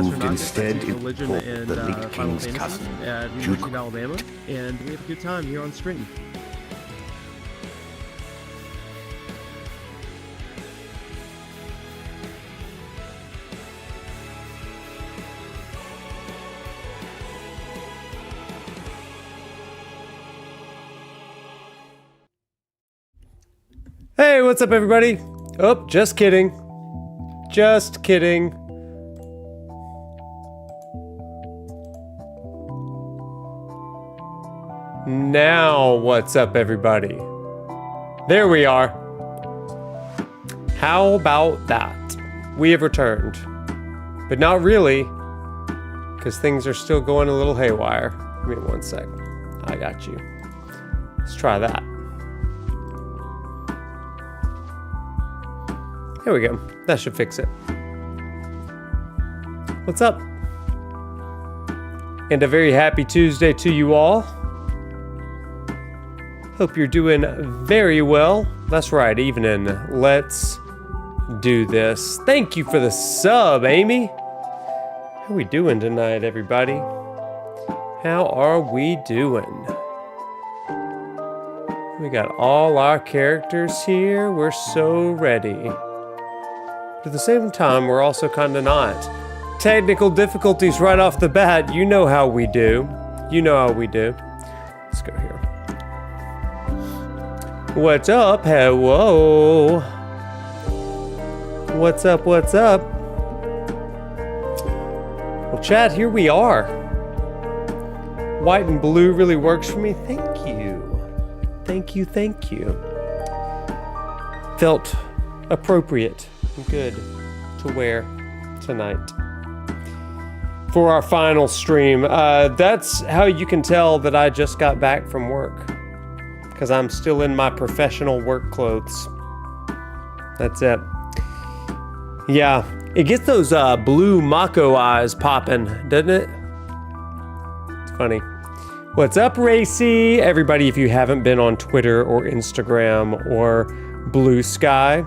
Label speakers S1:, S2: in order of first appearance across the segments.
S1: moved
S2: Knockett.
S1: instead
S2: I teach
S1: into
S2: religion and
S1: the late
S2: Final
S1: king's
S2: Fantasy
S1: cousin,
S2: at
S1: Duke.
S2: University of Alabama, and we have a good time here on stream.
S3: Hey, what's up, everybody? Oh, just kidding. Just kidding. Now, what's up, everybody? There we are. How about that? We have returned. But not really, because things are still going a little haywire. Give me one sec. I got you. Let's try that. There we go. That should fix it. What's up? And a very happy Tuesday to you all. Hope you're doing very well. That's right, evening. Let's do this. Thank you for the sub, Amy. How we doing tonight, everybody? How are we doing? We got all our characters here. We're so ready. But at the same time, we're also kind of not. Technical difficulties right off the bat. You know how we do. You know how we do. Let's go here. What's up? Hello. What's up? What's up? Well, chat, here we are. White and blue really works for me. Thank you. Thank you, thank you. Felt appropriate. Good to wear tonight for our final stream. That's how you can tell that I just got back from work, because I'm still in my professional work clothes. That's it. Yeah, it gets those blue Mako eyes popping, doesn't it? It's funny. What's up, Racy? Everybody, if you haven't been on Twitter or Instagram or Blue Sky,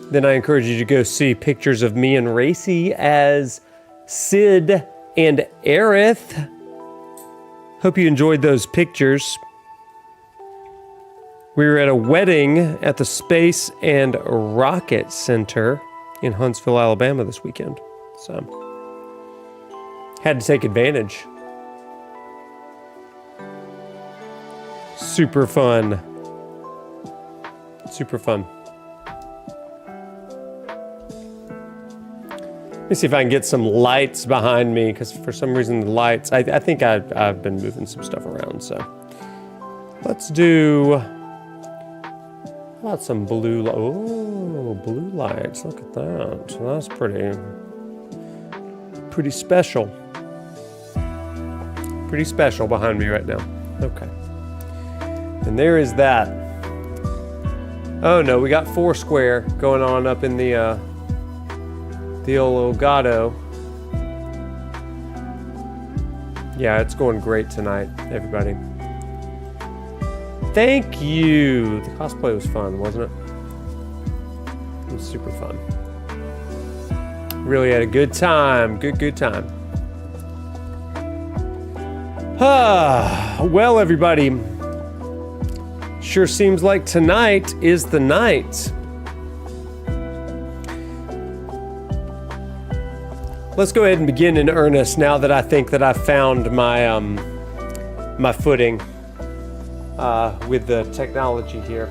S3: then I encourage you to go see pictures of me and Racy as Sid and Aerith. Hope you enjoyed those pictures. We were at a wedding at the Space and Rocket Center in Huntsville, Alabama this weekend. So, had to take advantage. Super fun. Super fun. Let me see if I can get some lights behind me, because for some reason the lights, I think I've been moving some stuff around, so. Let's do, how about some blue, oh, blue lights, look at that. So that's pretty special. Pretty special behind me right now. Okay. And there is that. Oh no, we got Foursquare going on up in the old Elgato. Yeah, it's going great tonight, everybody. Thank you. The cosplay was fun, wasn't it? It was super fun. Really had a good time. Good time. Well, everybody, sure seems like tonight is the night. Let's go ahead and begin in earnest now that I think that I've found my my footing with the technology here.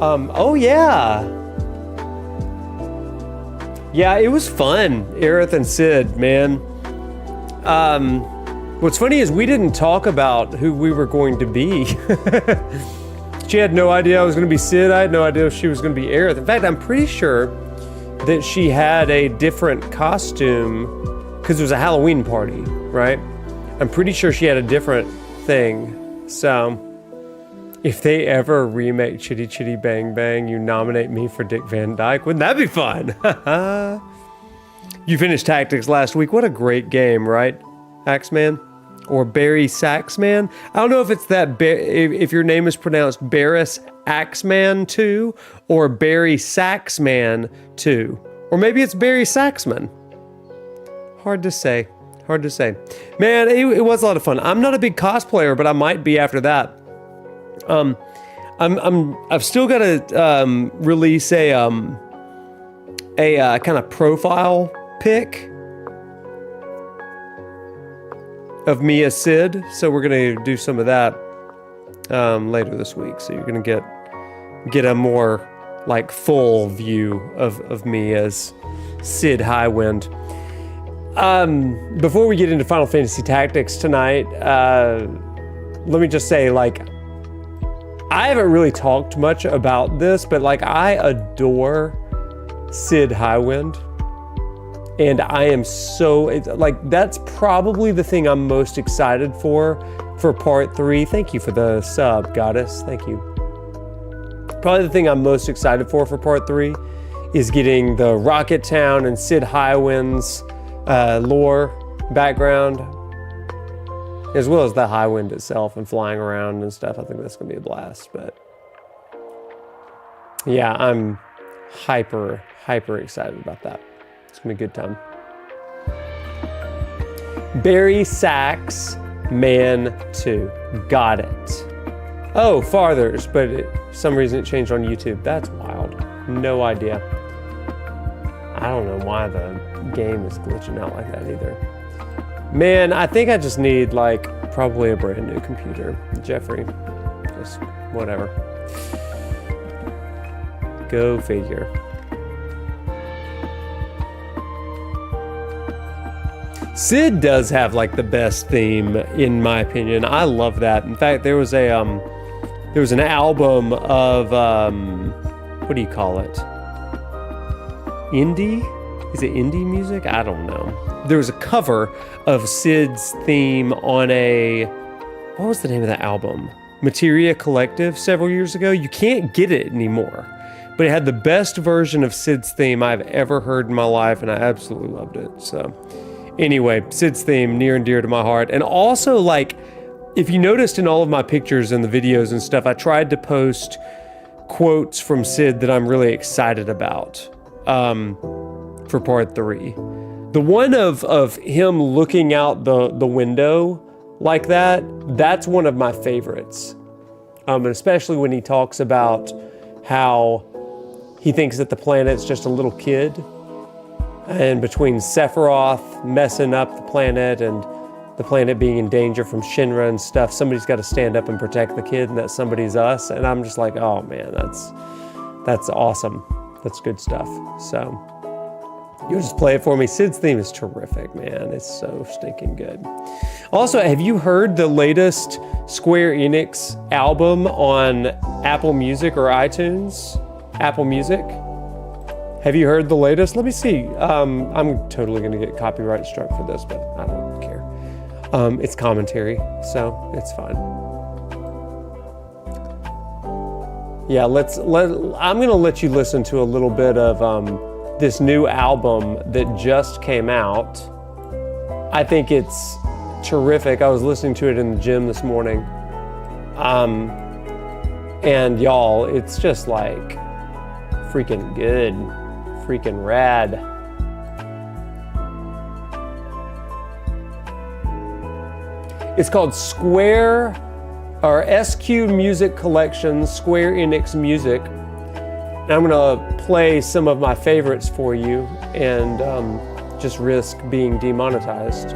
S3: Oh yeah. Yeah, it was fun, Aerith and Sid, man. What's funny is we didn't talk about who we were going to be. She had no idea I was going to be Sid. I had no idea if she was going to be Aerith. In fact, I'm pretty sure that she had a different costume because it was a Halloween party, right? I'm pretty sure she had a different thing. So if they ever remake Chitty Chitty Bang Bang, you nominate me for Dick Van Dyke. Wouldn't that be fun? You finished Tactics last week. What a great game, right, Axeman? or Barry Saxman. I don't know if it's that, if your name is pronounced Barris Axman 2 or Barry Saxman 2. Or maybe it's Barry Saxman. Hard to say. Hard to say. Man, it was a lot of fun. I'm not a big cosplayer, but I might be after that. I've still got to release a kind of profile pic of me as Sid, so we're gonna do some of that later this week. So you're gonna get a more like full view of me as Sid Highwind. Before we get into Final Fantasy Tactics tonight, let me just say, like, I haven't really talked much about this, but like I adore Sid Highwind. And I am so, like, that's probably the thing I'm most excited for part 3. Thank you for the sub, Goddess. Thank you. Probably the thing I'm most excited for part 3 is getting the Rocket Town and Sid Highwind's lore background, as well as the Highwind itself and flying around and stuff. I think that's going to be a blast. But yeah, I'm hyper excited about that. It's gonna be a good time. Barry Sax Man 2. Got it. Oh, Farthers, but for some reason it changed on YouTube. That's wild. No idea. I don't know why the game is glitching out like that either. Man, I think I just need like probably a brand new computer. Jeffrey, just whatever. Go figure. Sid does have like the best theme, in my opinion. I love that. In fact, there was an album of what do you call it? Indie? Is it indie music? I don't know. There was a cover of Sid's theme on what was the name of that album? Materia Collective several years ago. You can't get it anymore. But it had the best version of Sid's theme I've ever heard in my life, and I absolutely loved it. So anyway, Sid's theme, near and dear to my heart. And also, like, if you noticed in all of my pictures and the videos and stuff, I tried to post quotes from Sid that I'm really excited about for part 3. The one of him looking out the window like that's one of my favorites. And especially when he talks about how he thinks that the planet's just a little kid. And between Sephiroth messing up the planet and the planet being in danger from Shinra and stuff, somebody's got to stand up and protect the kid, and that somebody's us. And I'm just like, oh man, that's awesome. That's good stuff. So you'll just play it for me. Sid's theme is terrific, man. It's so stinking good. Also, have you heard the latest Square Enix album on Apple Music or iTunes? Apple Music? Have you heard the latest? Let me see. I'm totally going to get copyright struck for this, but I don't care. It's commentary, so it's fine. Yeah, I'm going to let you listen to a little bit of this new album that just came out. I think it's terrific. I was listening to it in the gym this morning. And y'all, it's just like freaking good. Freaking rad. It's called SQ Music Collection, Square Enix Music. And I'm gonna play some of my favorites for you and just risk being demonetized,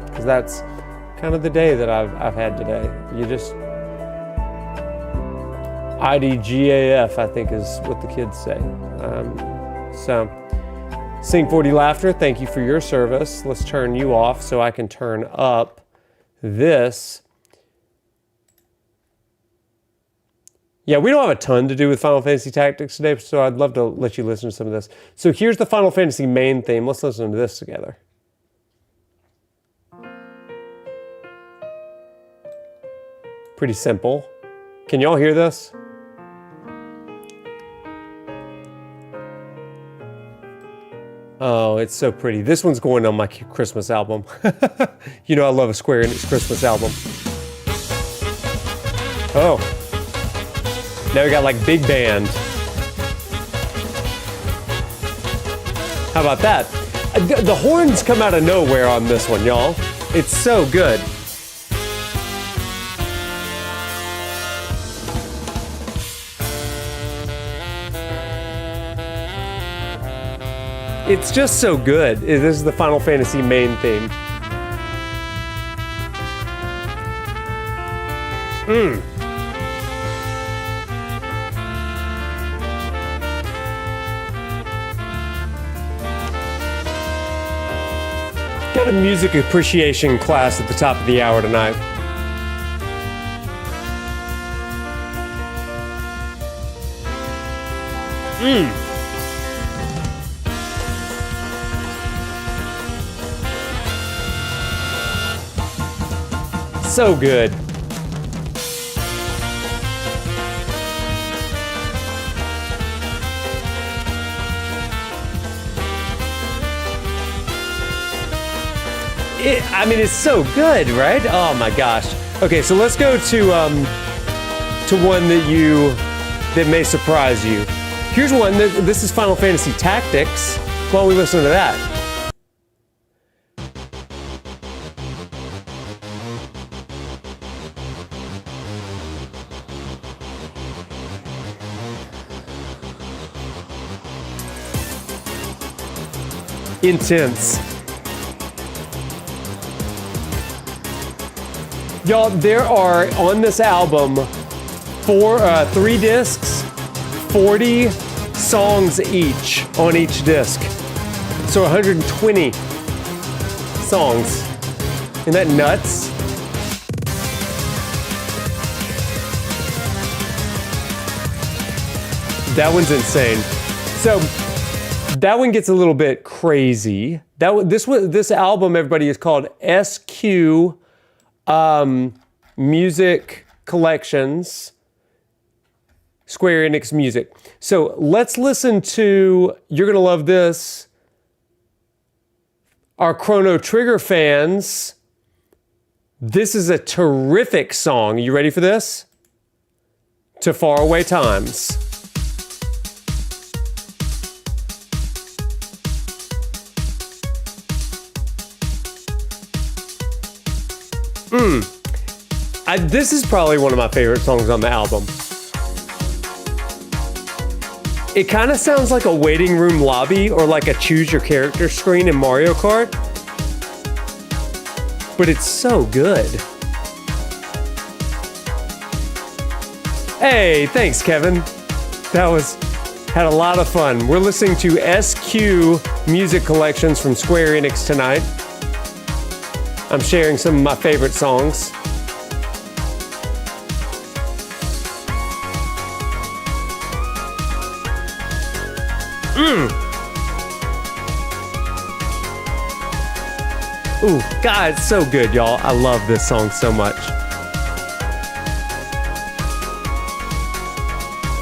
S3: because that's kind of the day that I've had today. You just IDGAF, I think is what the kids say. So, Sing 40 Laughter, thank you for your service. Let's turn you off so I can turn up this. Yeah, we don't have a ton to do with Final Fantasy Tactics today, so I'd love to let you listen to some of this. So here's the Final Fantasy main theme. Let's listen to this together. Pretty simple. Can y'all hear this? Oh, it's so pretty. This one's going on my Christmas album. You know I love a Square Enix Christmas album. Oh. Now we got like big band. How about that? The horns come out of nowhere on this one, y'all. It's so good. It's just so good. This is the Final Fantasy main theme. Got a music appreciation class at the top of the hour tonight. So good. I mean, it's so good, right? Oh my gosh. Okay, so let's go to one that may surprise you. Here's one. This is Final Fantasy Tactics. Why don't we listen to that? Intense. Y'all, there are on this album 3 discs, 40 songs each on each disc. So 120 songs. Isn't that nuts? That one's insane. So that one gets a little bit crazy. This album, everybody, is called SQ Music Collections, Square Enix Music. So let's listen to, you're gonna love this, our Chrono Trigger fans. This is a terrific song. You ready for this? To Faraway Times. This is probably one of my favorite songs on the album. It kind of sounds like a waiting room lobby or like a choose your character screen in Mario Kart. But it's so good. Hey, thanks, Kevin. Had a lot of fun. We're listening to SQ Music Collections from Square Enix tonight. I'm sharing some of my favorite songs. Ooh, God, it's so good, y'all. I love this song so much.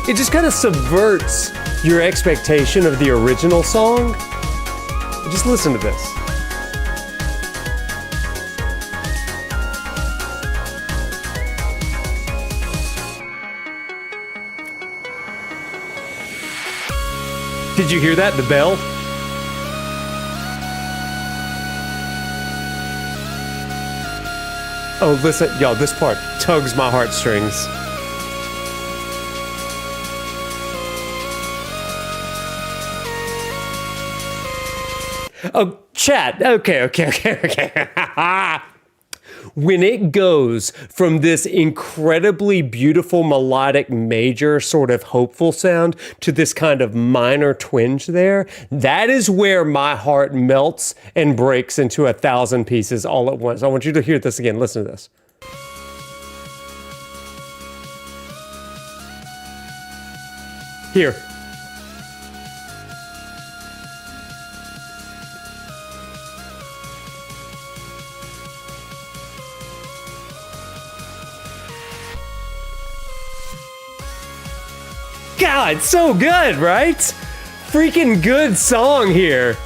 S3: It just kind of subverts your expectation of the original song. Just listen to this. Did you hear that? The bell? Oh, listen, y'all, this part tugs my heartstrings. Oh, chat. Okay. When it goes from this incredibly beautiful melodic major sort of hopeful sound to this kind of minor twinge there, that is where my heart melts and breaks into 1,000 pieces all at once. I want you to hear this again. Listen to this. Here. God, so good, right? Freaking good song here.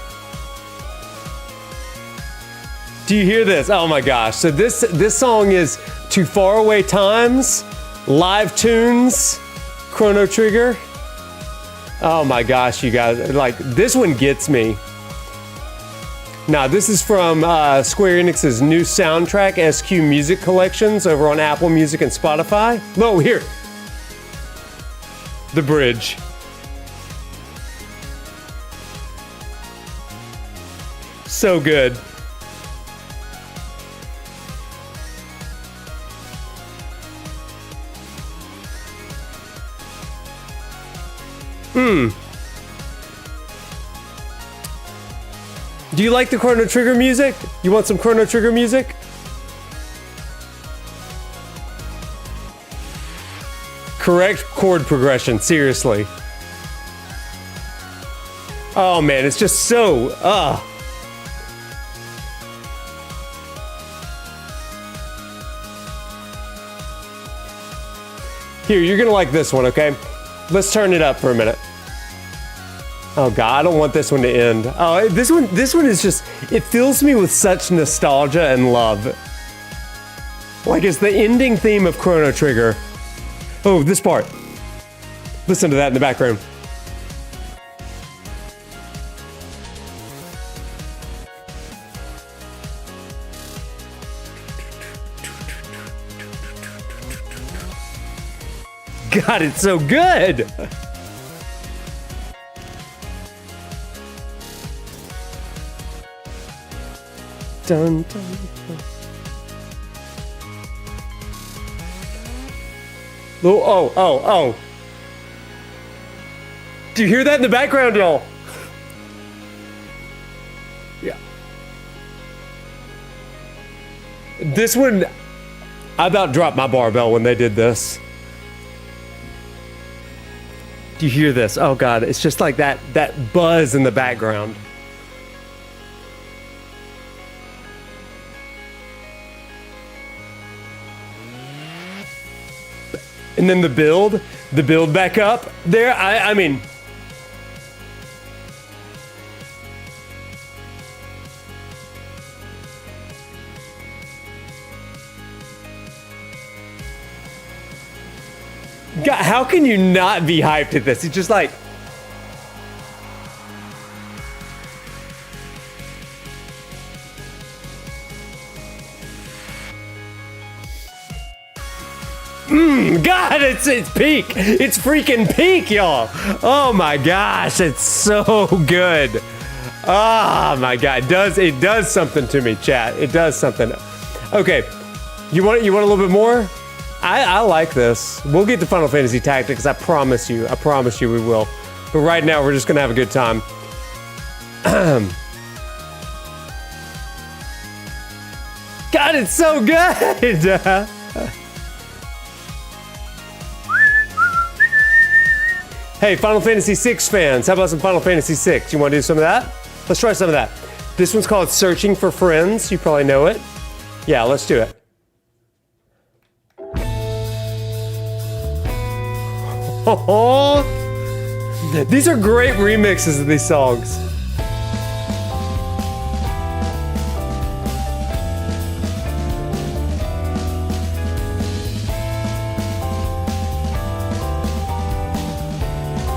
S3: Do you hear this? Oh my gosh. So this song is To Faraway Times, Live Tunes, Chrono Trigger. Oh my gosh, you guys. Like, this one gets me. Now, this is from Square Enix's new soundtrack, SQ Music Collections, over on Apple Music and Spotify. Oh, here. The bridge. So good. Do you like the Chrono Trigger music? You want some Chrono Trigger music? Correct chord progression, seriously. Oh man, it's just so, Here, you're gonna like this one, okay? Let's turn it up for a minute. Oh god, I don't want this one to end. Oh, this one is just, it fills me with such nostalgia and love. Like, it's the ending theme of Chrono Trigger. Oh, this part. Listen to that in the background. God, it's so good! Dun, dun, dun. Oh. Do you hear that in the background, y'all? Yeah. This one, I about dropped my barbell when they did this. Do you hear this? Oh god, it's just like that buzz in the background. And then the build back up there. I mean, God, how can you not be hyped at this? It's just like, God, it's peak. It's freaking peak, y'all. Oh my gosh, it's so good. Oh my God, it does something to me, chat. It does something. Okay, you want a little bit more? I like this. We'll get to Final Fantasy Tactics. I promise you we will. But right now, we're just gonna have a good time. God, it's so good. Hey, Final Fantasy VI fans, how about some Final Fantasy VI? You want to do some of that? Let's try some of that. This one's called Searching for Friends. You probably know it. Yeah, let's do it. Oh, these are great remixes of these songs.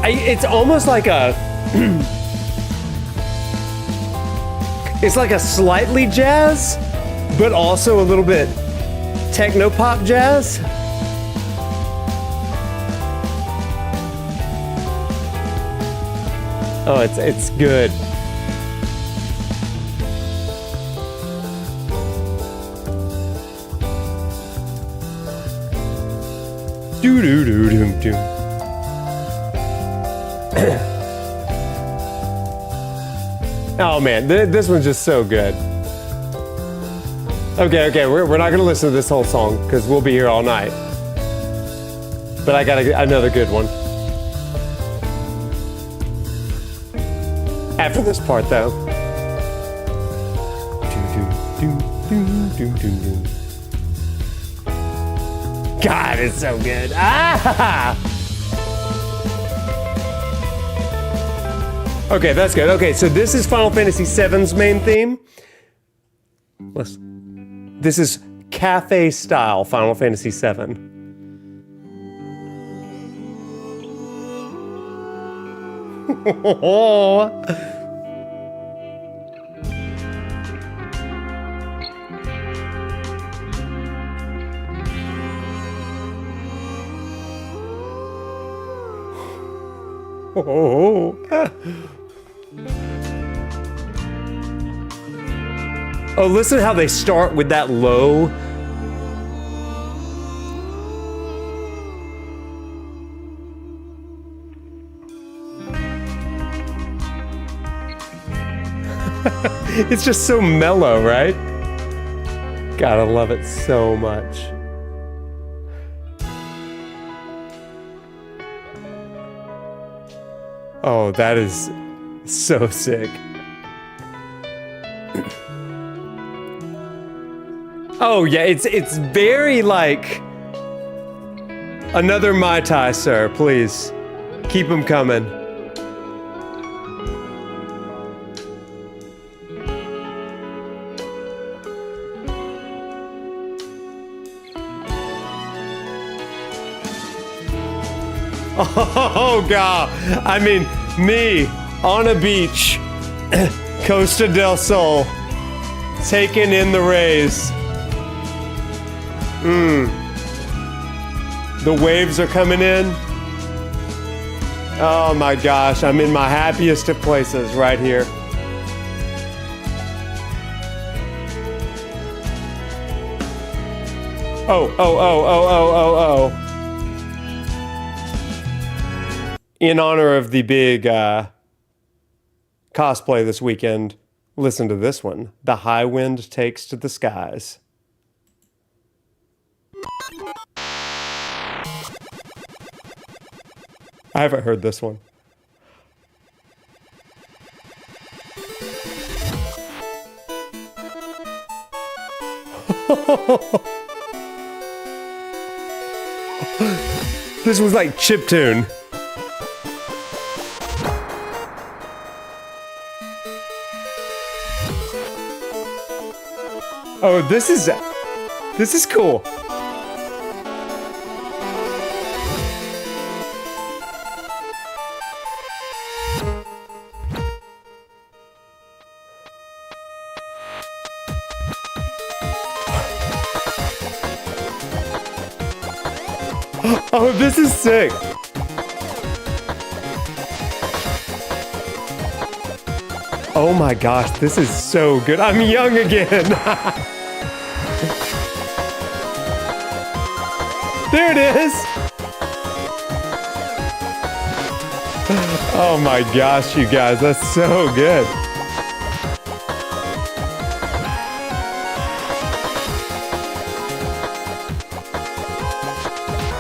S3: It's almost like a it's like a slightly jazz, but also a little bit techno pop jazz. Oh, it's good. Do do do do do. Oh man, this one's just so good. Okay, we're not gonna listen to this whole song because we'll be here all night. But I got another good one. After this part, though. God, it's so good. Ah! Okay, that's good. Okay, so this is Final Fantasy VII's main theme. Listen. This is cafe style Final Fantasy VII. Oh. Oh, listen how they start with that low. It's just so mellow, right? Gotta love it so much. Oh, that is so sick. Oh yeah, it's very like another Mai Tai, sir. Please keep them coming. Oh God! I mean, me on a beach, Costa del Sol, taking in the rays. The waves are coming in. Oh my gosh, I'm in my happiest of places right here. Oh. In honor of the big cosplay this weekend, listen to this one. The High Wind Takes to the Skies. I haven't heard this one. This was like chiptune. Oh, this is cool. Oh, this is sick. Oh my gosh, this is so good. I'm young again. There it is. Oh my gosh, you guys, that's so good.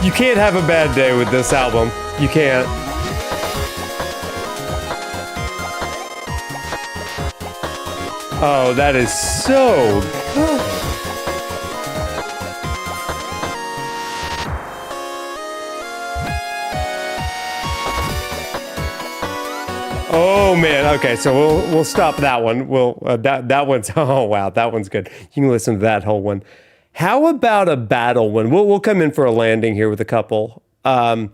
S3: You can't have a bad day with this album. You can't. Oh, that is so good. Oh man, okay, so we'll stop that one. That one's oh wow, that one's good. You can listen to that whole one. How about a battle one? We'll come in for a landing here with a couple. Oh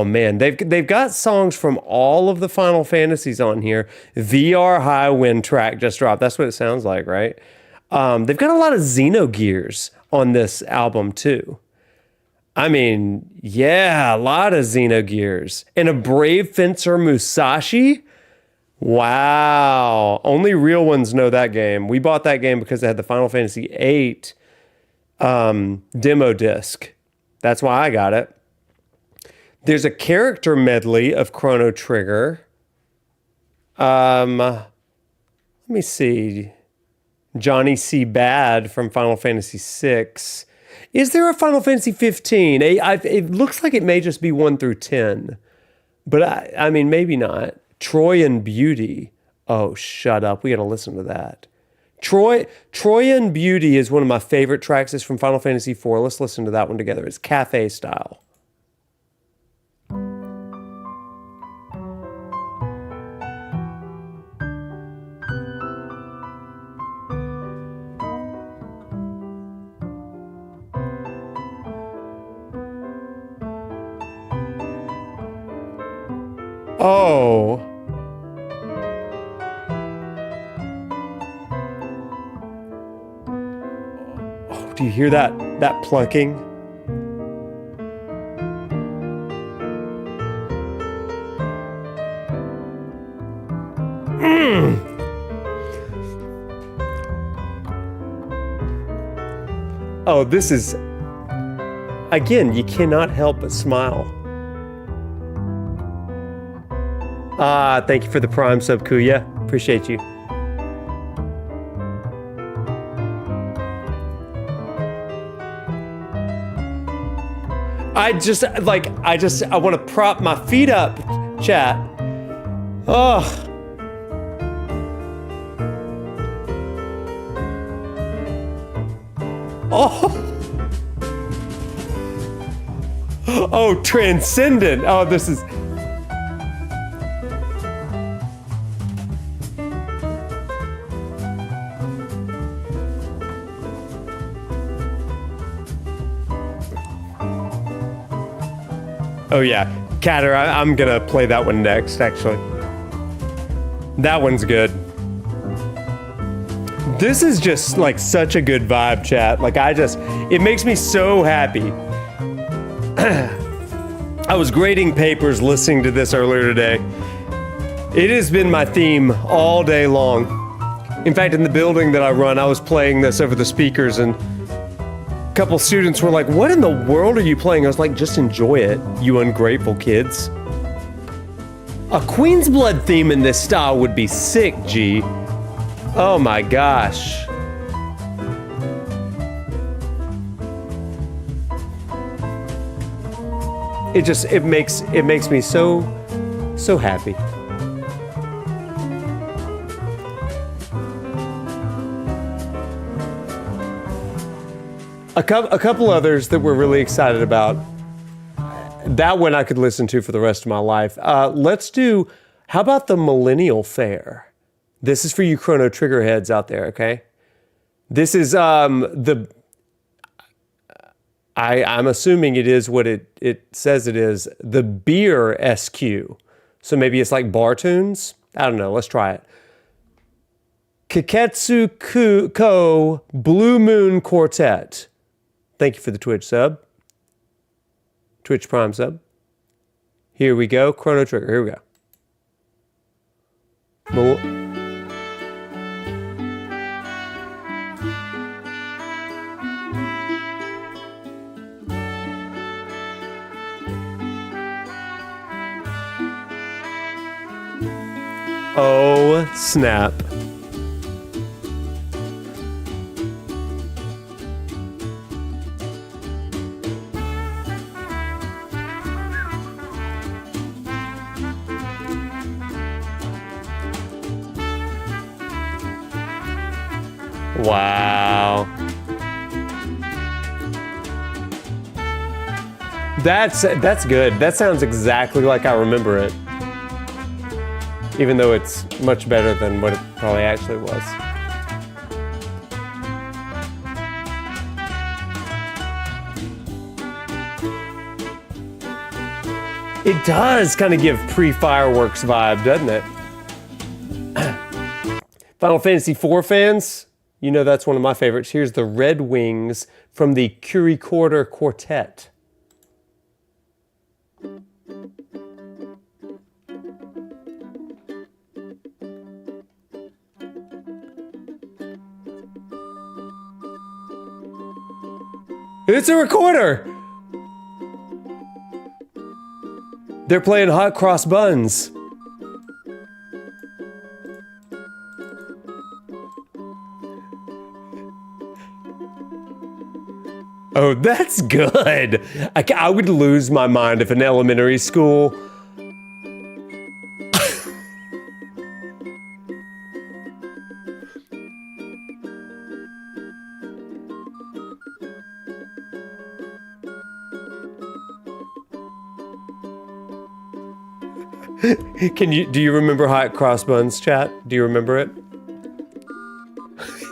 S3: man, they've got songs from all of the Final Fantasies on here. VR High Wind track just dropped. That's what it sounds like, right? They've got a lot of Xenogears on this album too. I mean, yeah, a lot of Xenogears. And a Brave Fencer Musashi? Wow. Only real ones know that game. We bought that game because it had the Final Fantasy VIII demo disc. That's why I got it. There's a character medley of Chrono Trigger. Let me see. Johnny C. Bad from Final Fantasy VI. Is there a Final Fantasy 15? It looks like it may just be 1 through 10. But I mean, maybe not. Troyan Beauty. Oh, shut up. We got to listen to that. Troyan Beauty is one of my favorite tracks. It's from Final Fantasy IV. Let's listen to that one together. It's cafe style. Oh. Oh, do you hear that plucking? Oh, this is, again, you cannot help but smile. Ah, thank you for the prime sub, Kuya. Appreciate you. I want to prop my feet up, chat. Oh. Oh. Oh, transcendent. Oh, this is... Oh yeah, Catter, I'm gonna play that one next, actually. That one's good. This is just like such a good vibe, chat. Like it makes me so happy. I was grading papers listening to this earlier today. It has been my theme all day long. In fact, in the building that I run, I was playing this over the speakers and a couple students were like, "What in the world are you playing?" I was like, "Just enjoy it, you ungrateful kids." A Queen's Blood theme in this style would be sick, G. Oh my gosh. It makes me so happy. A couple others that we're really excited about. That one I could listen to for the rest of my life. Let's do, how about the Millennial Fair? This is for you Chrono Trigger heads out there, okay? This is I'm assuming it is what it says it is, the Beer SQ. So maybe it's like bar tunes? I don't know, let's try it. Kiketsu Ko Blue Moon Quartet. Thank you for the Twitch sub. Twitch Prime sub. Here we go, Chrono Trigger, here we go. Oh, snap. Wow. That's good. That sounds exactly like I remember it. Even though it's much better than what it probably actually was. It does kind of give pre-fireworks vibe, doesn't it? Final Fantasy IV fans, you know that's one of my favorites. Here's the Red Wings from the Kurikorder Quartet. It's a recorder! They're playing Hot Cross Buns. Oh, that's good. I would lose my mind if in elementary school. Do you remember Hot Cross Buns, chat? Do you remember it?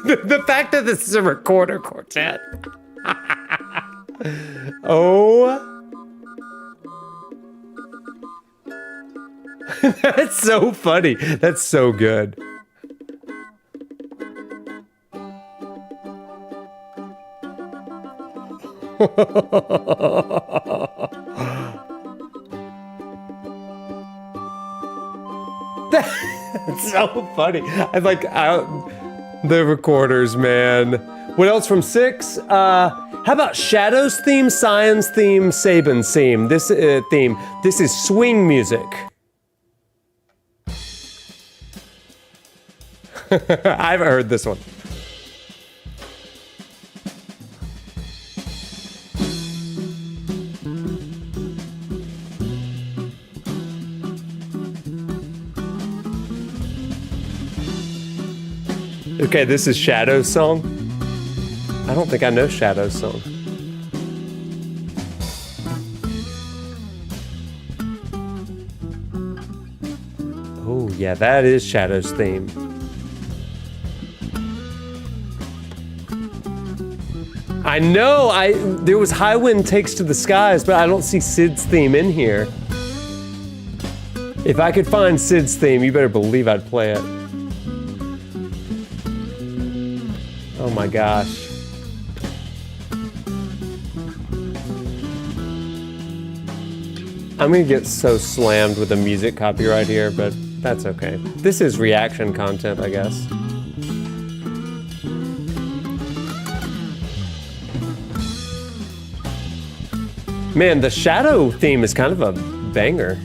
S3: the fact that this is a recorder quartet. Oh. That's so funny. That's so good. That's so funny. I like the recorders, man. What else from 6? How about Shadow's theme, Cyan's theme, Saban's theme? This theme. This is swing music. I haven't heard this one. Okay, this is Shadow's song. I don't think I know Shadow's song. Oh, yeah, that is Shadow's theme. I know, there was High Wind Takes to the Skies, but I don't see Sid's theme in here. If I could find Sid's theme, you better believe I'd play it. Oh my gosh. I'm gonna get so slammed with the music copyright here, but that's okay. This is reaction content, I guess. Man, the Shadow theme is kind of a banger.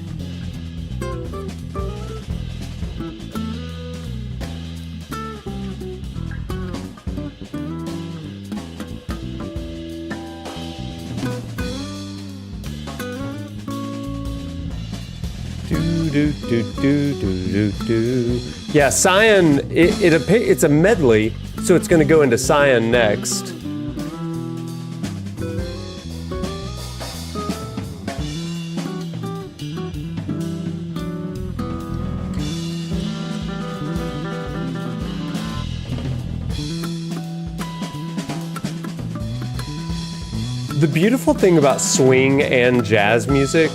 S3: Yeah, Cyan, it's a medley, so it's gonna go into Cyan next. The beautiful thing about swing and jazz music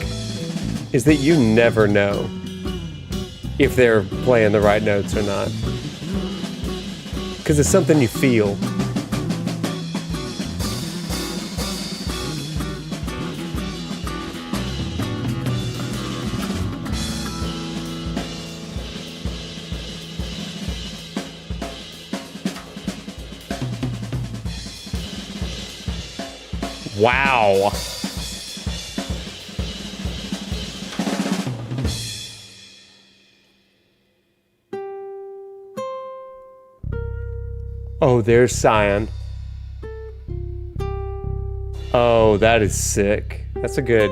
S3: is that you never know if they're playing the right notes or not. Because it's something you feel. Wow. Oh, there's Cyan. Oh, that is sick. That's a good...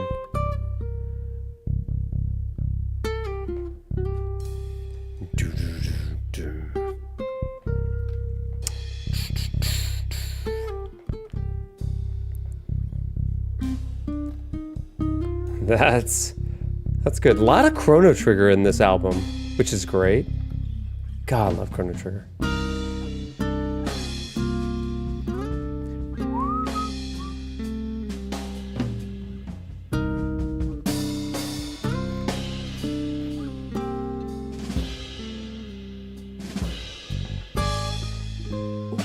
S3: That's good. A lot of Chrono Trigger in this album, which is great. God, I love Chrono Trigger.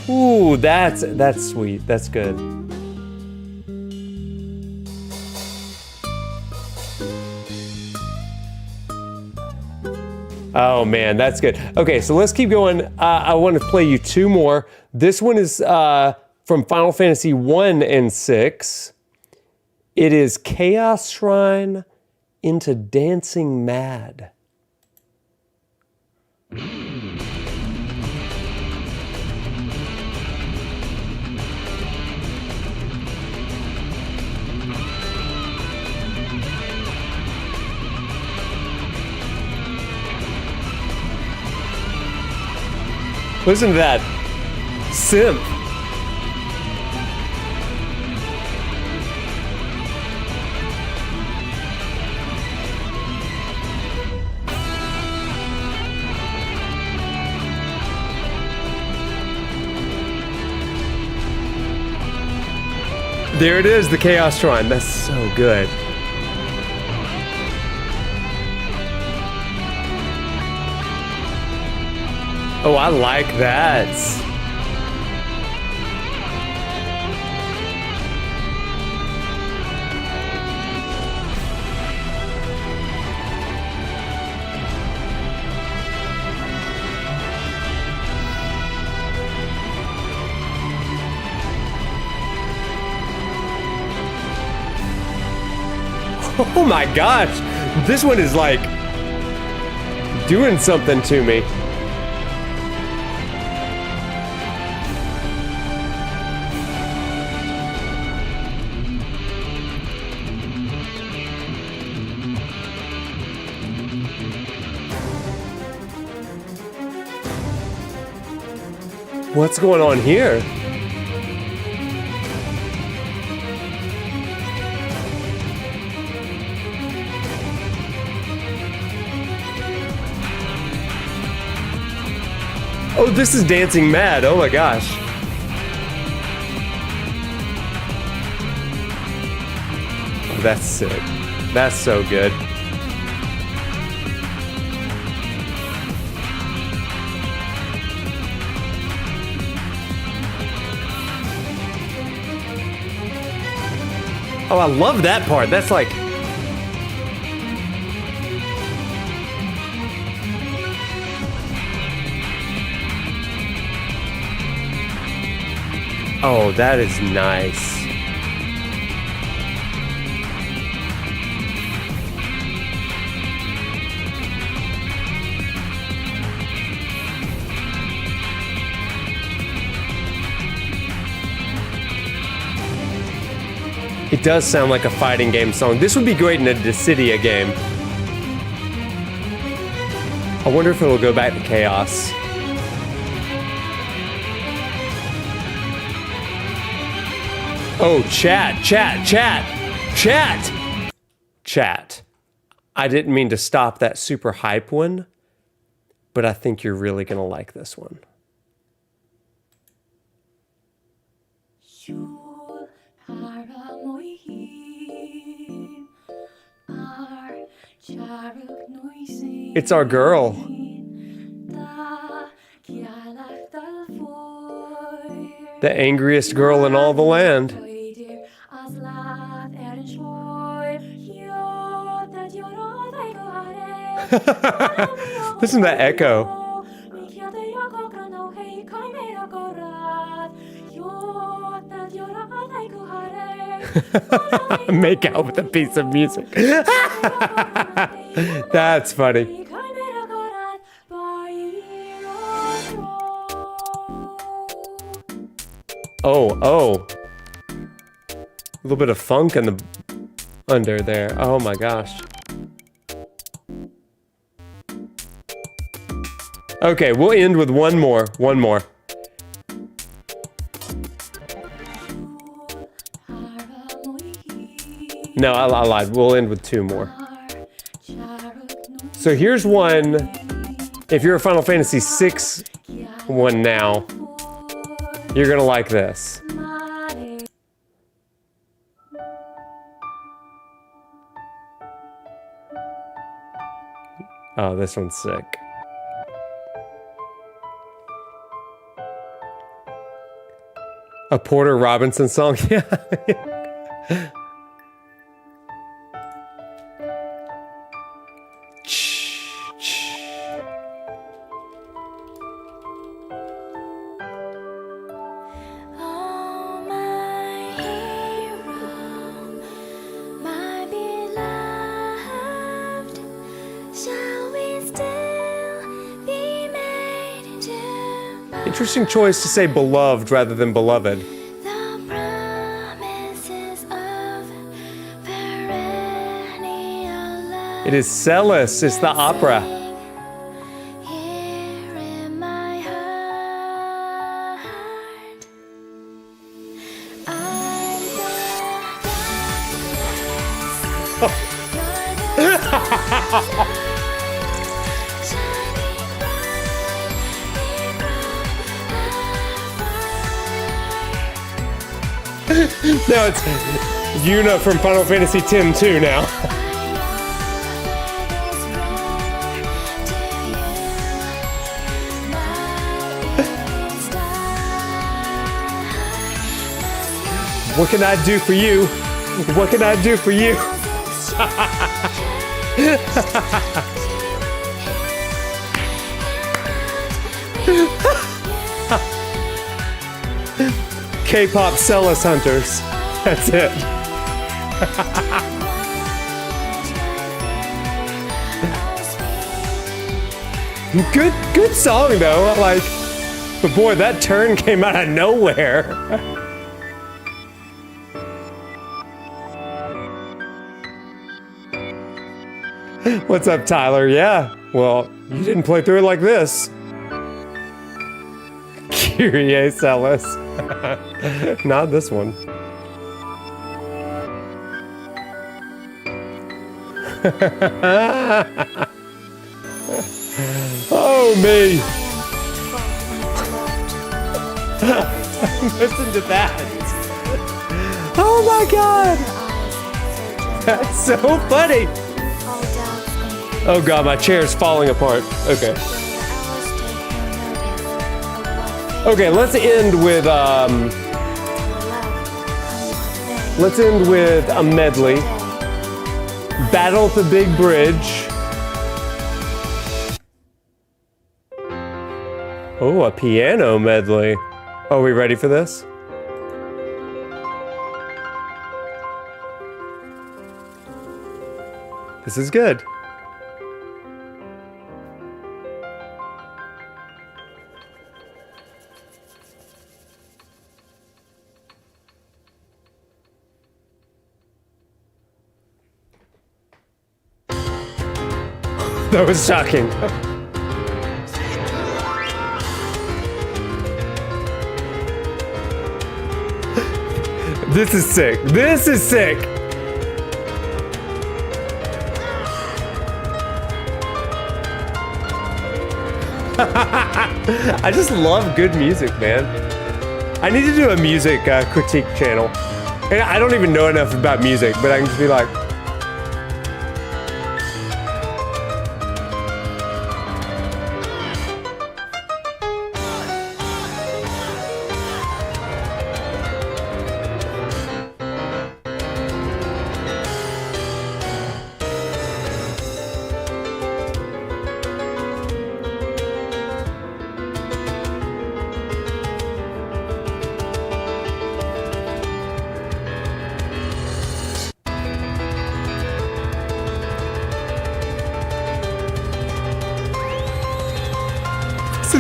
S3: Ooh, that's sweet. That's good. Oh man, that's good. Okay, so let's keep going. I want to play you two more. This one is from Final Fantasy 1 and 6. It is Chaos Shrine into Dancing Mad. Listen to that synth. There it is, the Chaos Shrine. That's so good. Oh, I like that. Oh my gosh, this one is like doing something to me. What's going on here? Oh, this is Dancing Mad. Oh my gosh. Oh, that's sick. That's so good. Oh, I love that part. That's like... Oh, that is nice. It does sound like a fighting game song. This would be great in a Dissidia game. I wonder if it'll go back to Chaos. Oh, chat. I didn't mean to stop that super hype one, but I think you're really gonna like this one. It's our girl. The angriest girl in all the land. Listen to that echo. Make out with a piece of music. That's funny. Oh. A little bit of funk in the under there. Oh my gosh. Okay, we'll end with one more. No, I lied. We'll end with two more. So here's one. If you're a Final Fantasy VI one now, you're gonna like this. Oh, this one's sick. A Porter Robinson song? Yeah. Interesting choice to say beloved rather than beloved. It is Celis. It's the opera. Now it's Yuna from Final Fantasy X too now. What can I do for you? What can I do for you? K-pop Celis Hunters. That's it. Good song though. Like, but boy, that turn came out of nowhere. What's up, Tyler? Yeah. Well, you didn't play through it like this. Kyrie Celis. Not this one. Oh, me. Listen to that. Oh my God. That's so funny. Oh God, my chair's falling apart. Okay. Okay, let's end with a medley. Battle at the Big Bridge. Oh, a piano medley. Are we ready for this? This is good. That was shocking. This is sick. This is sick. I just love good music, man. I need to do a music critique channel. And I don't even know enough about music, but I can just be like,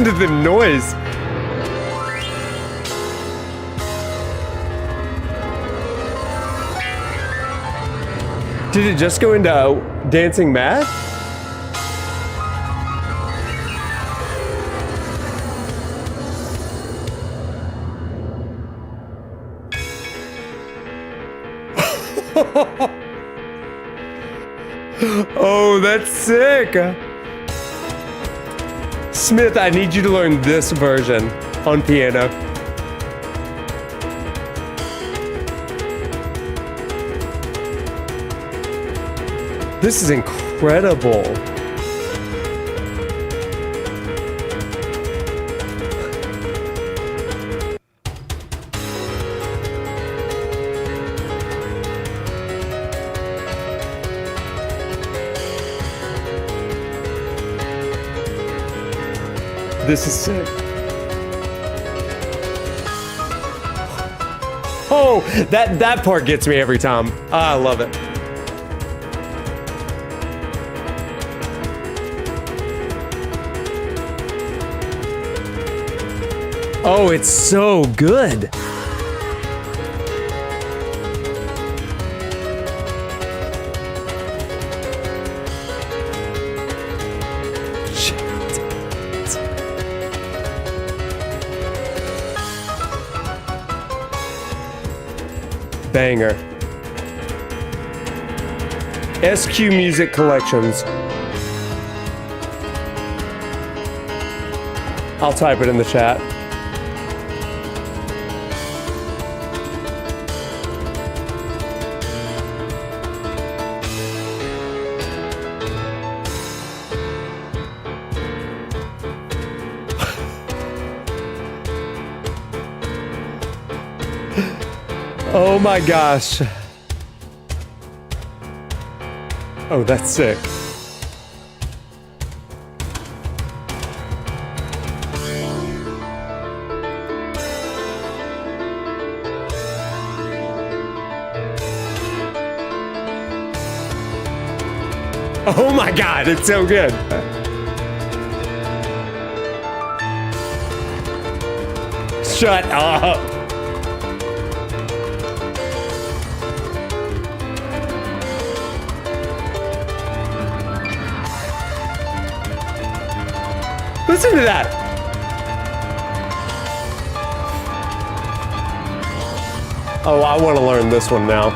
S3: listen to the noise. Did it just go into Dancing Mad? Oh, that's sick. Smith, I need you to learn this version on piano. This is incredible. This is sick. Oh, that part gets me every time. I love it. Oh, it's so good. Banger. SQ Music Collections. I'll type it in the chat. Oh my gosh. Oh, that's sick. Oh my God, it's so good. Shut up. Listen to that. Oh, I want to learn this one now.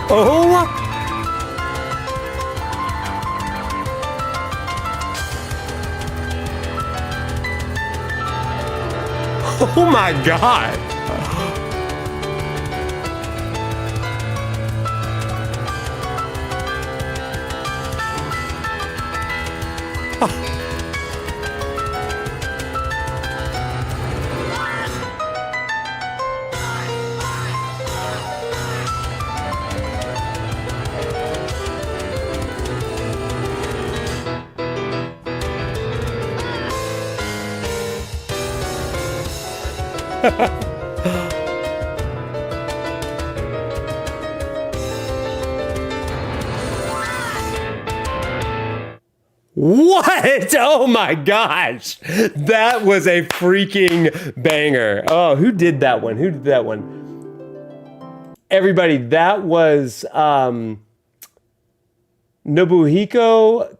S3: Oh! Oh my God! What? Oh my gosh. That was a freaking banger. Oh, who did that one? Who did that one? Everybody, that was Nobuhiko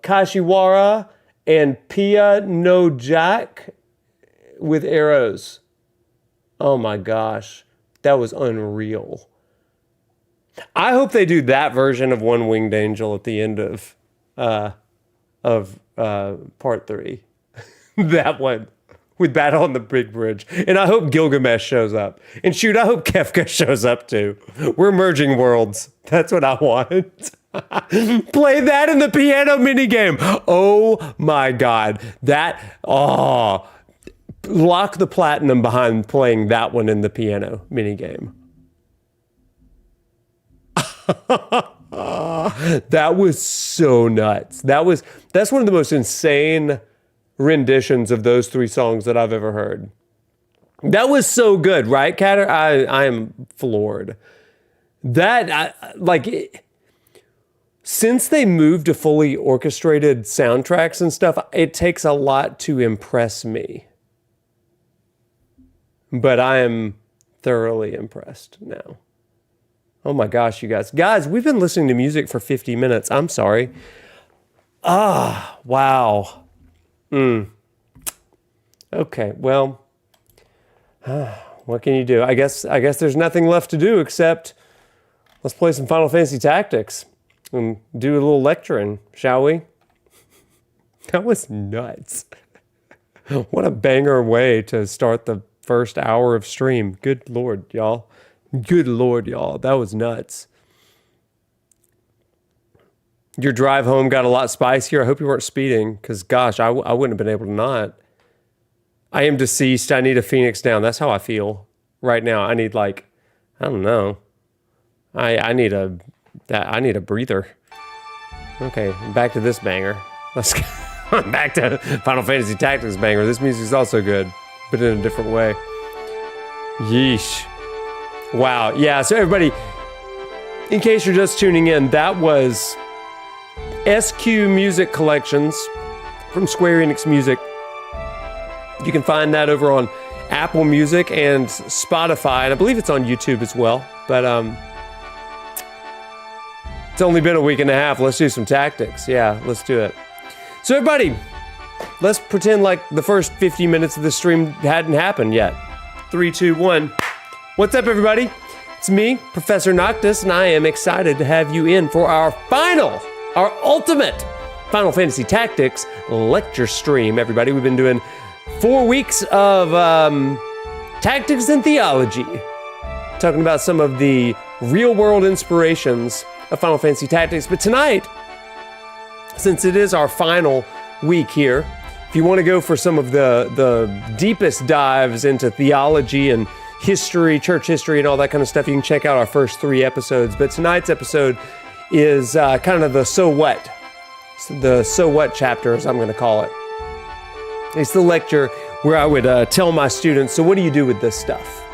S3: Kashiwara and Pia no Jack with arrows. Oh my gosh. That was unreal. I hope they do that version of One Winged Angel at the end of part 3. That one with Battle on the Big Bridge. And I hope Gilgamesh shows up. And shoot, I hope Kefka shows up too. We're merging worlds. That's what I want. Play that in the piano minigame. Oh my God. Lock the platinum behind playing that one in the piano minigame. That was so nuts. That's one of the most insane renditions of those 3 songs that I've ever heard. That was so good, right, Catter? I am floored. Since they moved to fully orchestrated soundtracks and stuff, it takes a lot to impress me. But I am thoroughly impressed now. Oh my gosh, you guys. Guys, we've been listening to music for 50 minutes. I'm sorry. Wow. Okay, well, what can you do? I guess there's nothing left to do except let's play some Final Fantasy Tactics and do a little lecturing, shall we? That was nuts. What a banger way to start the first hour of stream. Good Lord, y'all. Good Lord, y'all. That was nuts. Your drive home got a lot spicier. I hope you weren't speeding, because gosh, I wouldn't have been able to not. I am deceased. I need a Phoenix down. That's how I feel right now. I need I don't know. I need a breather. Okay, back to this banger. Let's go. Back to Final Fantasy Tactics banger. This music's also good, but in a different way. Yeesh. Wow. Yeah, so everybody, in case you're just tuning in, that was SQ Music Collections from Square Enix Music. You can find that over on Apple Music and Spotify, and I believe it's on YouTube as well. But it's only been a week and a half. Let's do some tactics. Yeah, let's do it. So everybody, let's pretend like the first 50 minutes of the stream hadn't happened yet. 3, 2, 1. What's up, everybody? It's me, Professor Noctis, and I am excited to have you in for our ultimate Final Fantasy Tactics lecture stream, everybody. We've been doing 4 weeks of tactics and theology, talking about some of the real-world inspirations of Final Fantasy Tactics. But tonight, since it is our final week here, if you want to go for some of the deepest dives into theology and history, church history, and all that kind of stuff, you can check out our first 3 episodes. But tonight's episode is kind of the so what chapter, as I'm going to call it. It's the lecture where I would tell my students, so what do you do with this stuff?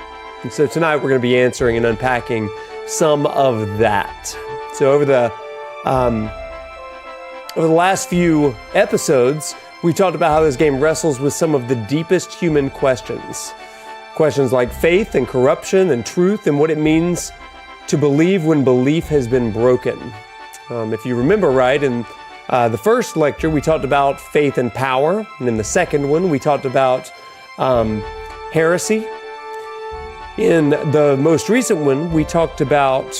S3: And so tonight we're going to be answering and unpacking some of that. So over the last few episodes, we talked about how this game wrestles with some of the deepest human questions. Questions like faith and corruption and truth and what it means to believe when belief has been broken. If you remember right, in the first lecture, we talked about faith and power. And in the second one, we talked about heresy. In the most recent one, we talked about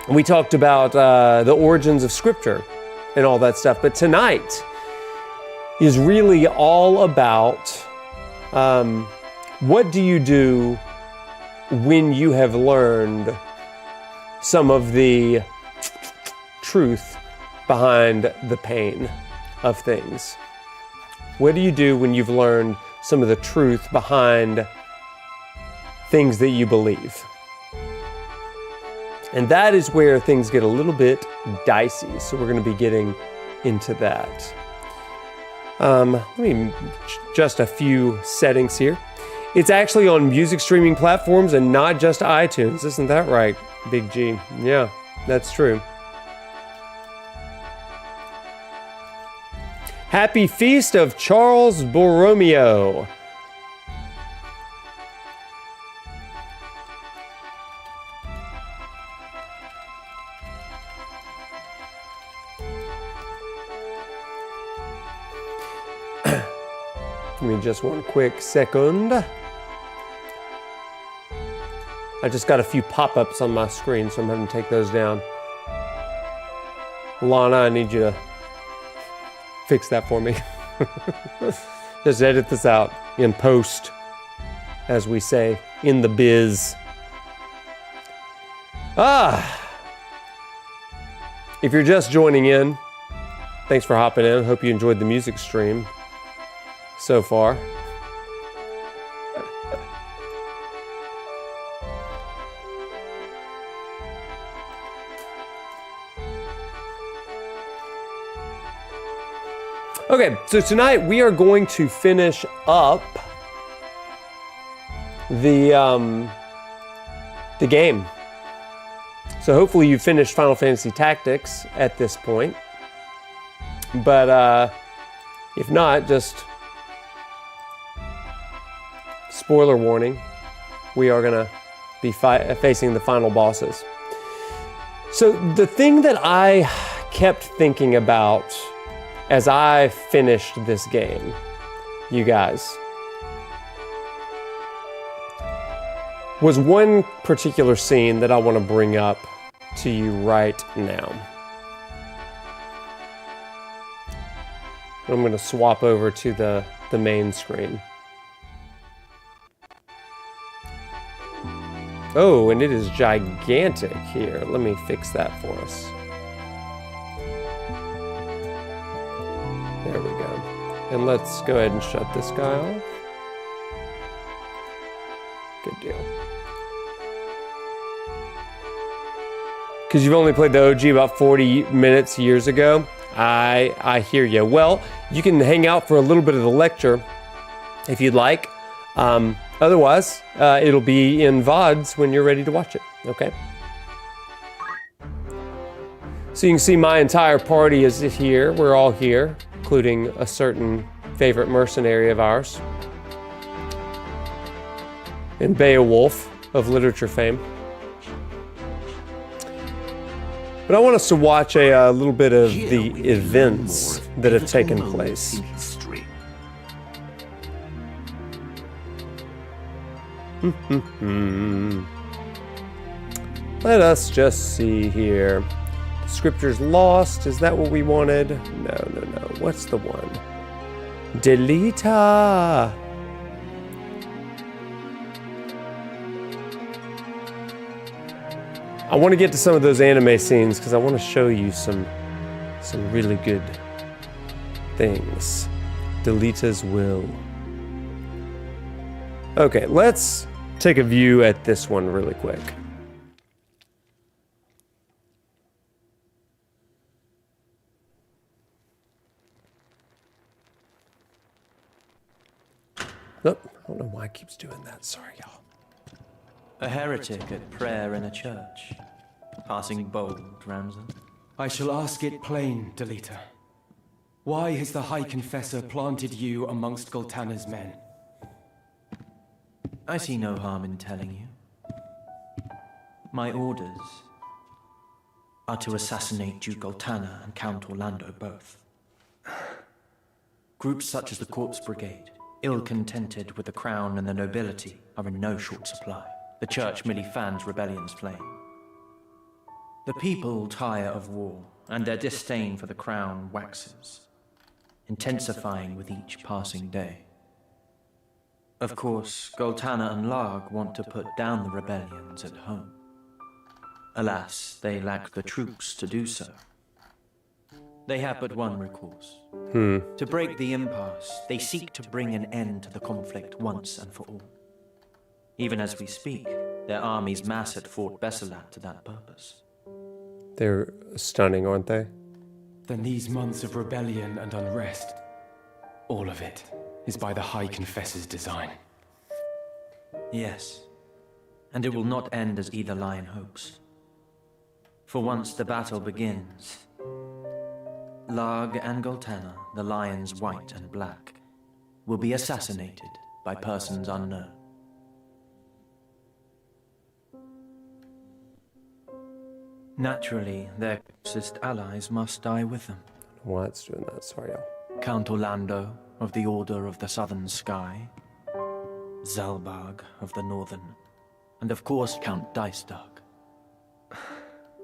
S3: the origins of Scripture and all that stuff. But tonight is really all about what do you do when you have learned some of the truth behind the pain of things? What do you do when you've learned some of the truth behind things that you believe? And that is where things get a little bit dicey. So we're going to be getting into that. Let me adjust a few settings here. It's actually on music streaming platforms and not just iTunes. Isn't that right, Big G? Yeah, that's true. Happy Feast of Charles Borromeo. Give me just one quick second. I just got a few pop-ups on my screen, so I'm having to take those down. Lana, I need you to fix that for me. Just edit this out in post, as we say in the biz. If you're just joining in, thanks for hopping in. Hope you enjoyed the music stream so far. Okay, so tonight we are going to finish up the game. So hopefully you finished Final Fantasy Tactics at this point. But if not, just spoiler warning, we are going to be facing the final bosses. So the thing that I kept thinking about as I finished this game, you guys, was one particular scene that I want to bring up to you right now. I'm going to swap over to the main screen. Oh, and it is gigantic here. Let me fix that for us. There we go. And let's go ahead and shut this guy off. Good deal. Because you've only played the OG about 40 minutes years ago. I hear you. Well, you can hang out for a little bit of the lecture if you'd like. Otherwise, it'll be in VODs when you're ready to watch it, okay? So you can see my entire party is here. We're all here, including a certain favorite mercenary of ours. And Beowulf of literature fame. But I want us to watch a little bit of the events that have taken place. Let us just see here. Scriptures lost. Is that what we wanted? No. What's the one? Delita. I want to get to some of those anime scenes because I want to show you some really good things. Delita's will. Okay, let's take a view at this one really quick. Oh, I don't know why it keeps doing that. Sorry, y'all.
S1: A heretic at prayer in a church. Passing bold, Ramza.
S4: I shall ask it plain, Delita. Why has the High Confessor planted you amongst Goltana's men?
S1: I see no harm in telling you. My orders are to assassinate Duke Goltana and Count Orlando both. Groups such as the Corpse Brigade, ill-contented with the crown and the nobility, are in no short supply. The Church merely fans rebellion's flame. The people tire of war, and their disdain for the crown waxes, intensifying with each passing day. Of course, Goltana and Larg want to put down the rebellions at home. Alas, they lack the troops to do so. They have but one recourse. To break the impasse, they seek to bring an end to the conflict once and for all. Even as we speak, their armies mass at Fort Besselat to that purpose.
S3: They're stunning, aren't they?
S4: Then these months of rebellion and unrest, all of it, is by the High Confessor's design.
S1: Yes, and it will not end as either lion hopes. For once the battle begins, Larg and Goltana, the lions white and black, will be assassinated by persons unknown. Naturally, their closest allies must die with them.
S3: Why it's doing that? Sorry, y'all.
S1: Count Orlando of the Order of the Southern Sky, Zalbarg of the Northern, and of course Count Dystark.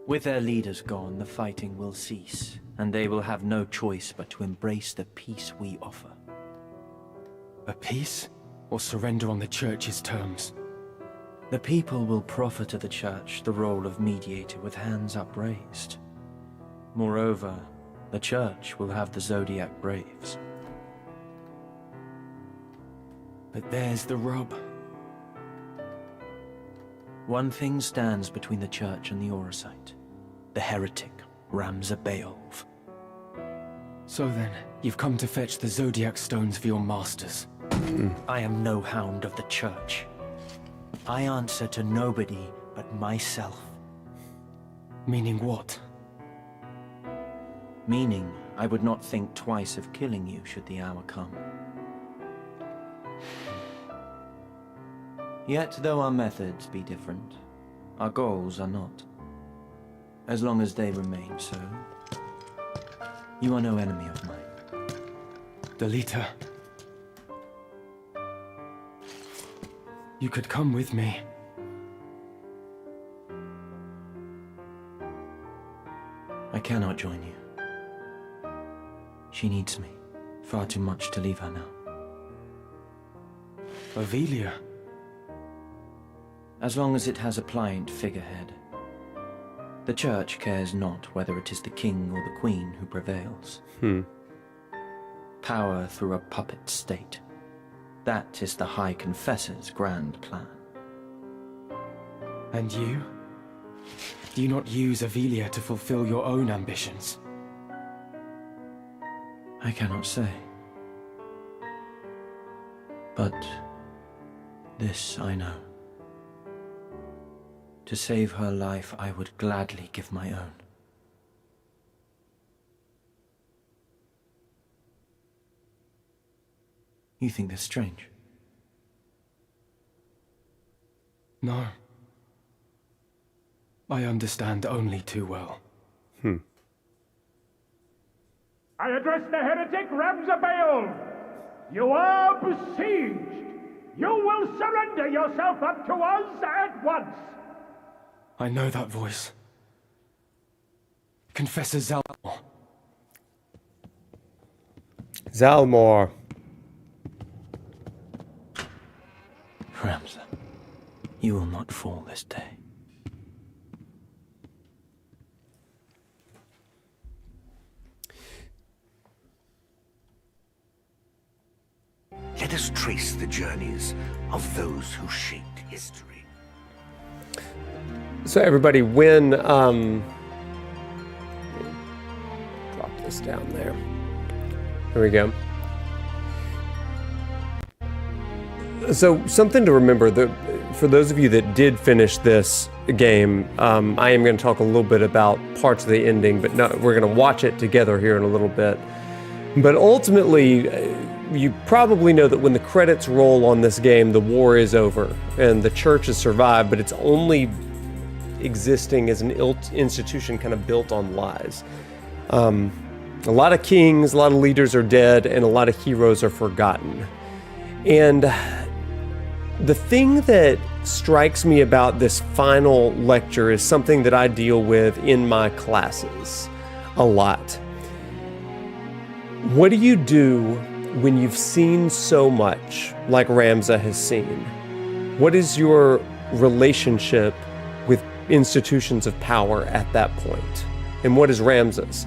S1: With their leaders gone, the fighting will cease, and they will have no choice but to embrace the peace we offer.
S4: A peace? Or surrender on the Church's terms?
S1: The people will proffer to the Church the role of mediator with hands upraised. Moreover, the Church will have the Zodiac Braves.
S4: But there's the rub.
S1: One thing stands between the Church and the Orosite. The heretic, Ramza Beowulf.
S4: So then, you've come to fetch the Zodiac Stones for your masters.
S1: I am no hound of the Church. I answer to nobody but myself.
S4: Meaning what?
S1: Meaning, I would not think twice of killing you should the hour come. Yet, though our methods be different, our goals are not. As long as they remain so, you are no enemy of mine.
S4: Delita. You could come with me.
S1: I cannot join you. She needs me. Far too much to leave her now.
S4: Avelia.
S1: As long as it has a pliant figurehead. The Church cares not whether it is the king or the queen who prevails. Power through a puppet state. That is the High Confessor's grand plan.
S4: And you? Do you not use Avelia to fulfill your own ambitions?
S1: I cannot say. But this I know. To save her life, I would gladly give my own. You think this strange?
S4: No. I understand only too well.
S5: I address the heretic Ramza Beowulf. You are besieged. You will surrender yourself up to us at once.
S4: I know that voice. Confessor Zalmor.
S3: Zalmor.
S1: Ramza, you will not fall this day.
S6: let us trace the journeys of those who shaped history.
S3: So everybody, when drop this down there. There we go. So something to remember, that for those of you that did finish this game, I am going to talk a little bit about parts of the ending, but no, we're going to watch it together here in a little bit. But ultimately, you probably know that when the credits roll on this game, the war is over and the church has survived, but it's only existing as an institution kind of built on lies. A lot of kings, a lot of leaders are dead, and a lot of heroes are forgotten. And the thing that strikes me about this final lecture is something that I deal with in my classes a lot. What do you do when you've seen so much like Ramza has seen? What is your relationship with institutions of power at that point? And what is Ramza's?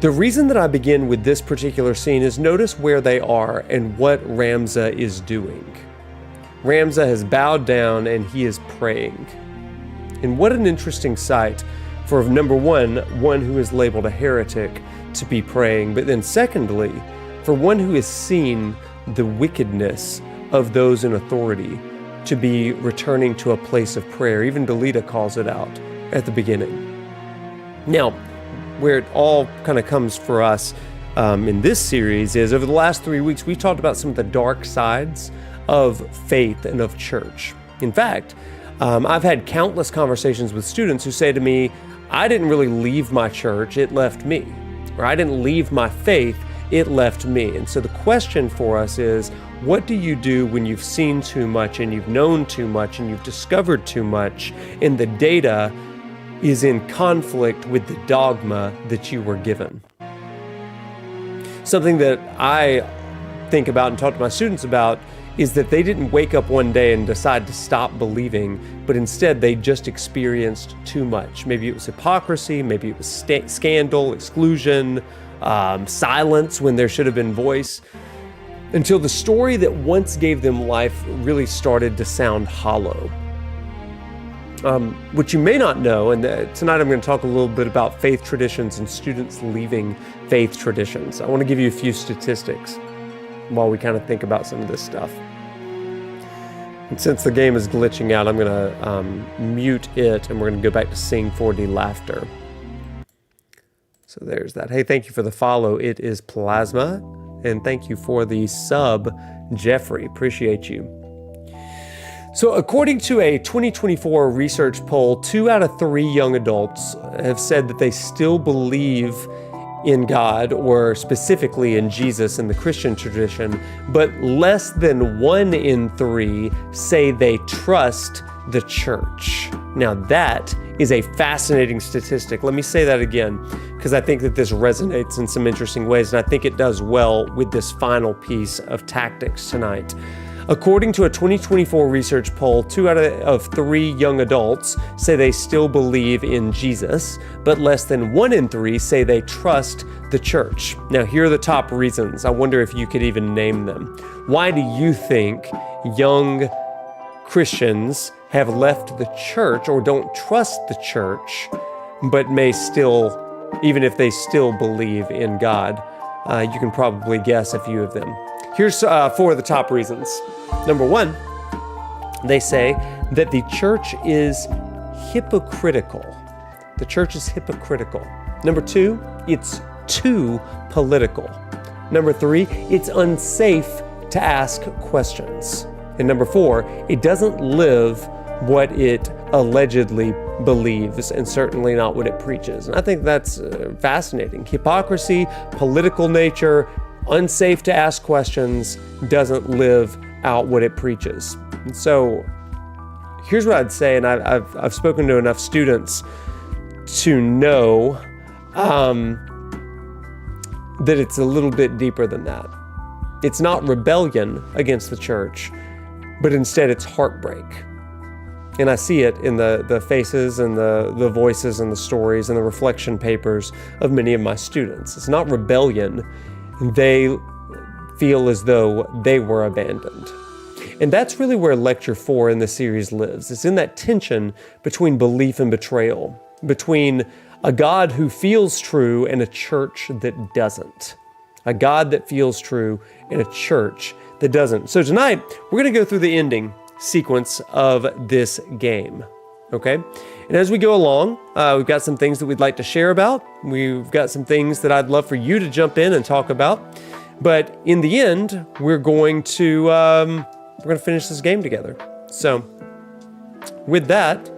S3: The reason that I begin with this particular scene is notice where they are and what Ramza is doing. Ramza has bowed down and he is praying. And what an interesting sight for, number one who is labeled a heretic to be praying, but then secondly, for one who has seen the wickedness of those in authority to be returning to a place of prayer. Even Delita calls it out at the beginning. Now, where it all kind of comes for us in this series is over the last 3 weeks, we've talked about some of the dark sides of faith and of church. In fact, I've had countless conversations with students who say to me, I didn't really leave my church, it left me. Or I didn't leave my faith, it left me. And so the question for us is, what do you do when you've seen too much and you've known too much and you've discovered too much and the data is in conflict with the dogma that you were given? Something that I think about and talk to my students about is that they didn't wake up one day and decide to stop believing, but instead they just experienced too much. Maybe it was hypocrisy, maybe it was scandal, exclusion, silence when there should have been voice, until the story that once gave them life really started to sound hollow. What you may not know, and tonight I'm going to talk a little bit about faith traditions and students leaving faith traditions. I want to give you a few statistics while we kind of think about some of this stuff. And since the game is glitching out, I'm going to mute it and we're going to go back to Sing 4D Laughter. So there's that. Hey, thank you for the follow. It is Plasma. And thank you for the sub, Jeffrey. Appreciate you. So according to a 2024 research poll, 2 out of 3 young adults have said that they still believe in God, or specifically in Jesus in the Christian tradition, but less than 1 in 3 say they trust the church. Now that is a fascinating statistic. Let me say that again, because I think that this resonates in some interesting ways, and I think it does well with this final piece of tactics tonight. According to a 2024 research poll, 2 out of 3 young adults say they still believe in Jesus, but less than 1 in 3 say they trust the church. Now, here are the top reasons. I wonder if you could even name them. Why do you think young Christians have left the church or don't trust the church, but may still, even if they still believe in God? You can probably guess a few of them. Here's 4 of the top reasons. Number 1, they say that the church is hypocritical. The church is hypocritical. Number 2, it's too political. Number 3, it's unsafe to ask questions. And number 4, it doesn't live what it allegedly believes, and certainly not what it preaches. And I think that's fascinating. Hypocrisy, political nature, unsafe to ask questions, doesn't live out what it preaches. And so here's what I'd say, and I've spoken to enough students to know that it's a little bit deeper than that. It's not rebellion against the church, but instead it's heartbreak. And I see it in the faces and the voices and the stories and the reflection papers of many of my students. It's not rebellion. They feel as though they were abandoned. And that's really where Lecture 4 in the series lives. It's in that tension between belief and betrayal, between a God who feels true and a church that doesn't. A God that feels true and a church that doesn't. So tonight, we're going to go through the ending sequence of this game, okay? And as we go along, we've got some things that we'd like to share about. We've got some things that I'd love for you to jump in and talk about. But in the end, we're going to finish this game together. So with that,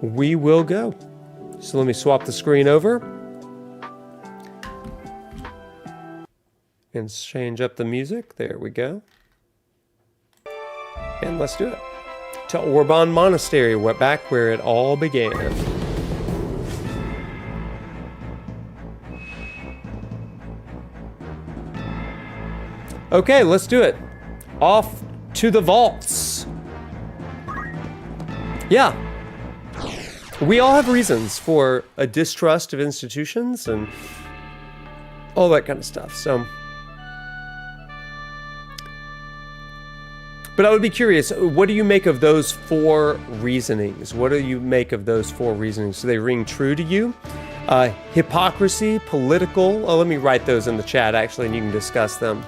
S3: we will go. So let me swap the screen over and change up the music. There we go. And let's do it. To Orban Monastery, we're back where it all began. Okay, let's do it. Off to the vaults. Yeah. We all have reasons for a distrust of institutions and all that kind of stuff, so. But I would be curious, what do you make of those 4 reasonings? What do you make of those 4 reasonings? Do they ring true to you? Hypocrisy, political. Oh, let me write those in the chat, actually, and you can discuss them.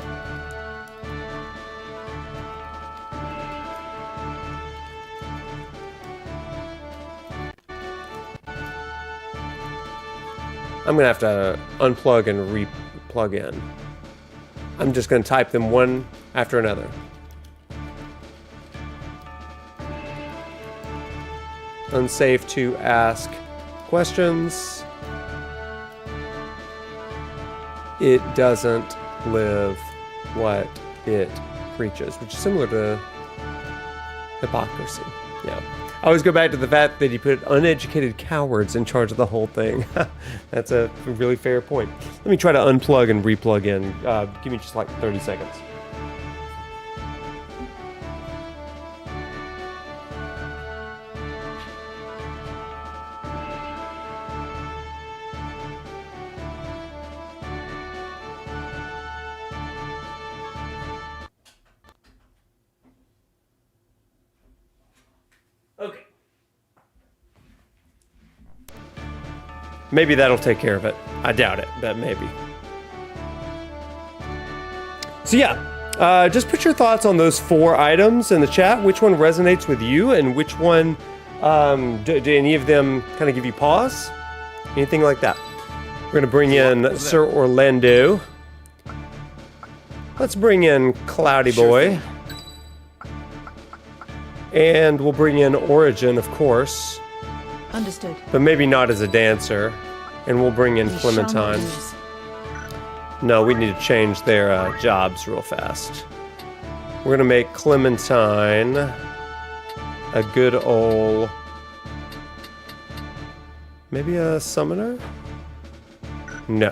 S3: I'm going to have to unplug and re-plug in. I'm just going to type them one after another. Unsafe to ask questions. It doesn't live what it preaches, which is similar to hypocrisy. Yeah. I always go back to the fact that he put uneducated cowards in charge of the whole thing. That's a really fair point. Let me try to unplug and replug in. Give me just like 30 seconds. Okay. Maybe that'll take care of it. I doubt it, but maybe. So yeah, just put your thoughts on those 4 items in the chat. Which one resonates with you, and which one, do any of them kind of give you pause? Anything like that? We're going to bring in Sir Orlando. Let's bring in Cloudy Boy. And we'll bring in Origin, of course.
S7: Understood.
S3: But maybe not as a dancer. And we'll bring in Clementine. No, we need to change their jobs real fast. We're going to make Clementine a good old... Maybe a summoner? No.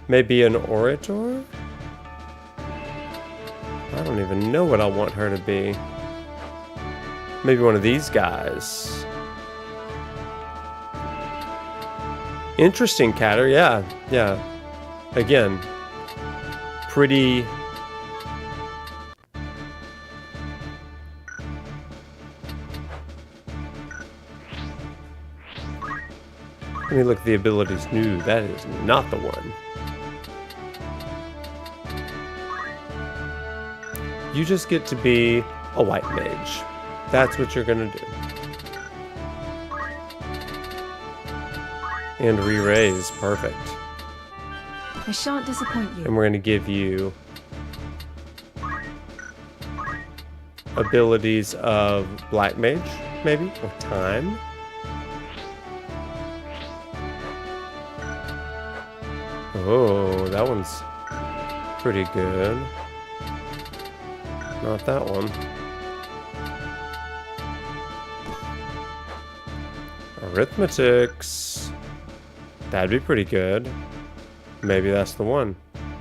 S3: Maybe an orator? I don't even know what I want her to be. Maybe one of these guys. Interesting, Catter. Yeah. Again, pretty... Let me look at the abilities. No, that is not the one. You just get to be a white mage. That's what you're gonna do. And re-raise, perfect.
S7: I shan't disappoint you.
S3: And we're gonna give you abilities of black mage, maybe, or time. Oh, that one's pretty good. Not that one. Arithmetics. That'd be pretty good. Maybe that's the one.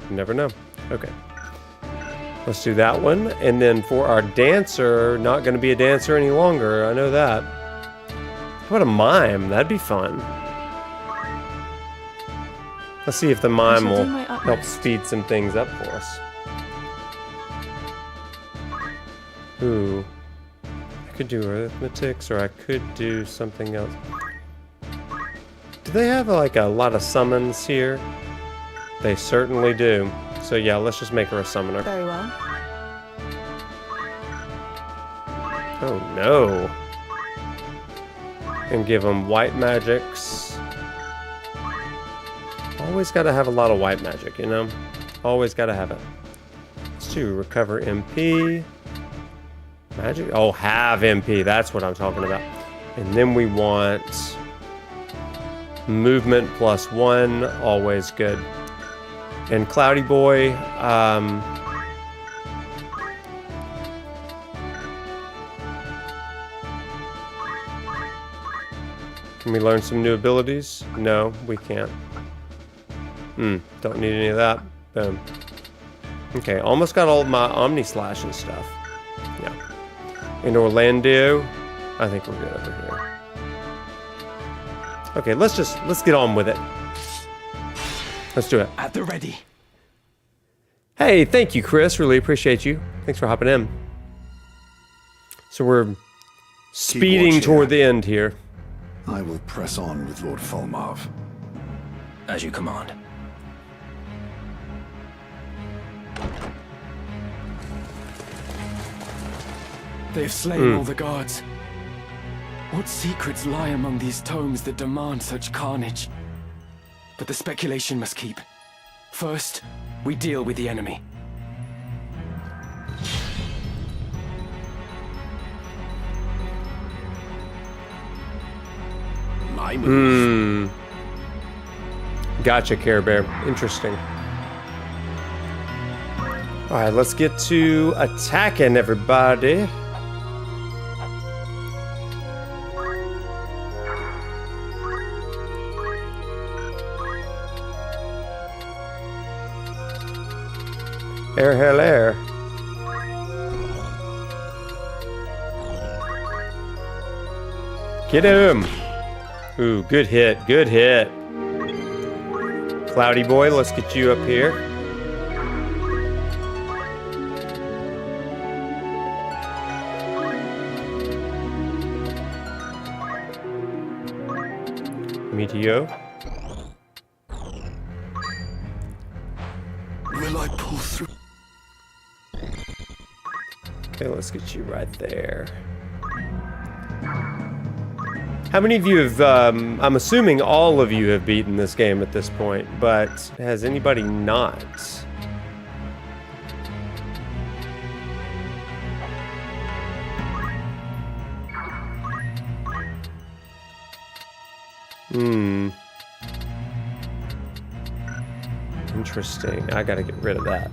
S3: You never know. Okay. Let's do that one. And then for our dancer, not going to be a dancer any longer. I know that. How about a mime? That'd be fun. Let's see if the mime
S7: shall do
S3: will
S7: my
S3: help
S7: utmost.
S3: speed some things up for us. Ooh. I could do arithmetics, or I could do something else. Do they have like a lot of summons here? They certainly do. So yeah, let's just make her a summoner.
S7: Very well.
S3: Oh no. And give them white magics. Always gotta have a lot of white magic, you know? Always gotta have it. Let's do recover MP. Magic? Oh, have MP. That's what I'm talking about. And then we want movement +1. Always good. And Cloudy Boy, can we learn some new abilities? No, we can't. Don't need any of that. Boom. Okay, almost got all of my Omni Slash and stuff. Yeah. In Orlando, I think we're good over here. Okay, let's get on with it. Let's do it.
S4: At the ready.
S3: Hey, thank you, Chris. Really appreciate you. Thanks for hopping in. So we're speeding
S6: watch
S3: toward
S6: here.
S3: the end here.
S6: I will press on with Lord Fulmarv.
S4: As you command. They have slain all the guards. What secrets lie among these tomes that demand such carnage? But the speculation must keep. First, we deal with the enemy.
S6: My move.
S3: Gotcha, Care Bear. Interesting. Alright, let's get to attacking, everybody. Air, hell, air. Get him! Ooh, good hit, good hit. Cloudy Boy, let's get you up here. Meteor.
S6: Will I pull through?
S3: Okay, let's get you right there. How many of you have, I'm assuming all of you have beaten this game at this point, but has anybody not? Interesting. I gotta get rid of that.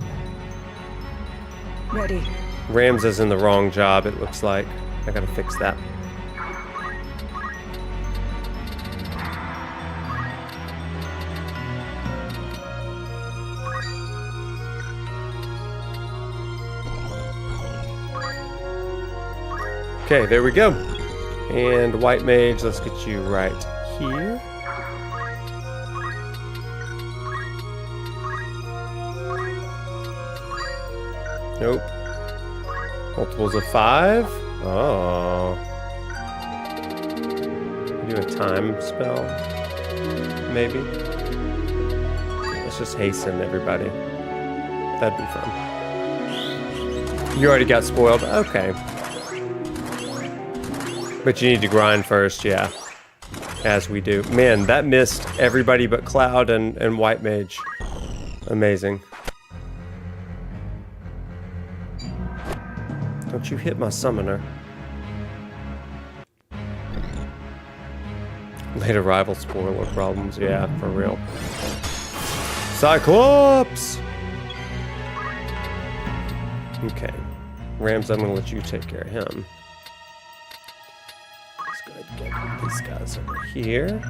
S7: Ready.
S3: Rams is in the wrong job, it looks like. I gotta fix that. Okay, there we go. And White Mage, let's get you right here. Nope. Multiples of 5? Oh. Do a time spell? Maybe? Let's just hasten everybody. That'd be fun. You already got spoiled? Okay. But you need to grind first, yeah. As we do. Man, that missed everybody but Cloud and White Mage. Amazing. Don't you hit my summoner. Late arrival spoiler problems, yeah, for real. Cyclops! Okay. Rams, I'm gonna let you take care of him. Let's go ahead and get these guys over here.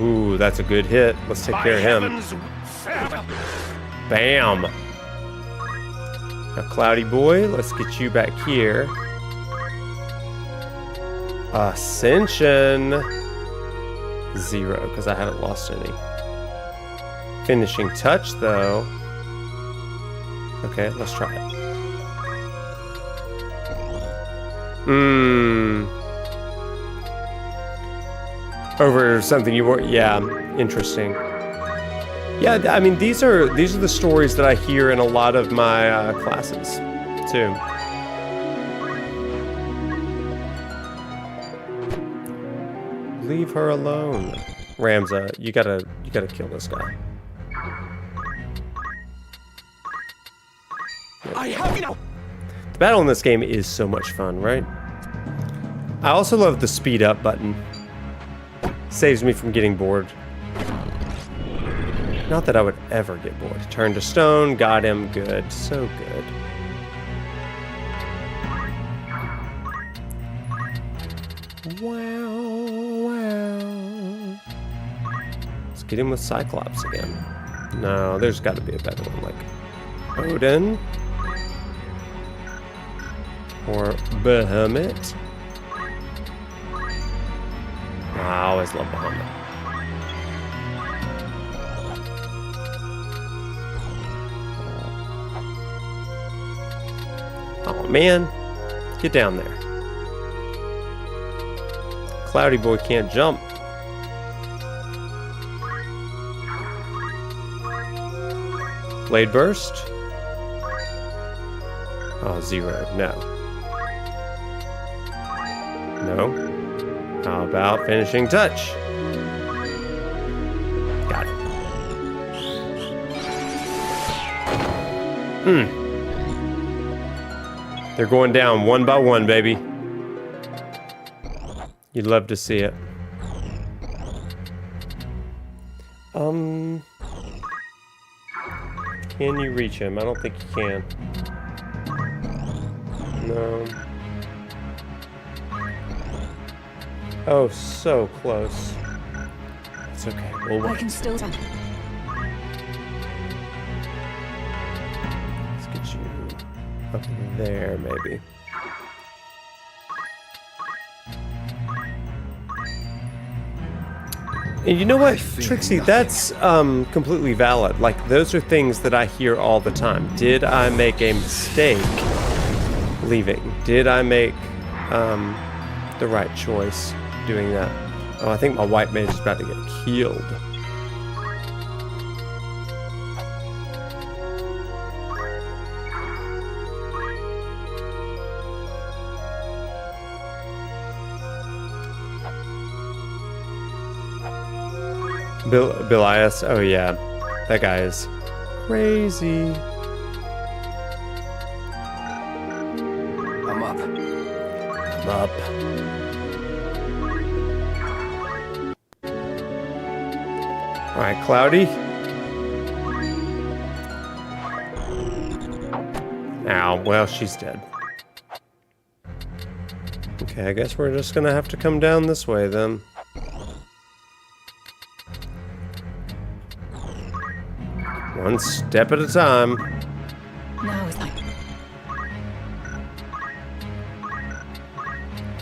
S3: Ooh, that's a good hit. Let's take care of him. Bam! Now, Cloudy Boy, let's get you back here. Ascension. 0, because I haven't lost any. Finishing touch, though. Okay, let's try it. Over something you were, yeah, interesting. Yeah, I mean, these are the stories that I hear in a lot of my classes, too. Leave her alone, Ramza. You gotta kill this guy.
S4: I have you now.
S3: The battle in this game is so much fun, right? I also love the speed up button. Saves me from getting bored. Not that I would ever get bored. Turn to stone, got him, good, so good. Wow. Let's get him with Cyclops again. No, there's got to be a better one, like Odin. Or Bahamut. I always love Bahamut. Oh man, get down there. Cloudy Boy can't jump. Blade Burst? Oh, 0, no. No. How about Finishing Touch? Got it. They're going down one by one, baby. You'd love to see it. Can you reach him? I don't think you can. No. Oh, so close. It's okay. We'll
S7: I
S3: wait.
S7: can still run.
S3: Let's get you up there, maybe. And you know what, Trixie, that's completely valid. Like, those are things that I hear all the time. Did I make a mistake leaving? Did I make the right choice doing that? Oh, I think my white mage is about to get killed. Bilias, oh yeah, that guy is crazy.
S4: I'm up.
S3: I'm up. All right, Cloudy. Ow, well, she's dead. Okay, I guess we're just gonna have to come down this way then. One step at a time.
S7: Now is like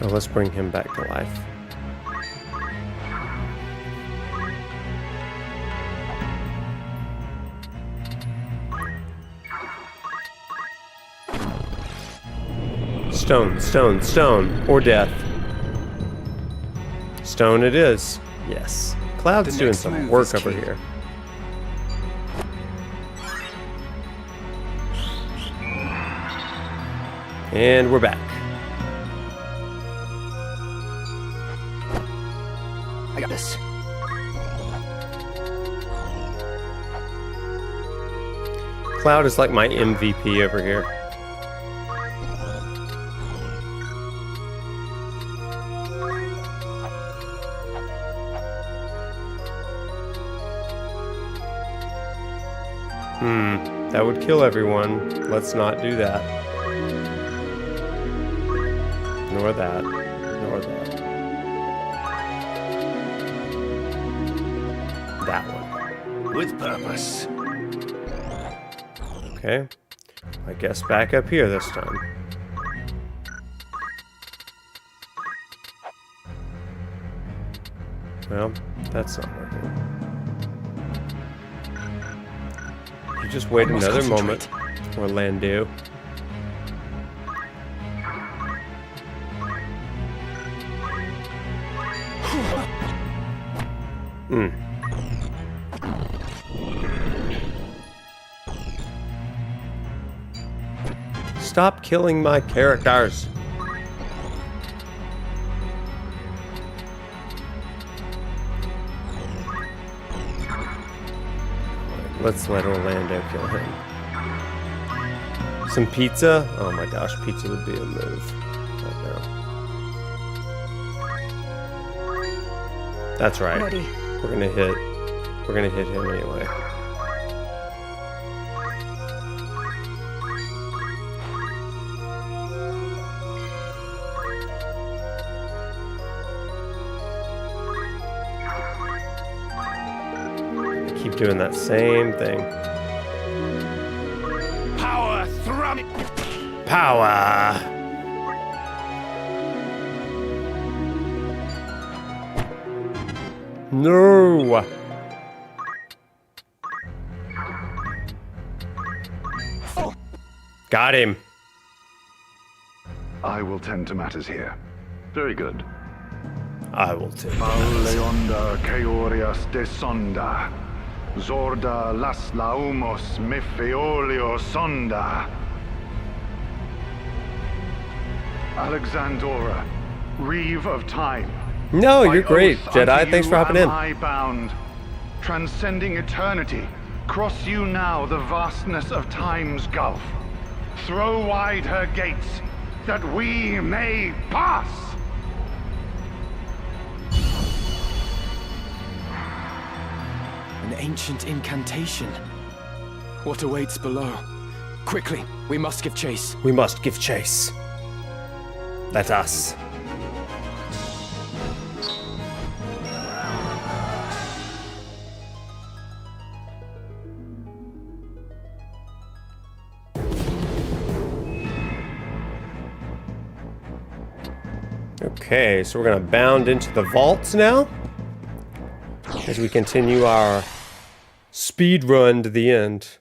S3: Oh, let's bring him back to life. Stone, stone, stone, or death. Stone it is. Yes. Cloud's
S4: The
S3: doing
S4: next
S3: some
S4: move
S3: work
S4: is
S3: over
S4: key.
S3: here. And we're back.
S4: I got this.
S3: Cloud is like my MVP over here. That would kill everyone. Let's not do that. Nor that. Nor that. That one.
S6: With purpose.
S3: Okay. I guess back up here this time. Well, that's not working. You just wait
S4: I must
S3: another
S4: concentrate.
S3: moment, Orlando. Stop killing my characters. Let's let Orlando kill him. Some pizza? Oh my gosh, pizza would be a move right now. That's right.
S7: Ready.
S3: We're gonna hit him anyway. Keep doing that same thing.
S6: Power thrum!
S3: Power! No! Got him.
S8: I will tend to matters here. Very good.
S3: I will too.
S8: Leonda Keorias de Sonda. Zorda las laumos mifeolio sonda. Alexandora, Reeve of Time.
S3: No,
S8: By
S3: you're great,
S8: oath
S3: Jedi.
S8: unto
S3: Thanks
S8: you
S3: for hopping
S8: am
S3: in.
S8: I bound, transcending eternity, cross you now the vastness of time's gulf. Throw wide her gates, that we may pass.
S4: An ancient incantation. What awaits below? Quickly, we must give chase.
S3: We must give chase. Let us. Okay, so we're gonna bound into the vaults now as we continue our speed run to the end.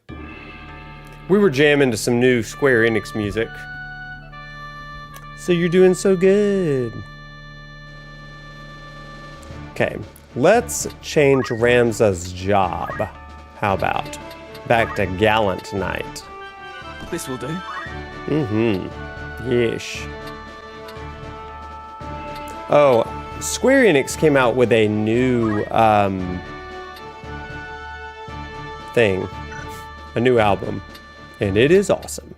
S3: We were jamming to some new Square Enix music. So you're doing so good. Okay, let's change Ramza's job. How about back to Gallant Knight?
S4: This will do.
S3: Yeesh. Oh, Square Enix came out with a new thing, a new album, and it is awesome.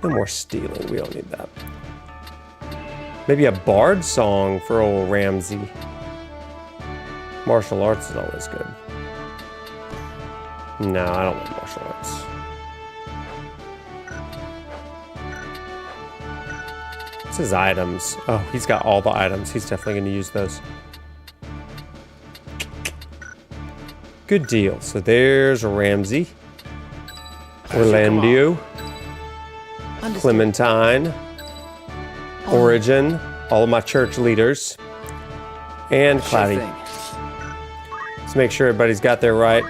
S3: No more stealing, we don't need that. Maybe a bard song for old Ramsey. Martial arts is always good. No, I don't like martial arts. What's his items? Oh, he's got all the items. He's definitely going to use those. Good deal. So there's Ramsey, Orlando, Clementine, Origin, all of my church leaders, and Cloudy.
S4: Sure thing.
S3: Let's make sure everybody's got their right.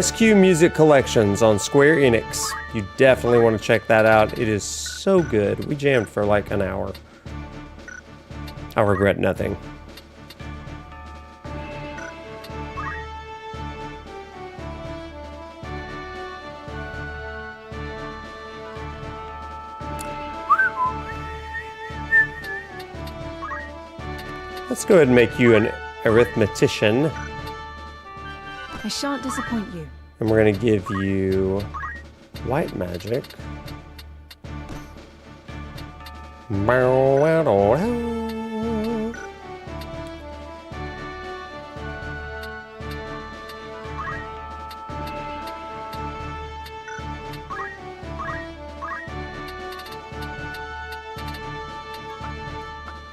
S3: SQ Music Collections on Square Enix. You definitely want to check that out. It is so good. We jammed for like an hour. I regret nothing. Let's go ahead and make you an arithmetician.
S7: I shan't disappoint you.
S3: And we're going to give you white magic.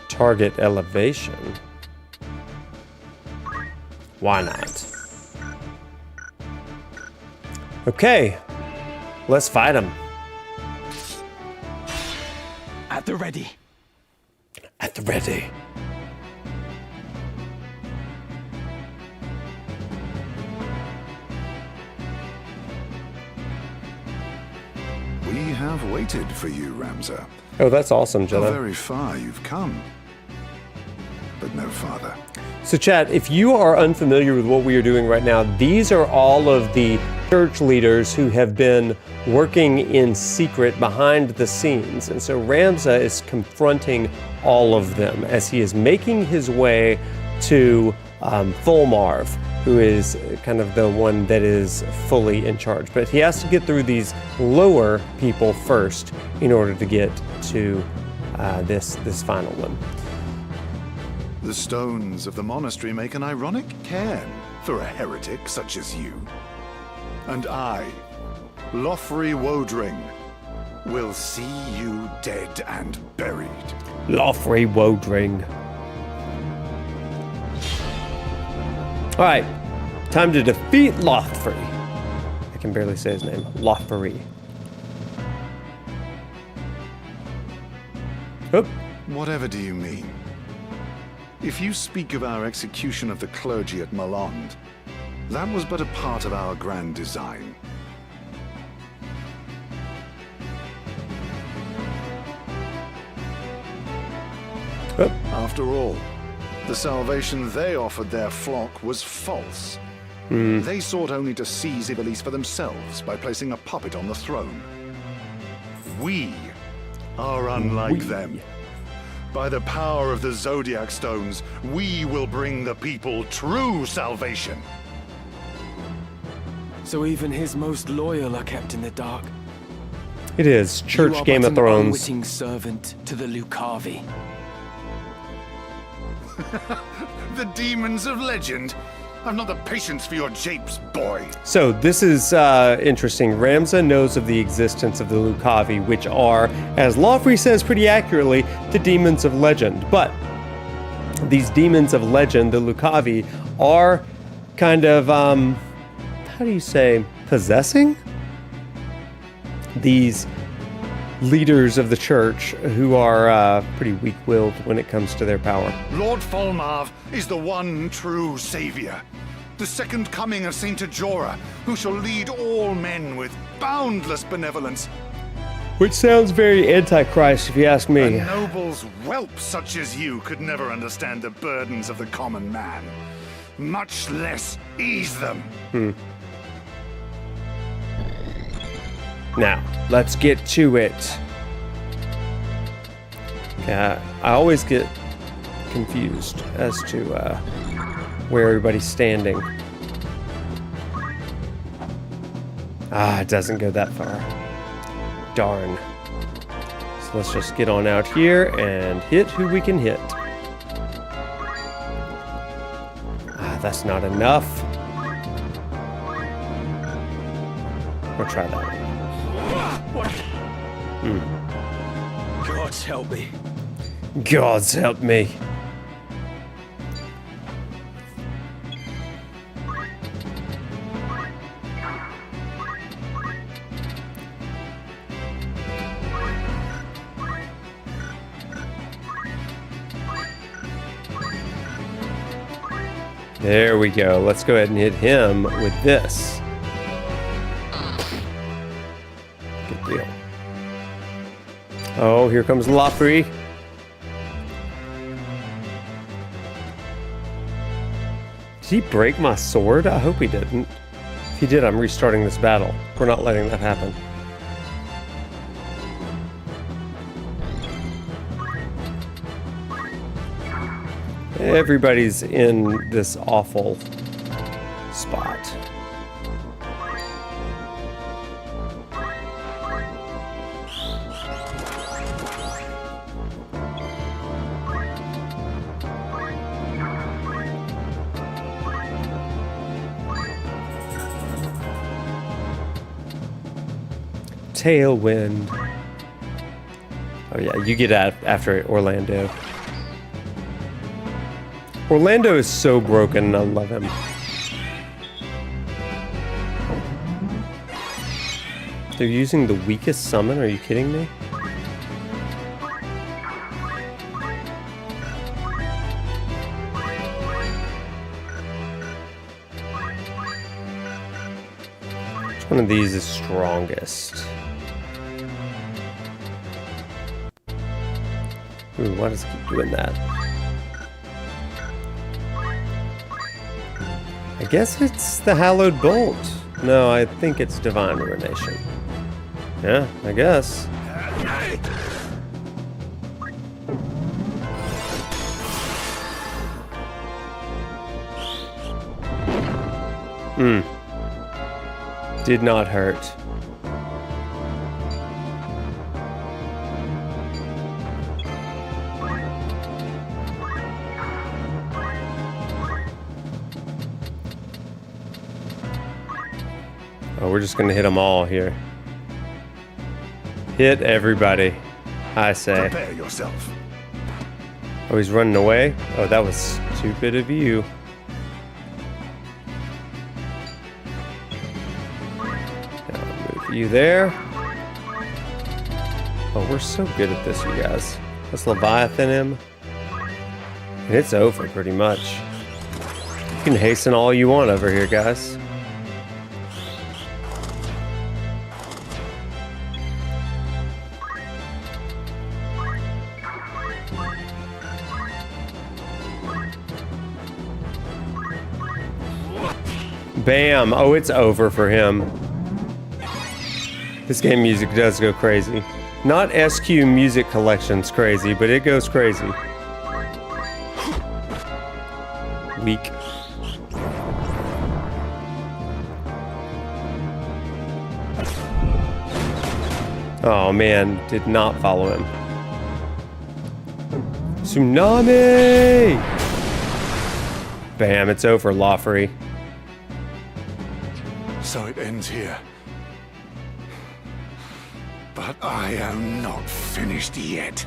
S3: Target elevation. Why not? Okay, let's fight him.
S4: At the ready.
S3: At the ready.
S9: We have waited for you, Ramza.
S3: Oh, that's awesome,
S9: How
S3: Jenna.
S9: very far you've come. But no farther.
S3: So, chat, if you are unfamiliar with what we are doing right now, these are all of the church leaders who have been working in secret behind the scenes. And so Ramza is confronting all of them as he is making his way to Fulmarv, who is kind of the one that is fully in charge. But he has to get through these lower people first in order to get to this final one.
S9: The stones of the monastery make an ironic cairn for a heretic such as you. And I, Lothri Wodring, will see you dead and buried.
S3: Lothri Wodring. All right, time to defeat Lothri. I can barely say his name. Lothri. Oop.
S9: Whatever do you mean? If you speak of our execution of the clergy at Malond, that was but a part of our grand design.
S3: Oop.
S9: After all, the salvation they offered their flock was false. They sought only to seize Ivalice for themselves by placing a puppet on the throne. We are unlike them. By the power of the Zodiac Stones, we will bring the people true salvation.
S4: So even his most loyal are kept in the dark.
S3: It is
S4: You
S3: Church
S4: are
S3: Game
S4: but
S3: of
S4: an
S3: Thrones.
S4: unwitting servant to the Lucavi.
S9: The demons of legend. I've not the patience for your japes, boy.
S3: So this is interesting. Ramza knows of the existence of the Lucavi, which are, as Lothri says pretty accurately, the demons of legend. But these demons of legend, the Lucavi, are kind of, how do you say, possessing these leaders of the church who are pretty weak-willed when it comes to their power.
S9: Lord Fulmarv is the one true savior. The second coming of Saint Ajora, who shall lead all men with boundless benevolence.
S3: Which sounds very antichrist, if you ask me.
S9: A noble's whelp such as you could never understand the burdens of the common man, much less ease them.
S3: Now, let's get to it. Yeah, I always get confused as to where everybody's standing. It doesn't go that far. Darn. So let's just get on out here and hit who we can hit. That's not enough. We'll try that one.
S4: Gods help me.
S3: Gods help me. There we go. Let's go ahead and hit him with this. Good deal. Oh, here comes Lothri. Did he break my sword? I hope he didn't. If he did, I'm restarting this battle. We're not letting that happen. Everybody's in this awful spot. Tailwind. Oh yeah, you get out after Orlando. Orlando is so broken, and I love him. They're using the weakest summon? Are you kidding me? Which one of these is strongest? Ooh, why does it keep doing that? I guess it's the Hallowed Bolt. No, I think it's Divine Ruination. Yeah, I guess. Did not hurt. Oh, we're just gonna hit them all here. Hit everybody, I say.
S9: Prepare yourself.
S3: Oh, he's running away? Oh, that was stupid of you. I'll move you there. Oh, we're so good at this, you guys. Let's Leviathan him. And it's over, pretty much. You can hasten all you want over here, guys. Bam! Oh, it's over for him. This game music does go crazy. Not SQ Music Collection's crazy, but it goes crazy. Weak. Oh man, did not follow him. Tsunami! Bam, it's over, Lawfrey.
S9: So it ends here. But I am not finished yet.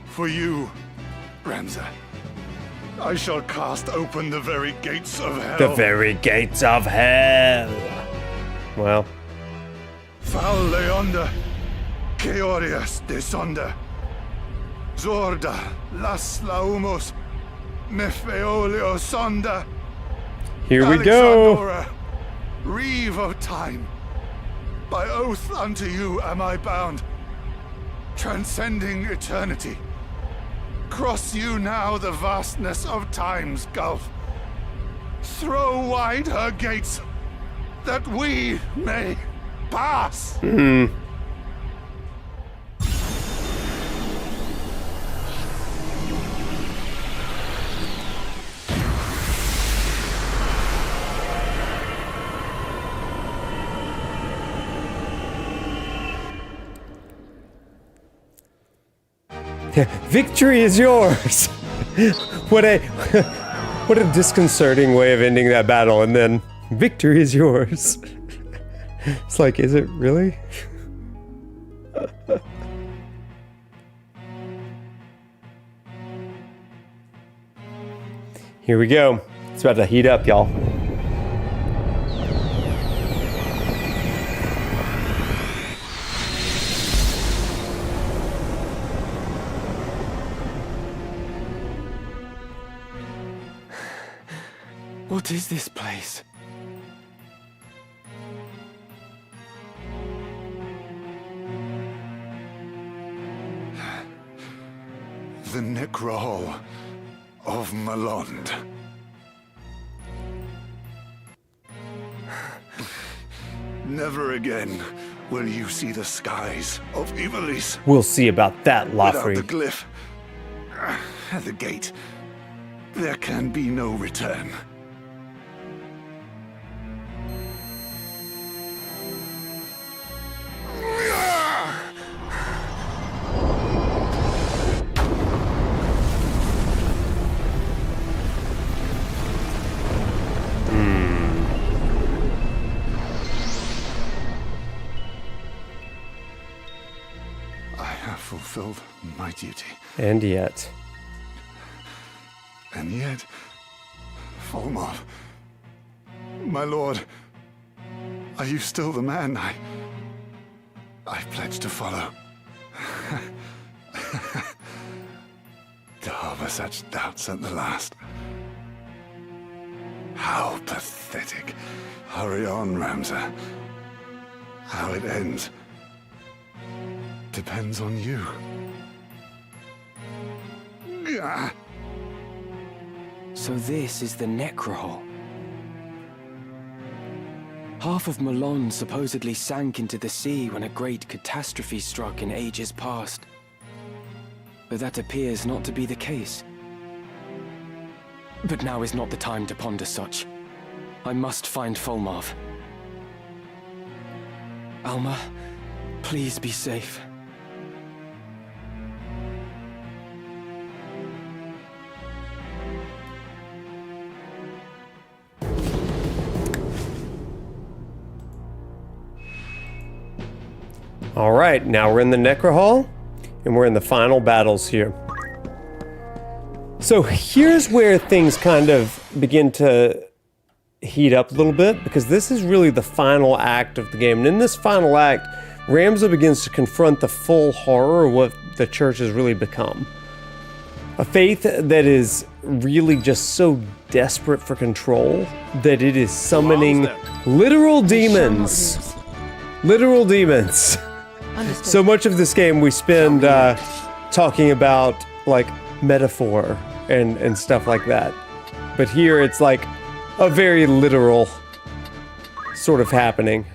S9: For you, Ramza, I shall cast open the very gates of hell.
S3: The very gates of hell. Well.
S9: Val Leonda, Keorias de Sonda, Zorda, Las Laumos, Nefeolio Sonda.
S3: Here we go.
S9: Alexandora, Reeve of Time, by oath unto you am I bound, transcending eternity. Cross you now the vastness of time's gulf. Throw wide her gates, that we may pass.
S3: Victory is yours. What a disconcerting way of ending that battle, and then victory is yours. It's like, is it really? Here we go. It's about to heat up, y'all.
S4: What is this place?
S9: The Necrohall of Malond. Never again will you see the skies of Ivalice.
S3: We'll see about that,
S9: Without
S3: Lawfrey.
S9: the glyph at the gate, there can be no return. Fulfilled my duty.
S3: And yet.
S9: And yet, Volmov, my lord, Are you still the man I pledged to follow? To harbor such doubts at the last. How pathetic. Hurry on, Ramza. How it ends depends on you. Gah.
S4: So this is the Necrohol. Half of Malon supposedly sank into the sea when a great catastrophe struck in ages past. But that appears not to be the case. But now is not the time to ponder such. I must find Folmarv. Alma, please be safe.
S3: All right, now we're in the Necrohol, and we're in the final battles here. So here's where things kind of begin to heat up a little bit, because this is really the final act of the game. And in this final act, Ramza begins to confront the full horror of what the church has really become. A faith that is really just so desperate for control that it is summoning literal demons. Literal demons.
S7: Understood.
S3: So much of this game we spend talking about like metaphor and stuff like that. But here it's like a very literal sort of happening.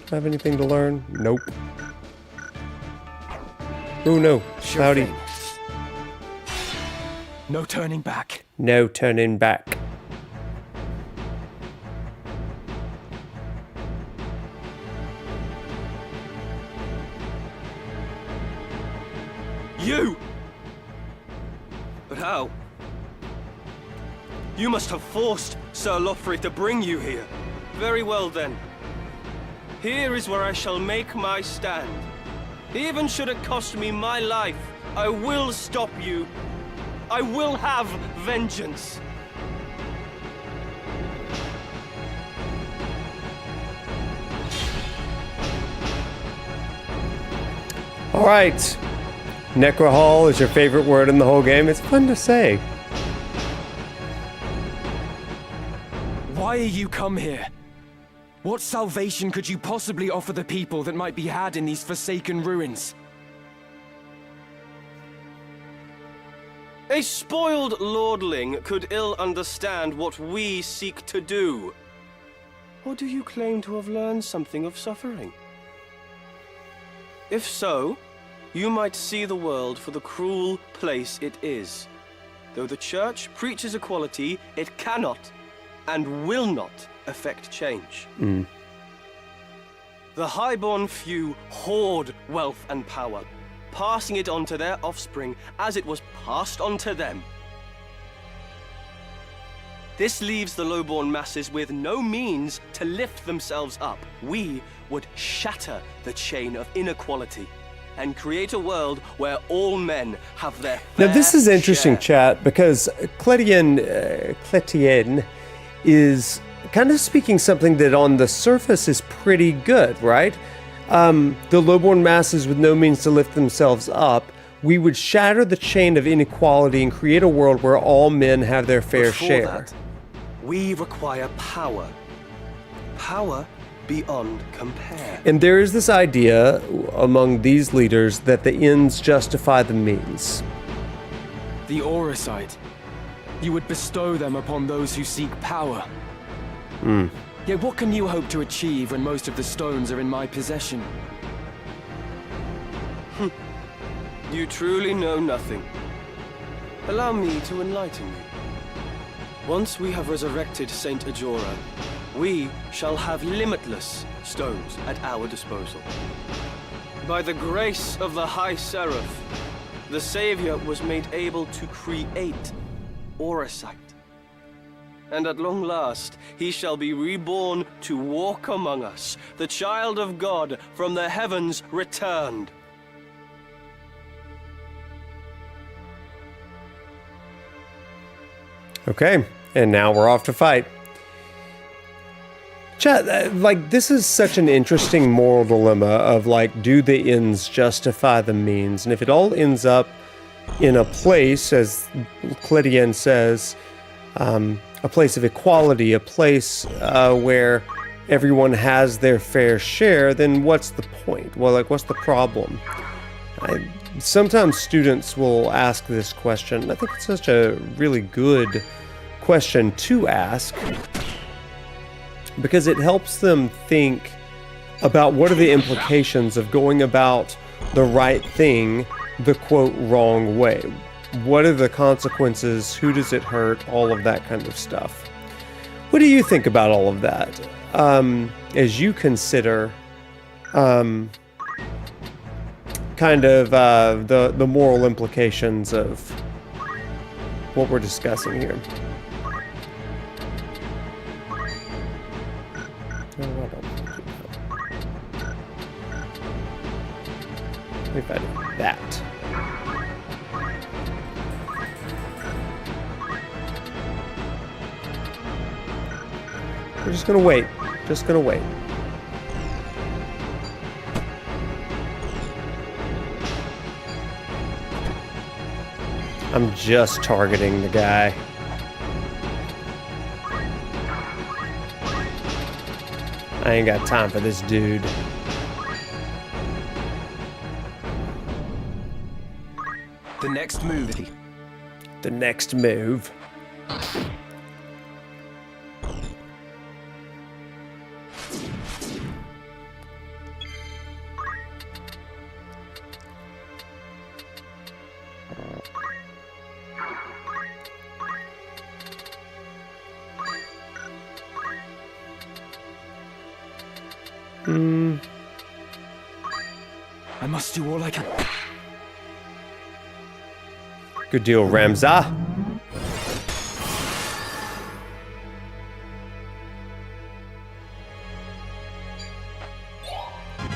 S3: Have anything to learn? Nope. Oh no,
S4: Sure
S3: Cloudy.
S4: thing. No turning back.
S3: No turning back.
S10: You! But how? You must have forced Sir Lofri to bring you here. Very well then. Here is where I shall make my stand. Even should it cost me my life, I will stop you. I will have vengeance.
S3: All right. Necrohol is your favorite word in the whole game. It's fun to say.
S4: Why are you come here? What salvation could you possibly offer the people that might be had in these forsaken ruins?
S10: A spoiled lordling could ill understand what we seek to do. Or do you claim to have learned something of suffering? If so, you might see the world for the cruel place it is. Though the Church preaches equality, it cannot and will not affect change. The highborn few hoard wealth and power, passing it on to their offspring as it was passed on to them. This leaves the lowborn masses with no means to lift themselves up. We would shatter the chain of inequality and create a world where all men have their fair
S3: Now this is interesting,
S10: share.
S3: chat, because Cletienne is kind of speaking something that on the surface is pretty good, right? The lowborn masses with no means to lift themselves up. We would shatter the chain of inequality and create a world where all men have their fair
S10: Before
S3: share.
S10: that, we require power. Power beyond compare.
S3: And there is this idea among these leaders that the ends justify the means.
S4: The Auracite. You would bestow them upon those who seek power. Yet what can you hope to achieve when most of the stones are in my possession?
S10: You truly know nothing. Allow me to enlighten you. Once we have resurrected Saint Ajora, we shall have limitless stones at our disposal. By the grace of the High Seraph, the Savior was made able to create Auracite. And at long last, he shall be reborn to walk among us, the child of God from the heavens returned.
S3: Okay, and now we're off to fight. Chat, like, this is such an interesting moral dilemma of, like, do the ends justify the means? And if it all ends up in a place, as Cledian says, a place of equality, a place where everyone has their fair share, then what's the point? Well, like, what's the problem? Sometimes students will ask this question. I think it's such a really good question to ask, because it helps them think about what are the implications of going about the right thing the quote wrong way. What are the consequences? Who does it hurt? All of that kind of stuff. What do you think about all of that as you consider kind of the moral implications of what we're discussing here? If I do that. We're just gonna wait. Just gonna wait. I'm just targeting the guy. I ain't got time for this dude.
S4: The next move.
S3: The next move.
S4: I must do all I can.
S3: Good deal, Ramza.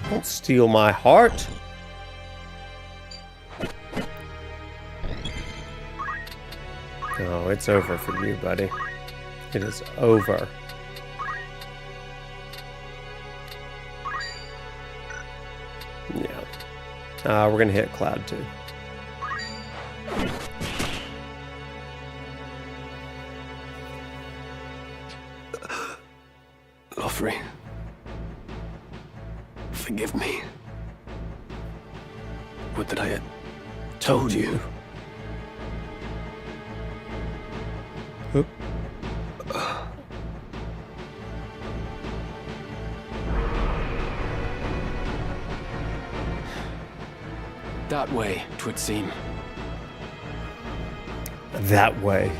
S3: Don't steal my heart. Oh, it's over for you, buddy. It is over. Yeah. We're gonna hit Cloud too.
S4: Lothri, forgive me. What did I told you?
S3: Oop.
S4: That way, 'twould seem.
S3: That way.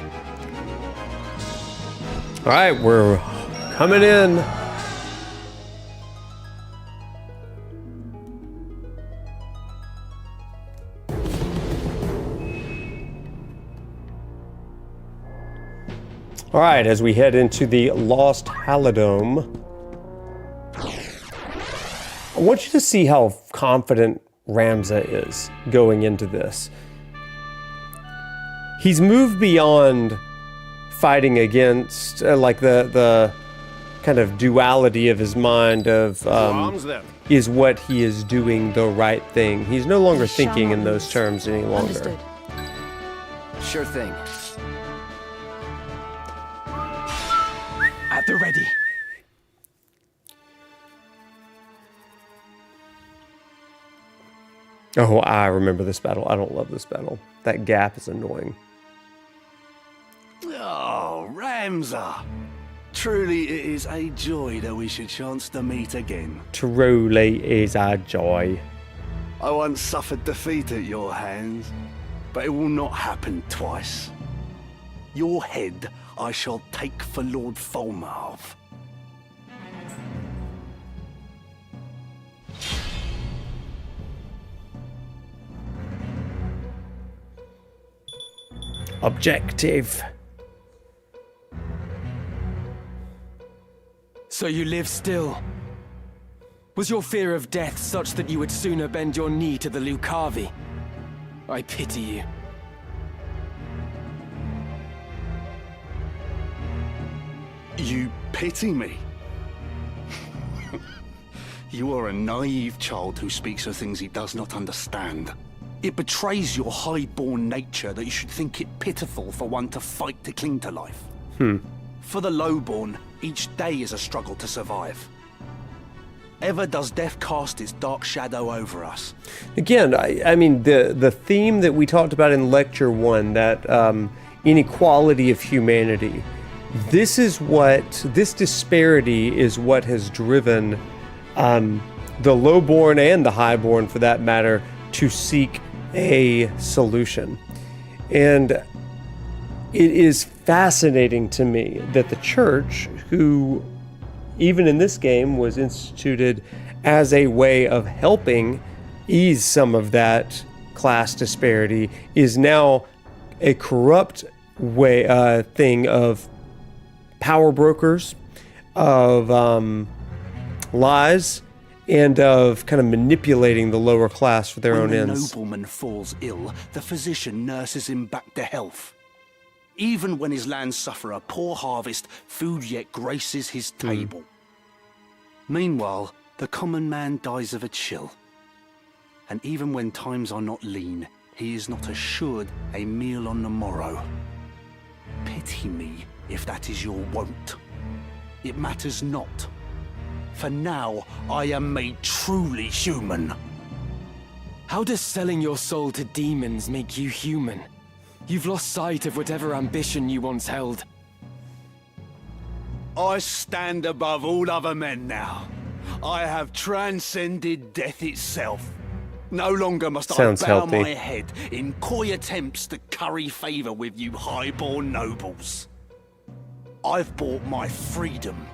S3: All right, we're coming in. All right, as we head into the Lost Halidome, I want you to see how confident Ramza is going into this. He's moved beyond fighting against like the kind of duality of his mind of is what he is doing the right thing. He's no longer thinking in those terms any longer.
S7: Understood.
S4: Sure thing. At the ready.
S3: Oh, I remember this battle. I don't love this battle. That gap is annoying.
S6: Oh, Ramza! Truly it is a joy that we should chance to meet again.
S3: Truly is a joy.
S6: I once suffered defeat at your hands, but it will not happen twice. Your head I shall take for Lord Folmarv.
S3: Objective.
S4: So you live still? Was your fear of death such that you would sooner bend your knee to the Lucavi? I pity you.
S6: You pity me? You are a naive child who speaks of things he does not understand. It betrays your high-born nature that you should think it pitiful for one to fight to cling to life. For the lowborn, each day is a struggle to survive. Ever does death cast its dark shadow over us.
S3: Again, I mean, the theme that we talked about in Lecture 1, that inequality of humanity, this disparity is what has driven the lowborn and the highborn, for that matter, to seek a solution. And it is fascinating to me that the church, who even in this game was instituted as a way of helping ease some of that class disparity, is now a corrupt thing of power brokers, of lies, and of kind of manipulating the lower class for their own ends.
S6: When the nobleman falls ill, the physician nurses him back to health. Even when his lands suffer a poor harvest, food yet graces his table. Meanwhile, the common man dies of a chill. And even when times are not lean, he is not assured a meal on the morrow. Pity me if that is your wont. It matters not. For now, I am made truly human.
S4: How does selling your soul to demons make you human? You've lost sight of whatever ambition you once held.
S6: I stand above all other men now. I have transcended death itself. No longer must
S3: Sounds
S6: I bow
S3: healthy.
S6: my head in coy attempts to curry favor with you highborn nobles. I've bought my freedom.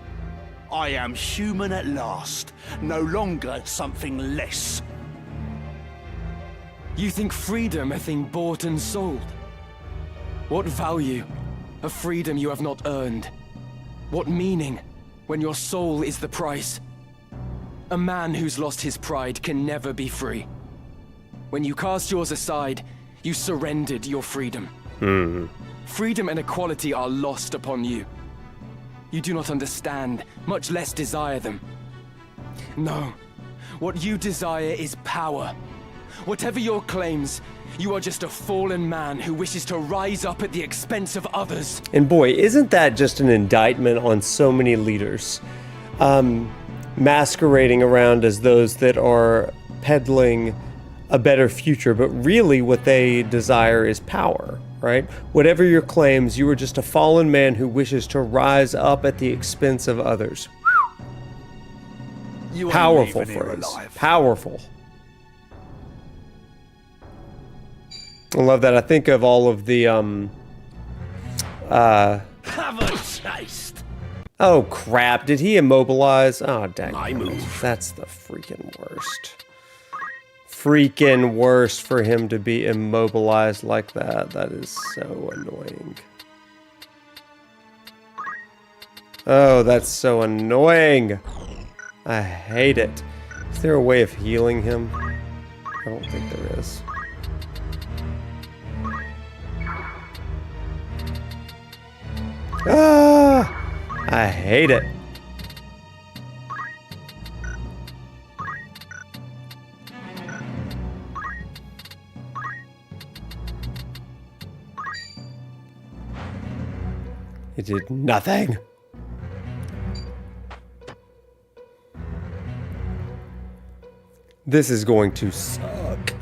S6: I am human at last, no longer something less.
S4: You think freedom a thing bought and sold? What value? A freedom you have not earned. What meaning when your soul is the price? A man who's lost his pride can never be free. When you cast yours aside, you surrendered your freedom. Freedom and equality are lost upon you. You do not understand, much less desire them. No, what you desire is power. Whatever your claims, you are just a fallen man who wishes to rise up at the expense of others.
S3: And boy, isn't that just an indictment on so many leaders, masquerading around as those that are peddling a better future, but really what they desire is power, right? Whatever your claims, you are just a fallen man who wishes to rise up at the expense of others.
S6: You
S3: Powerful
S6: ain't leaving here
S3: phrase.
S6: alive.
S3: Powerful. I love that. I think of all of the
S6: Have a taste.
S3: oh crap, did he immobilize? Oh dang.
S6: My move.
S3: That's the freaking worst. Freaking worst for him to be immobilized like that. That is so annoying. Oh, that's so annoying. I hate it. Is there a way of healing him? I don't think there is. Ah! I hate it. It did nothing. This is going to suck.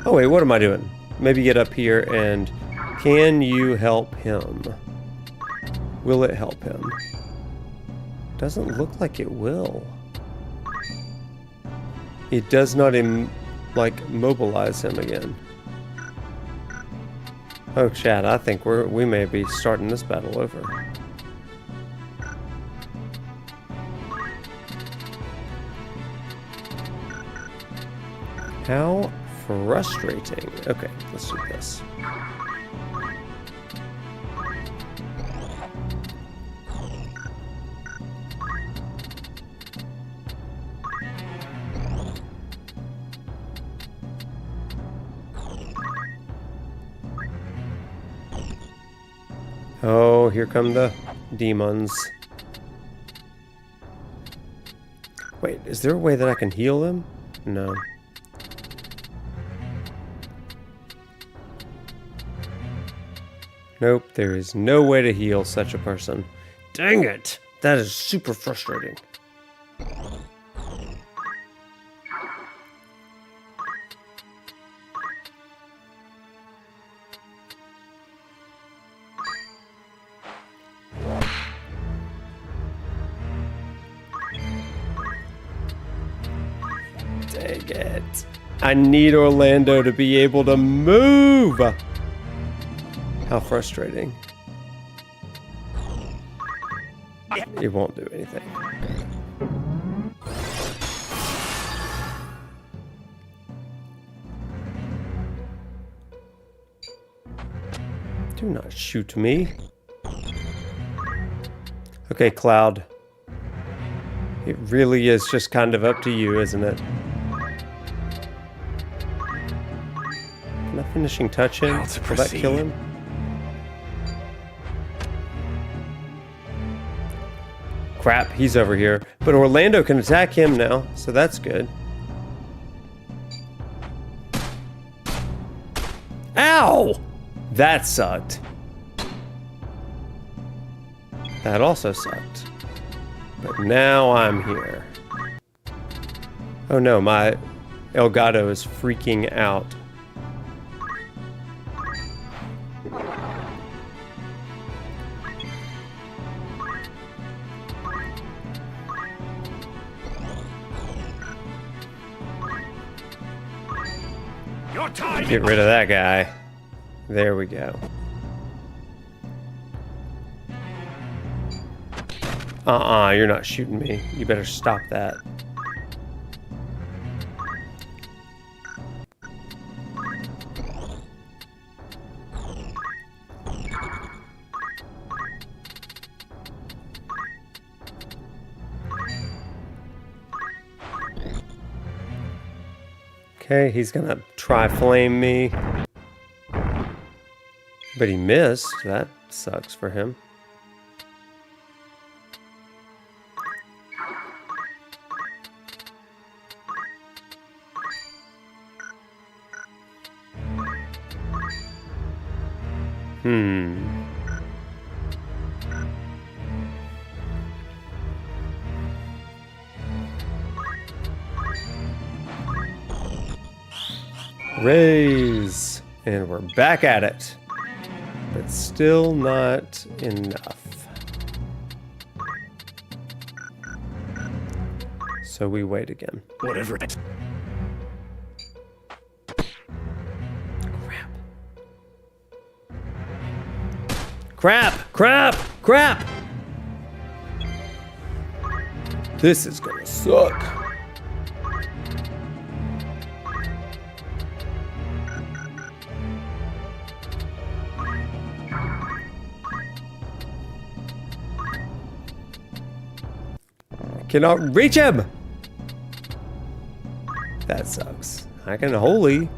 S3: Oh wait, what am I doing? Maybe get up here and can you help him? Will it help him? Doesn't look like it will. It does not mobilize him again. Oh, Chad, I think we may be starting this battle over. How frustrating. Okay, let's do this. Oh, here come the demons. Wait, is there a way that I can heal them? No. Nope, there is no way to heal such a person. Dang it! That is super frustrating. Dang it. I need Orlando to be able to move! How frustrating. It won't do anything. Do not shoot me. Okay, Cloud. It really is just kind of up to you, isn't it? Can I finishing touch him? Will that kill him? Crap, he's over here. But Orlando can attack him now, so that's good. Ow! That sucked. That also sucked. But now I'm here. Oh no, my Elgato is freaking out. Get rid of that guy. There we go. You're not shooting me. You better stop that. Okay, he's gonna try flame me. But he missed. That sucks for him. Raise. And we're back at it. But still not enough. So we wait again.
S5: Whatever it is.
S3: Crap! Crap! Crap! This is gonna suck. Cannot reach him! That sucks. I can holy.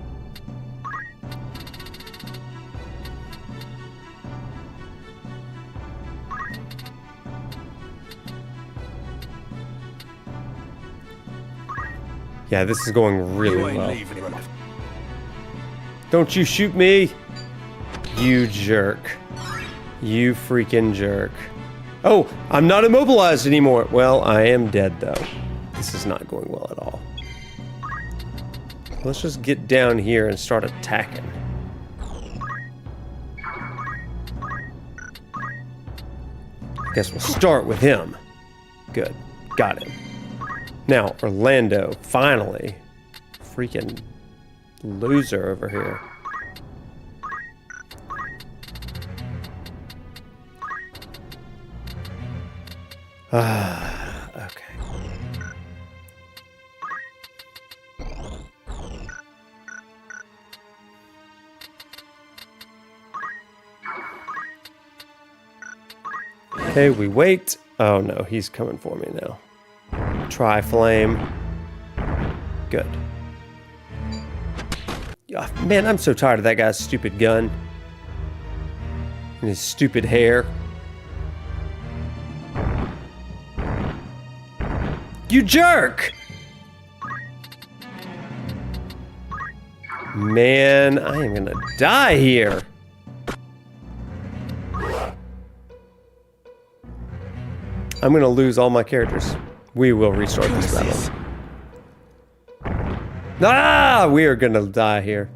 S3: Yeah, this is going really well. Don't you shoot me! You jerk. You freaking jerk. Oh, I'm not immobilized anymore. Well, I am dead though. This is not going well at all. Let's just get down here and start attacking. I guess we'll start with him. Good. Got him. Now, Orlando, finally. Freaking loser over here. Okay. Okay, we wait. Oh no, he's coming for me now. Try flame. Good. Oh, man, I'm so tired of that guy's stupid gun. And his stupid hair. You jerk! Man, I am gonna die here. I'm gonna lose all my characters. We will restart this battle. Ah! We are gonna die here.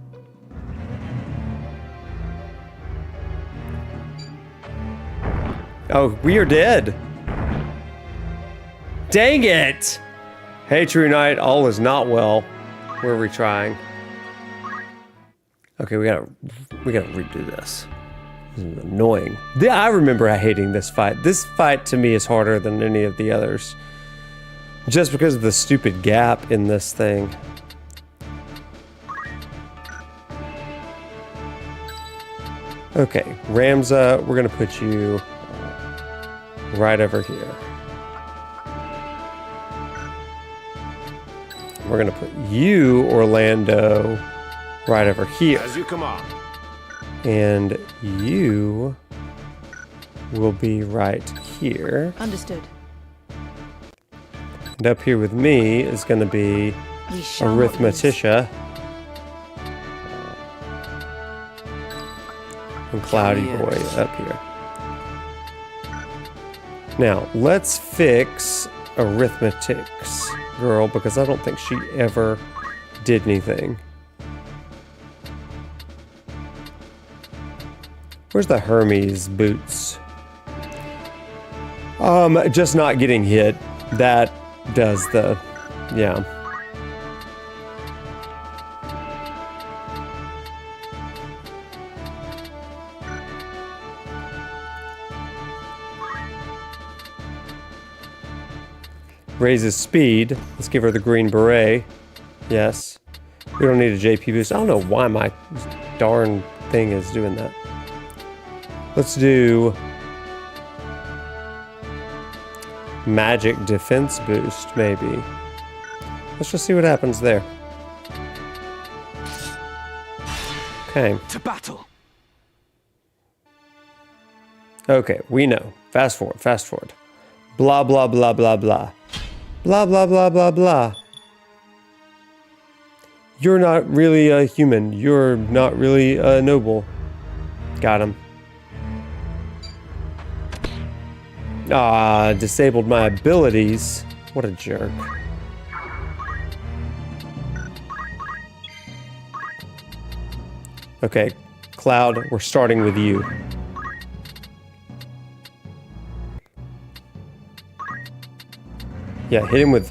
S3: Oh, we are dead. Dang it! Hey, True Knight, all is not well. We're retrying. Okay, we gotta redo this. This is annoying. I remember hating this fight. This fight to me is harder than any of the others. Just because of the stupid gap in this thing. Okay, Ramza, we're gonna put you right over here. We're gonna put you, Orlando, right over here.
S11: As you command.
S3: And you will be right here.
S7: Understood.
S3: And up here with me is going to be
S7: We shall not lose.
S3: Arithmetia. And Cloudy Boy up here. Now, let's fix Arithmetic's girl because I don't think she ever did anything. Where's the Hermes boots? Just not getting hit. That does the, yeah. Raises speed. Let's give her the green beret. Yes. We don't need a JP boost. I don't know why my darn thing is doing that. Let's do magic defense boost, maybe. Let's just see what happens there. Okay.
S6: To battle.
S3: Okay, we know. Fast forward, fast forward. Blah, blah, blah, blah, blah. Blah, blah, blah, blah, blah. You're not really a human. You're not really noble. Got him. Ah, disabled my abilities. What a jerk. Okay, Cloud, we're starting with you. Yeah, hit him with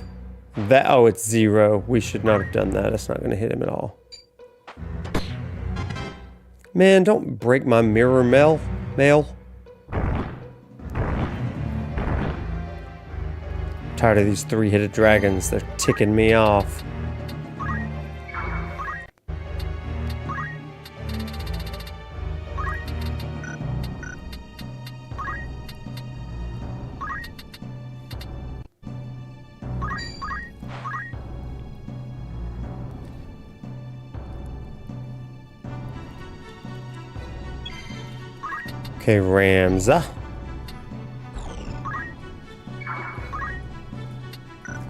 S3: that. Oh, it's 0. We should not have done that. It's not going to hit him at all. Man, don't break my mirror mail. Tired of these 3-headed dragons. They're ticking me off. Okay, Ramza.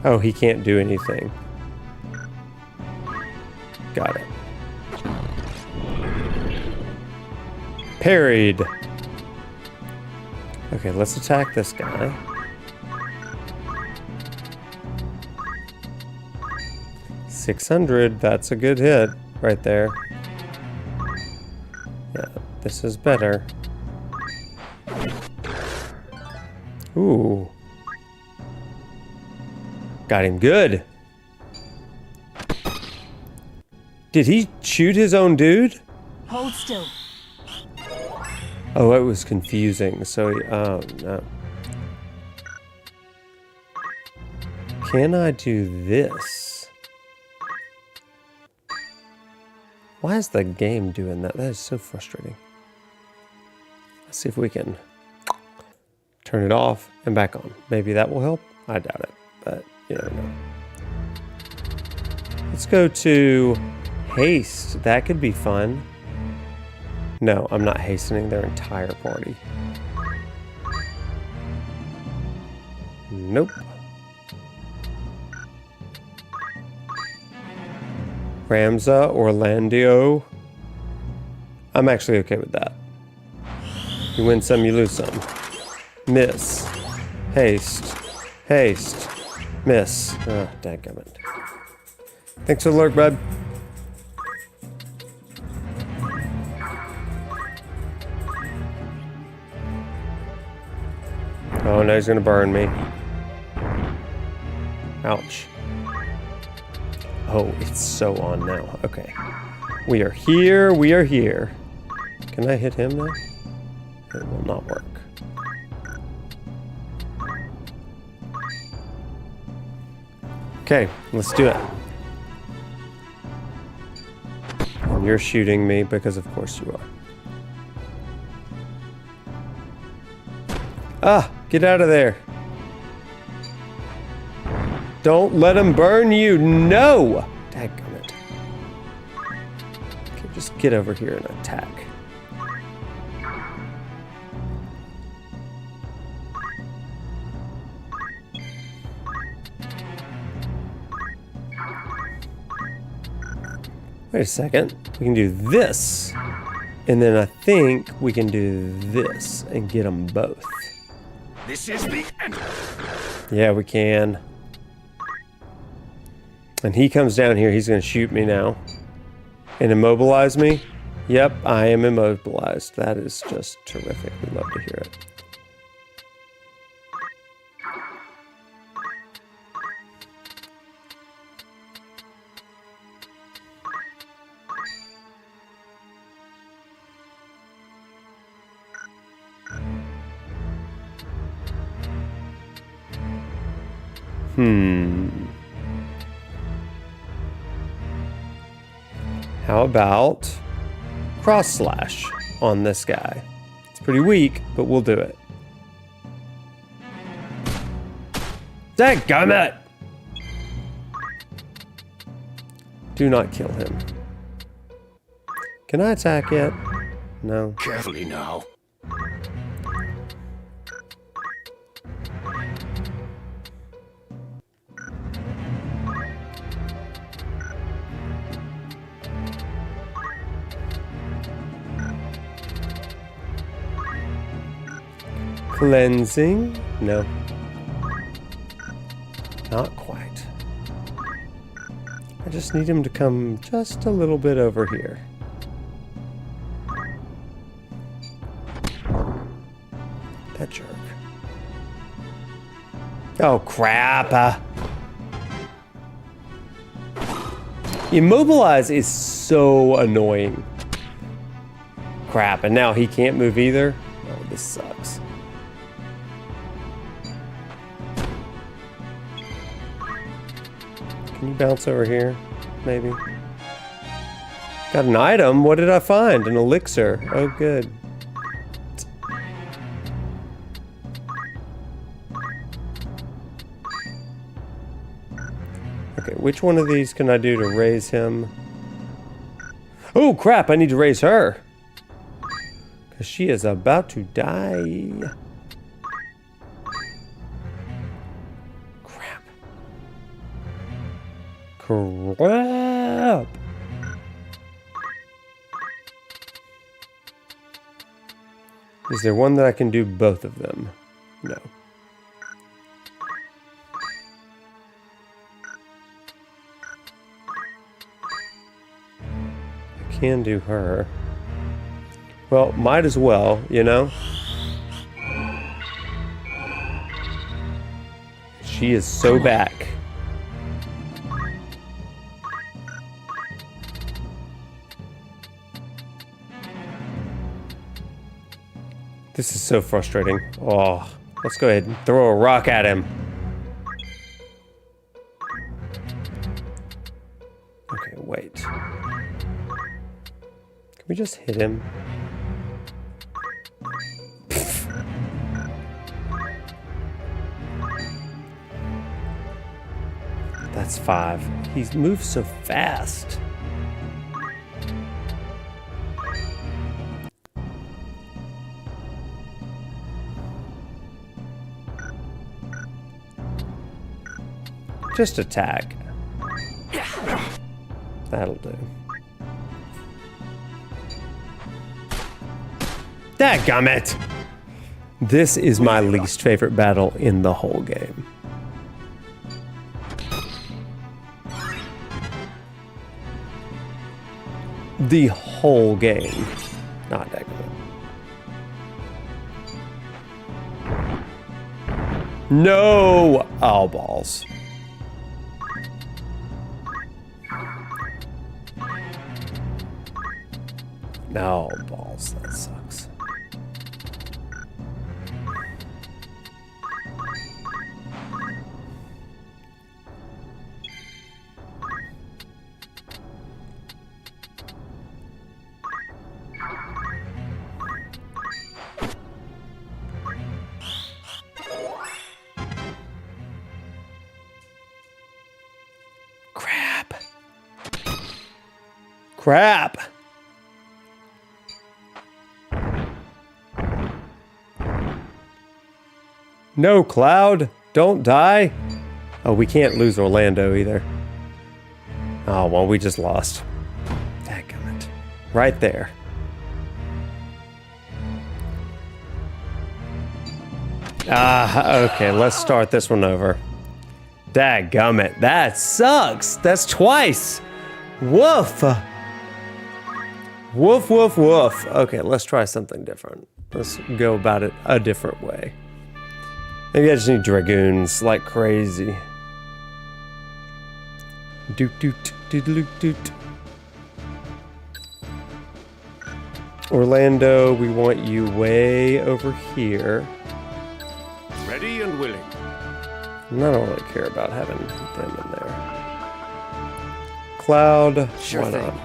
S3: Oh, he can't do anything. Got it. Parried. Okay, let's attack this guy. $600, that's a good hit right there. Yeah, this is better. Ooh. Got him good. Did he shoot his own dude?
S7: Hold still.
S3: Oh, it was confusing. So, oh no. Can I do this? Why is the game doing that? That is so frustrating. Let's see if we can turn it off and back on. Maybe that will help. I doubt it, but you never know. Let's go to haste. That could be fun. No, I'm not hastening their entire party. Nope. Ramza, Orlandio. I'm actually okay with that. You win some, you lose some. Miss. Haste. Haste. Miss. Oh, dadgummit. Thanks for the lurk, bud. Oh, no, he's gonna burn me. Ouch. Oh, it's so on now. Okay. We are here. We are here. Can I hit him now? It will not work. Okay, let's do it. And you're shooting me because of course you are. Ah, get out of there. Don't let him burn you. No! Dadgummit. Okay, just get over here and attack. Wait a second. We can do this. And then I think we can do this and get them both.
S6: This is the end.
S3: Yeah, we can. And he comes down here. He's going to shoot me now. And immobilize me. Yep, I am immobilized. That is just terrific. We love to hear it. How about cross slash on this guy? It's pretty weak, but we'll do it. Dadgummit! Do not kill him. Can I attack yet? No.
S6: Carefully now.
S3: Cleansing? No. Not quite. I just need him to come just a little bit over here. That jerk. Oh, crap. Immobilize is so annoying. Crap, and now he can't move either? Oh, this sucks. Can you bounce over here, maybe? Got an item? What did I find? An elixir. Oh, good. Okay, which one of these can I do to raise him? Oh, crap, I need to raise her. Because she is about to die. Crap! Is there one that I can do both of them? No. I can do her. Well, might as well, you know? She is so back. This is so frustrating. Oh, let's go ahead and throw a rock at him. Okay, wait. Can we just hit him? That's 5. He moves so fast. Just attack. That'll do. Dadgummit! This is my least favorite battle in the whole game. The whole game. Not Dadgummit. No! Oh, balls. No, balls. That sucks. Crap. No, Cloud. Don't die. Oh, we can't lose Orlando either. Oh, well, we just lost. Dadgummit. Right there. Okay, let's start this one over. Dadgummit. That sucks. That's twice. Woof. Woof, woof, woof. Okay, let's try something different. Let's go about it a different way. Maybe I just need dragoons like crazy. Doot doot doot doot doot. Orlando, we want you way over here.
S8: Ready and willing.
S3: And I don't really care about having them in there. Cloud,
S4: Sure
S3: why
S4: thing.
S3: not?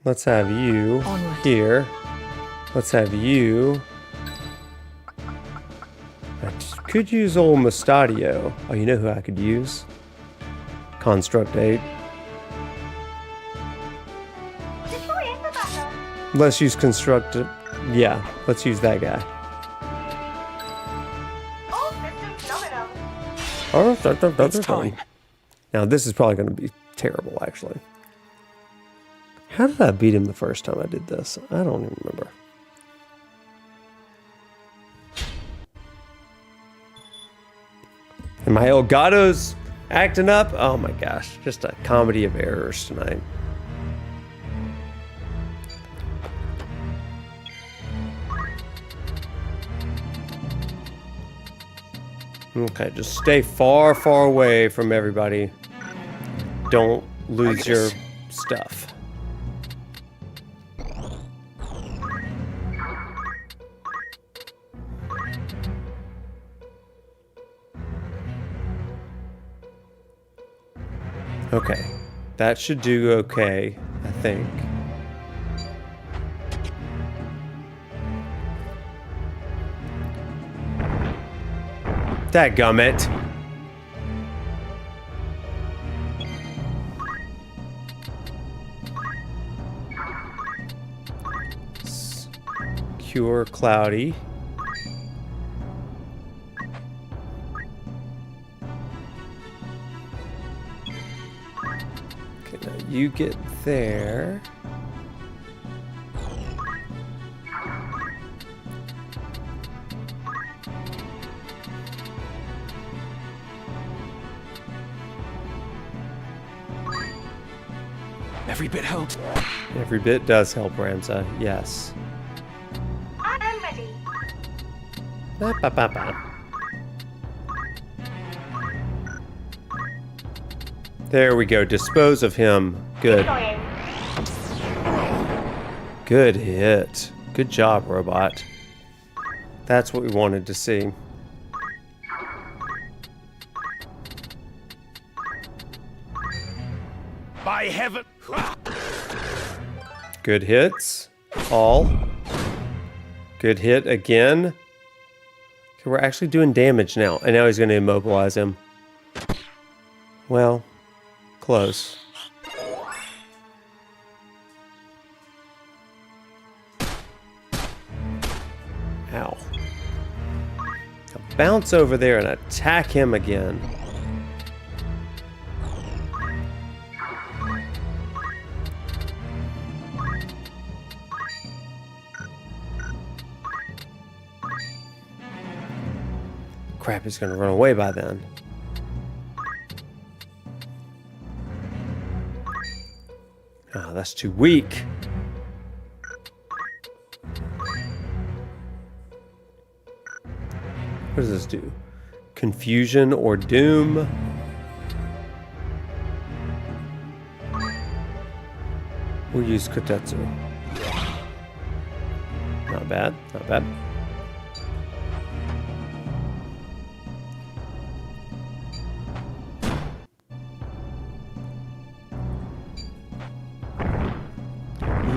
S3: Let's have you
S7: Onward.
S3: here. Let's have you. I could use old Mustadio. Oh, you know who I could use? Construct 8. Let's use Construct. Yeah, let's use that guy. Oh,
S4: It's time.
S3: now this is probably going to be terrible, actually. How did I beat him the first time I did this? I don't even remember. And my Elgato's acting up. Oh my gosh, just a comedy of errors tonight. Okay, just stay far, far away from everybody. Don't lose your stuff. Okay, that should do okay, I think. Dadgummit. Cure Cloudy. Okay, now you get there.
S4: Every bit helps.
S3: Every bit does help, Ramza. Yes.
S7: I am ready.
S3: Ba, ba, ba, ba. There we go. Dispose of him. Good. Good hit. Good job, robot. That's what we wanted to see.
S8: By heaven!
S3: Good hits. All. Good hit again. Okay, we're actually doing damage now. And now he's going to immobilize him. Well, close. Ow. Now bounce over there and attack him again. crap, he's gonna run away by then. Ah, that's too weak. What does this do? Confusion or doom? We'll use Kotetsu. Not bad, not bad.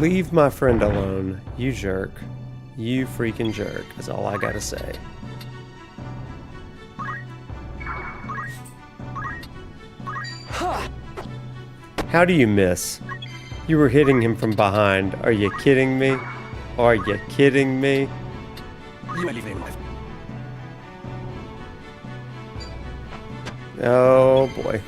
S3: Leave my friend alone, you jerk. You freaking jerk, is all I gotta say. How do you miss? You were hitting him from behind. Are you kidding me? Are you kidding me? Oh boy.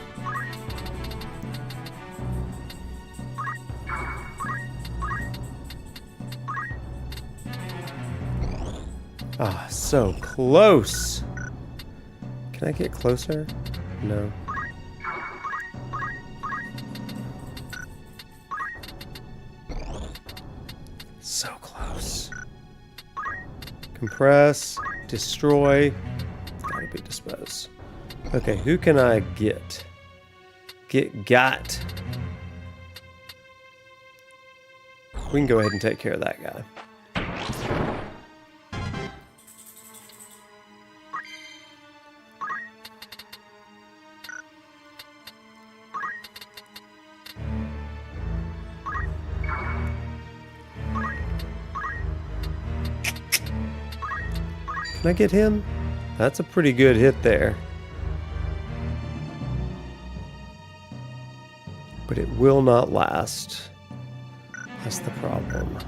S3: Ah, so close. Can I get closer? No. So close. Compress, destroy. Gotta be disposed. Okay, who can I get? Got. We can go ahead and take care of that guy. Can I get him? That's a pretty good hit there. But it will not last. That's the problem.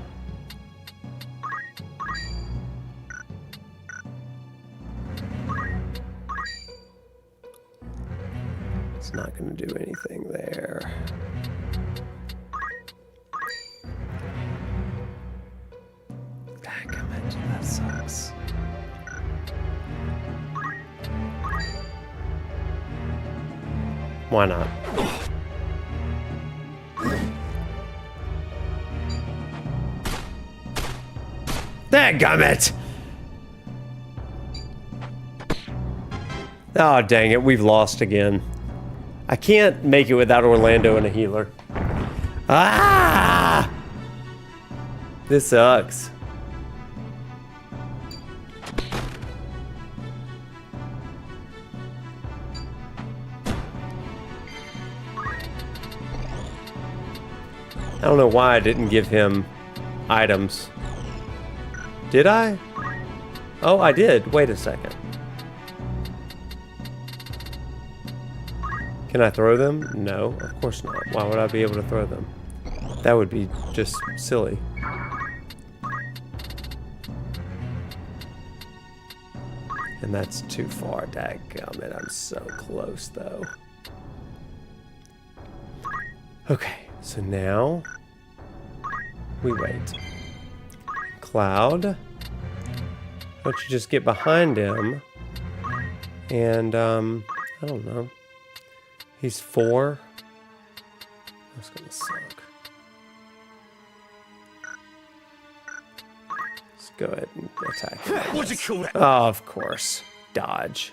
S3: It's not going to do anything there. Dadgummit, that sucks. Why not? Dadgummit! Oh, dang it. We've lost again. I can't make it without Orlando and a healer. Ah! This sucks. I don't know why I didn't give him items. Did I? Oh, I did. Wait a second. Can I throw them? No, of course not. Why would I be able to throw them? That would be just silly. And that's too far. Dadgummit, I'm so close though. Okay, so now we wait. Cloud, why don't you just get behind him? And I don't know. He's 4. That's gonna suck. Let's go ahead and attack him.
S6: What'd you call that?
S3: Oh, of course. Dodge.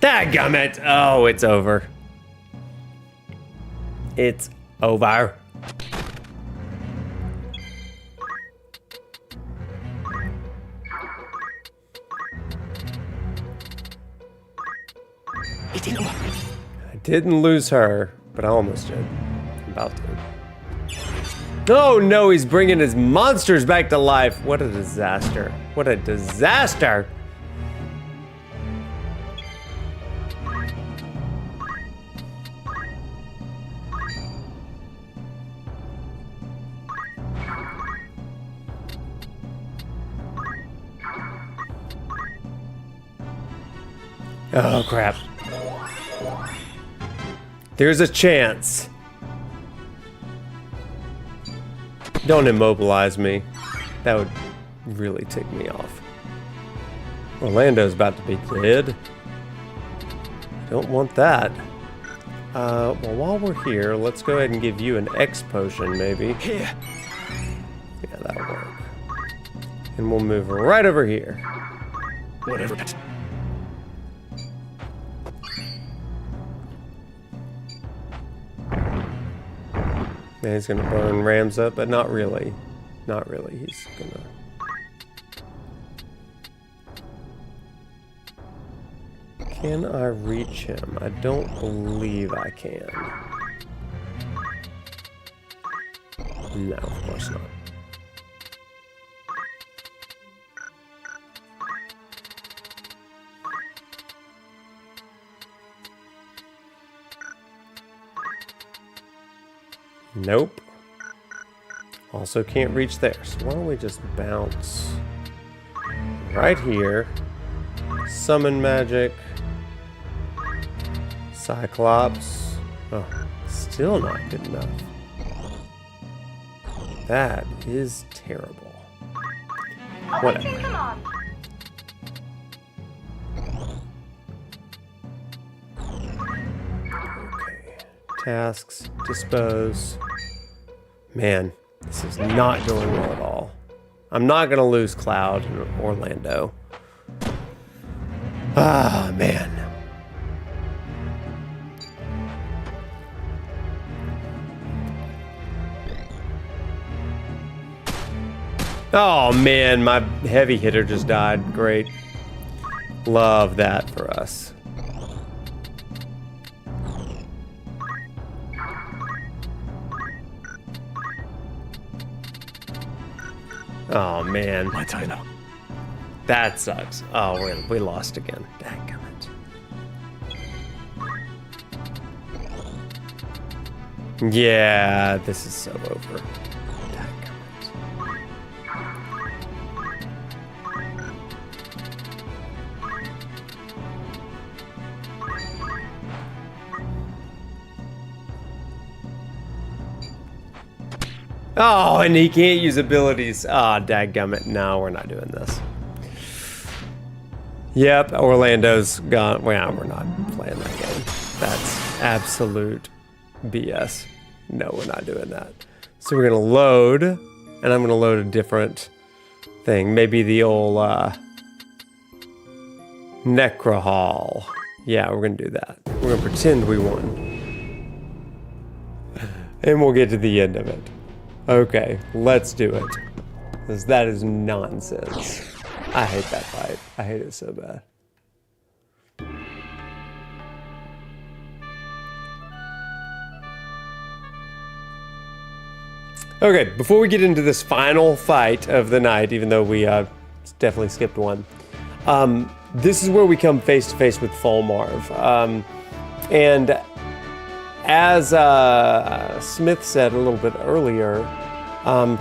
S3: Dadgummit! Oh, it's over. It's over. I didn't lose her, but I almost did. I'm about to. Oh no, he's bringing his monsters back to life. What a disaster. What a disaster. Oh, crap. There's a chance. Don't immobilize me. That would really tick me off. Orlando's about to be dead. Don't want that. Well, while we're here, let's go ahead and give you an X potion, maybe.
S4: Here.
S3: Yeah, that'll work. And we'll move right over here.
S4: Whatever.
S3: Yeah, he's gonna burn Rams up, but not really. Not really. He's gonna... Can I reach him? I don't believe I can. No, of course not. Nope. Also can't reach there. So why don't we just bounce right here. Summon magic. Cyclops. Oh, still not good enough. That is terrible.
S7: Awaiting command.
S3: Okay. Tasks. Dispose. Man, this is not going well at all. I'm not going to lose Cloud and Orlando. Ah, man. Oh, man, my heavy hitter just died. Great. Love that for us. Oh, man.
S4: My Tyler.
S3: That sucks. Oh, we lost again. Dadgummit. Yeah, this is so over. Oh, and he can't use abilities. Ah, dadgummit. No, we're not doing this. Yep, Orlando's gone. Well, we're not playing that game. That's absolute BS. No, we're not doing that. So we're going to load, and I'm going to load a different thing. Maybe the old Necrohall. Yeah, we're going to do that. We're going to pretend we won. And we'll get to the end of it. Okay, let's do it. Because that is nonsense. I hate that fight. I hate it so bad. Okay, before we get into this final fight of the night, even though we definitely skipped one, this is where we come face to face with Fulmarv. And as Smith said a little bit earlier,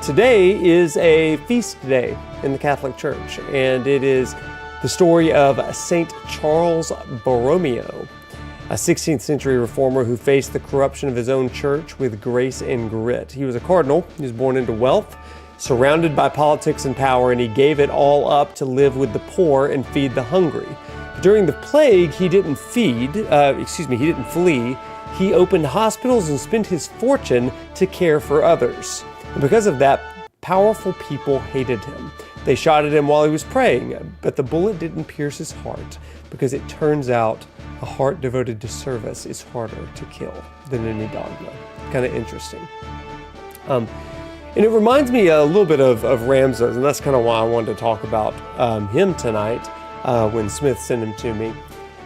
S3: today is a feast day in the Catholic Church, and it is the story of Saint Charles Borromeo, a 16th century reformer who faced the corruption of his own church with grace and grit. He was a cardinal. He was born into wealth, surrounded by politics and power, and he gave it all up to live with the poor and feed the hungry. During the plague, he didn't flee. He opened hospitals and spent his fortune to care for others. And because of that, powerful people hated him. They shot at him while he was praying, but the bullet didn't pierce his heart, because it turns out a heart devoted to service is harder to kill than any dogma. Kind of interesting. And it reminds me a little bit of Ramses, and that's kind of why I wanted to talk about him tonight when Smith sent him to me.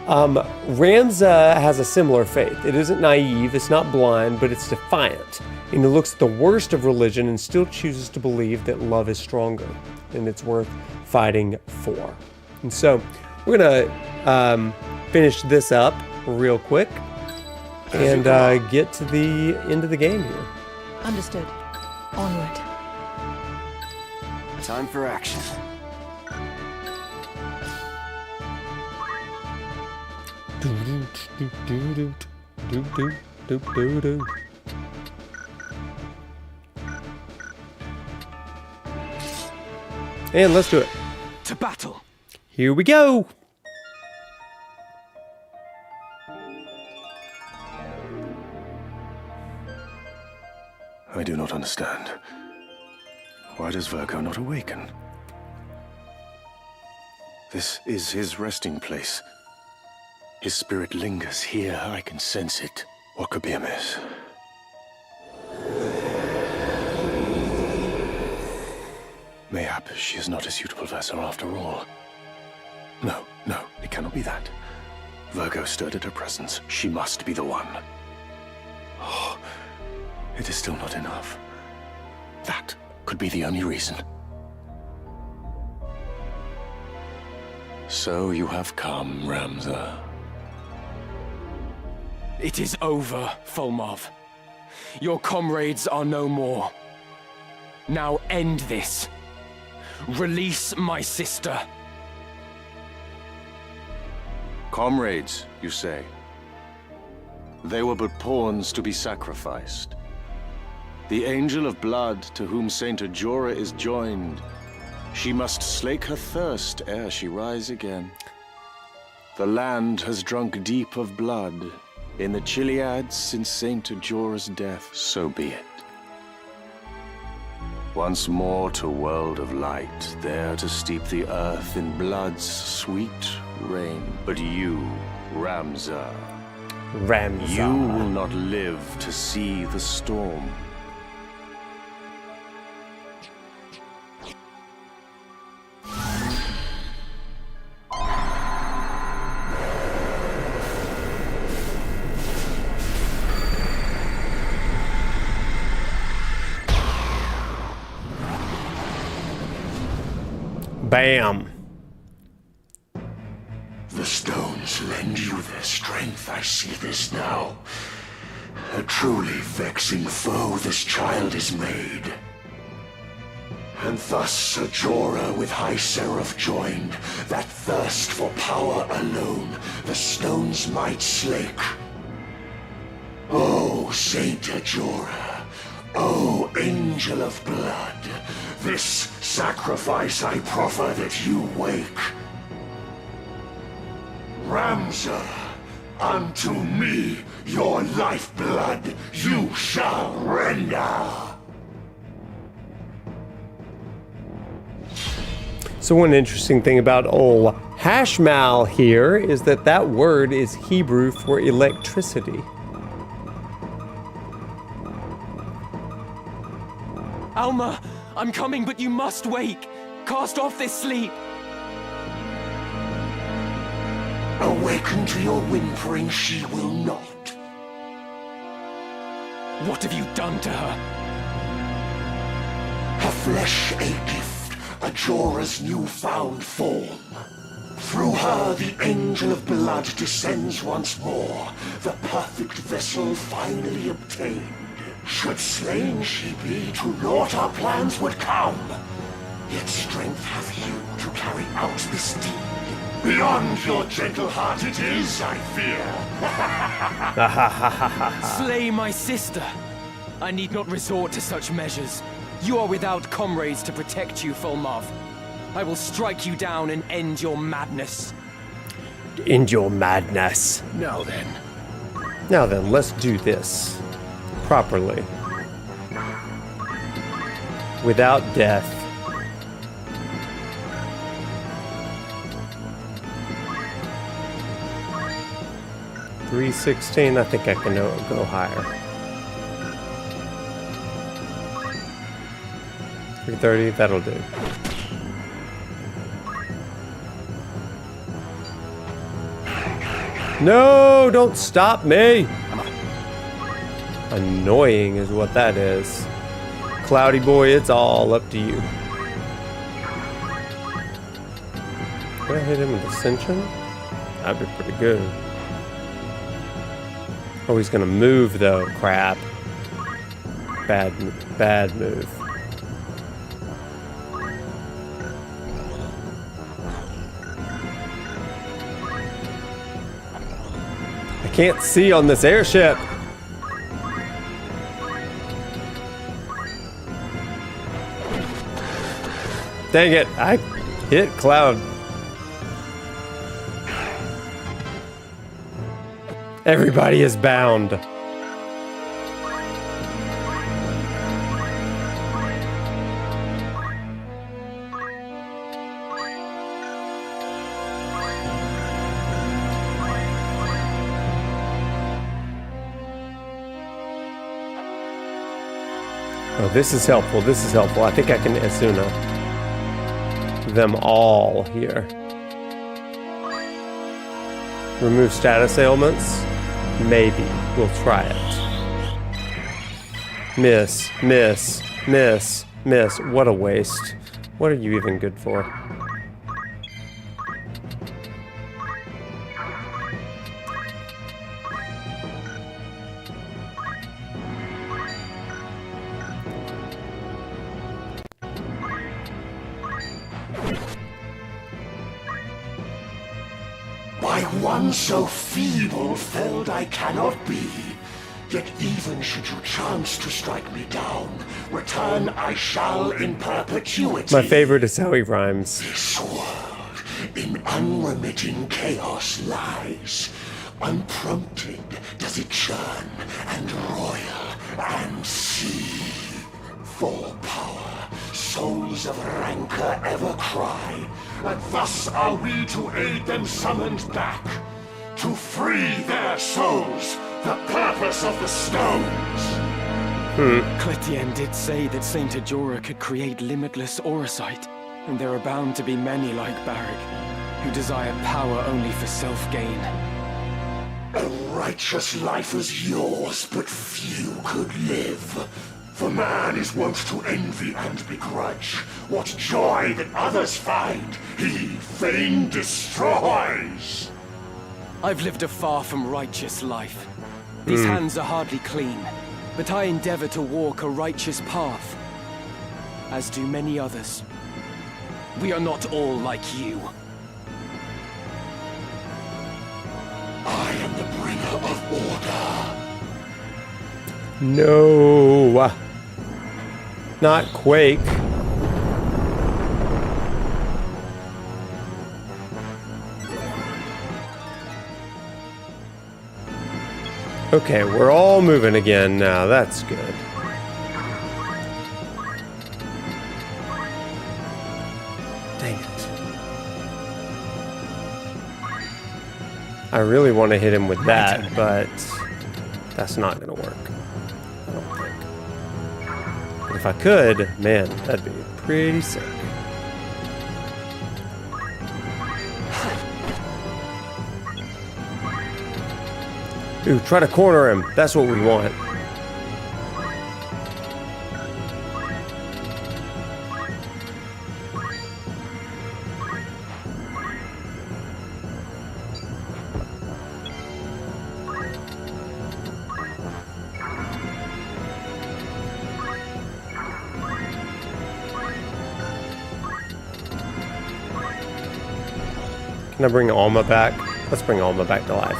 S3: Ramza has a similar faith. It isn't naive, it's not blind, but it's defiant. And it looks at the worst of religion and still chooses to believe that love is stronger and it's worth fighting for. And so we're gonna finish this up real quick and get to the end of the game here.
S11: Understood. Onward.
S10: Time for action.
S3: Do do do do do do do do. And let's do it.
S4: To battle!
S3: Here we go.
S12: I do not understand. Why does Virgo not awaken? This is his resting place. His spirit lingers here. I can sense it. What could be amiss? Mayhap she is not a suitable vessel after all. No, no, it cannot be that. Virgo stirred at her presence. She must be the one. Oh, it is still not enough. That could be the only reason. So you have come, Ramza.
S4: It is over, Fulmov. Your comrades are no more. Now end this. Release my sister.
S12: Comrades, you say? They were but pawns to be sacrificed. The Angel of Blood to whom Saint Ajora is joined, she must slake her thirst ere she rise again. The land has drunk deep of blood in the Chiliads since Saint Ajora's death. So be it. Once more to world of light, there to steep the earth in blood's sweet rain. But you, Ramza, you will not live to see the storm.
S3: Bam.
S13: The stones lend you their strength, I see this now. A truly vexing foe this child is made. And thus Ajora with High Seraph joined, that thirst for power alone the stones might slake. O Saint Ajora, O Angel of Blood, this sacrifice I proffer that you wake. Ramza, unto me your lifeblood you shall render.
S3: So one interesting thing about ol' Hashmal here is that that word is Hebrew for electricity.
S4: Alma, I'm coming, but you must wake. Cast off this sleep.
S13: Awaken to your whimpering she will not.
S4: What have you done to her?
S13: Her flesh a gift, Ajora's newfound form. Through her the Angel of Blood descends once more, the perfect vessel finally obtained. Should slain she be, to naught our plans would come. Yet strength have you to carry out this deed. Beyond your gentle heart it is, I fear.
S4: Slay my sister. I need not resort to such measures. You are without comrades to protect you, Fulmov. I will strike you down and end your madness.
S3: End your madness.
S4: Now then.
S3: Now then, let's do this properly. Without death. $316, I think I can go higher. $330, that'll do. No, don't stop me! Annoying is what that is. Cloudy boy, it's all up to you. Can I hit him with Ascension? That'd be pretty good. Oh, he's gonna move though. Crap. Bad move. I can't see on this airship. Dang it, I hit Cloud. Everybody is bound. Oh, this is helpful. This is helpful. I think I can Asuna them all here. Remove status ailments? Maybe. We'll try it. Miss, miss, miss, miss. What a waste. What are you even good for?
S13: By one so feeble felled I cannot be. Yet even should you chance to strike me down, return I shall in perpetuity.
S3: My favorite is how he rhymes.
S13: This world in unremitting chaos lies. Unprompted does it churn and roil and seethe. For power, souls of rancor ever cry, and thus are we to aid them summoned back, to free their souls, the purpose of the stones.
S4: Cletien did say that Saint Ajora could create limitless Auracite, and there are bound to be many like Barrick, who desire power only for self-gain.
S13: A righteous life is yours, but few could live. For man is wont to envy and begrudge. What joy that others find, he fain destroys.
S4: I've lived a far from righteous life. These hands are hardly clean, but I endeavor to walk a righteous path, as do many others. We are not all like you.
S13: I am the bringer of order.
S3: No. Not Quake. Okay, we're all moving again now. That's good. Dang it. I really want to hit him with that, but that's not going to work. I don't think. But if I could, man, that'd be pretty sick. Ooh, try to corner him. That's what we want. Can I bring Alma back? Let's bring Alma back to life.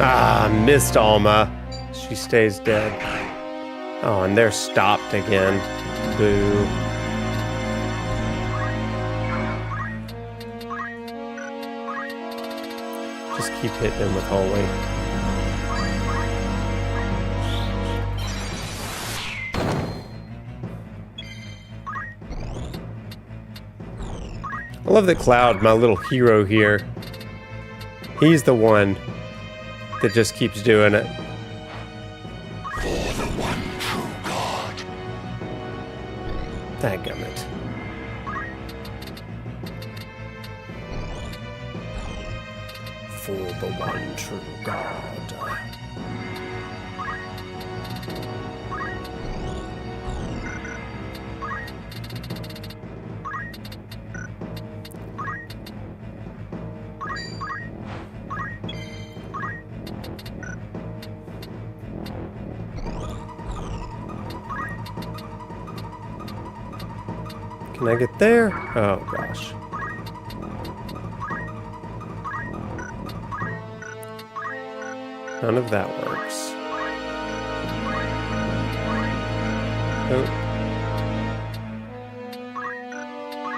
S3: Ah, missed Alma. She stays dead. Oh, and they're stopped again. Boo. Just keep hitting him with Holy. I love that Cloud, my little hero here. He's the one that just keeps doing it.
S13: For the one true God.
S3: Dadgummit. For the one true God. Can I get there? Oh, gosh. None of that works. Oh.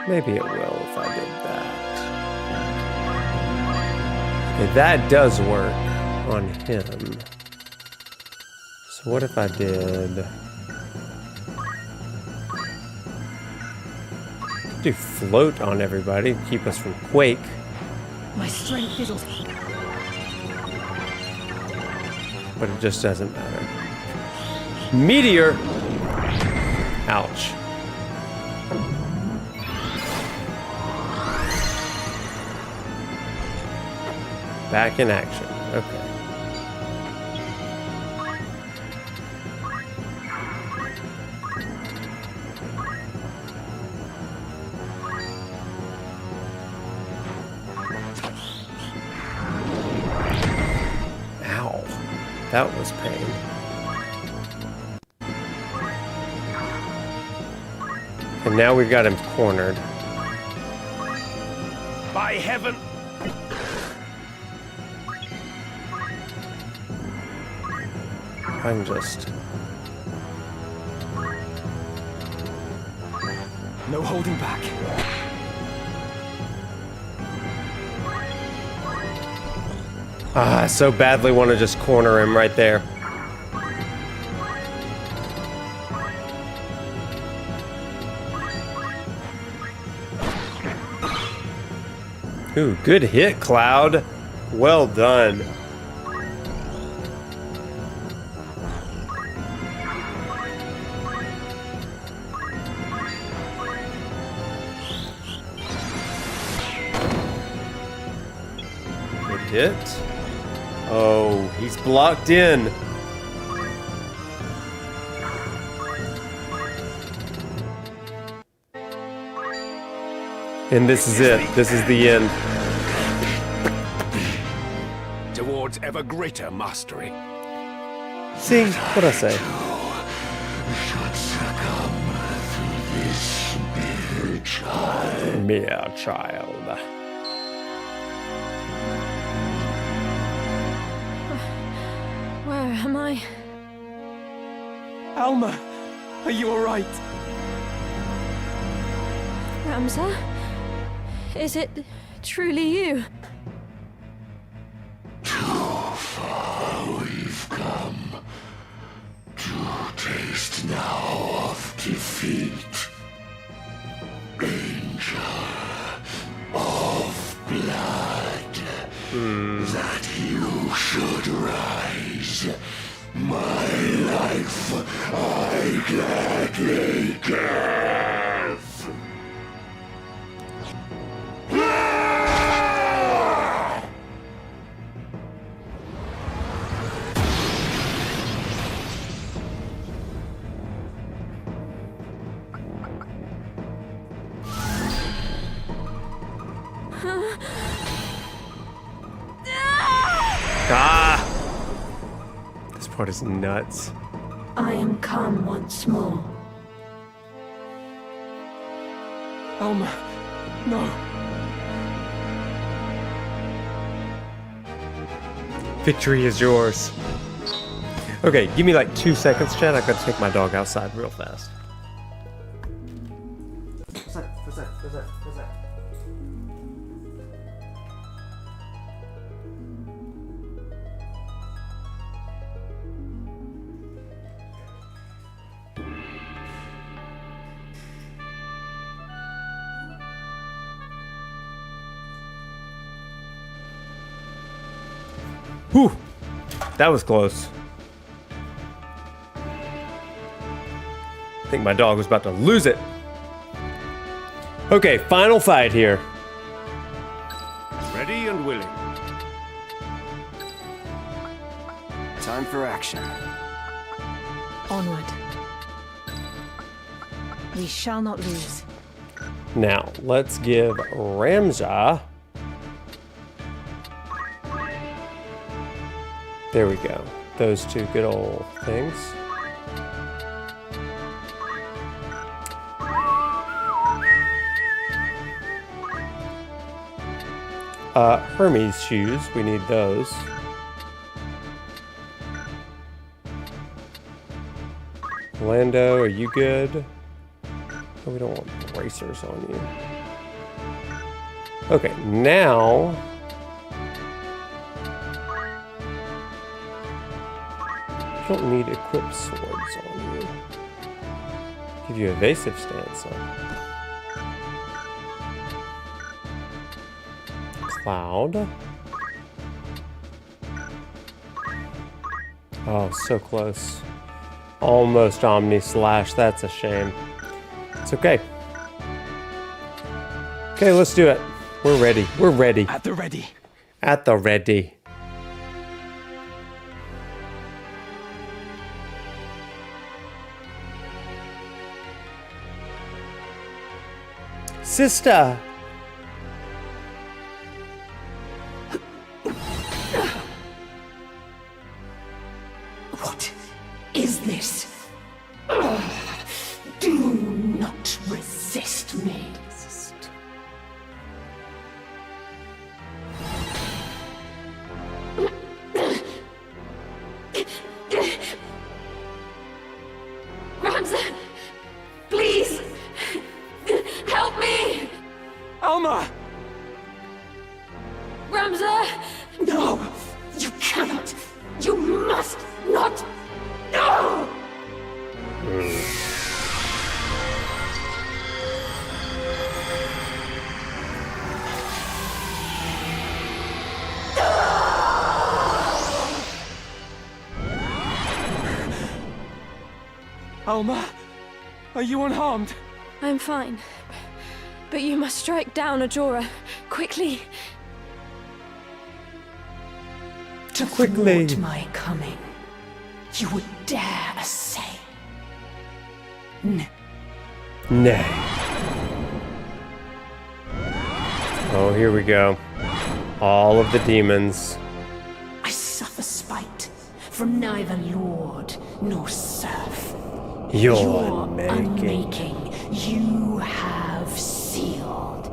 S3: Maybe it will if I did that. Okay, that does work on him. So what if I did... do float on everybody, keep us from quake.
S11: My strength fizzles.
S3: But it just doesn't matter. Meteor! Ouch. Back in action. Okay. Ow. That was pain. And now we've got him cornered.
S5: By heaven!
S3: I'm just...
S4: No holding back.
S3: I so badly want to just corner him right there. Ooh, good hit, Cloud. Well done. Good hit. Oh, he's blocked in. And this is it. This is the end.
S5: Towards ever greater mastery.
S3: See, what'd I say? Mere child.
S11: Where am I?
S4: Alma, are you alright?
S11: Ramza? Is it truly you?
S13: Too far we've come to taste now of defeat. Angel of blood, that you should rise. My life I gladly give.
S3: Ah! This part is nuts.
S11: I am come once more.
S4: Alma, no.
S3: Victory is yours. Okay, give me like 2 seconds, Chad. I gotta take my dog outside real fast. Whew! That was close. I think my dog was about to lose it. Okay, final fight here.
S5: Ready and willing.
S10: Time for action.
S11: Onward. We shall not lose.
S3: Now, let's give Ramza... There we go. Those two good old things. Hermes shoes. We need those. Lando, are you good? Oh, we don't want bracers on you. Okay, now... you don't need equipped swords on you. Give you evasive stance on. Cloud. Oh, so close. Almost Omni Slash. That's a shame. It's okay. Okay, let's do it. We're ready. We're ready.
S4: At the ready.
S3: At the ready. Sister.
S13: What is this? Do not resist me.
S11: Ramza! Please! Help me!
S4: Alma!
S11: Ramza!
S13: No! You cannot! You must not! No!
S4: Alma, are you unharmed?
S11: I'm fine. But you must strike down Ajora. Quickly.
S13: To
S3: Quickly.
S13: thwart my coming, you would dare assay.
S3: Nay. Oh, here we go. All of the demons.
S13: I suffer spite from neither lord nor serf.
S3: Your
S13: unmaking you have sealed.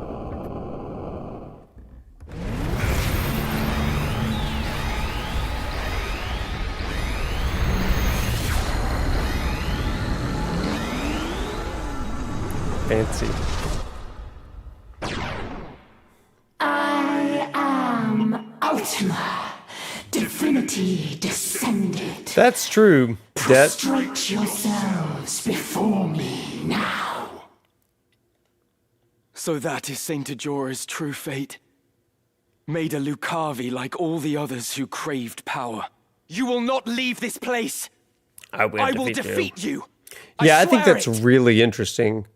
S3: Fancy.
S13: I am Ultima, divinity descended.
S3: That's true.
S13: Prostrate yourselves before me now.
S4: So that is Saint Ajora's true fate. Made a Lucavi like all the others who craved power. You will not leave this place.
S3: I will
S4: defeat you.
S3: Yeah, I think
S4: swear
S3: that's
S4: it.
S3: really interesting.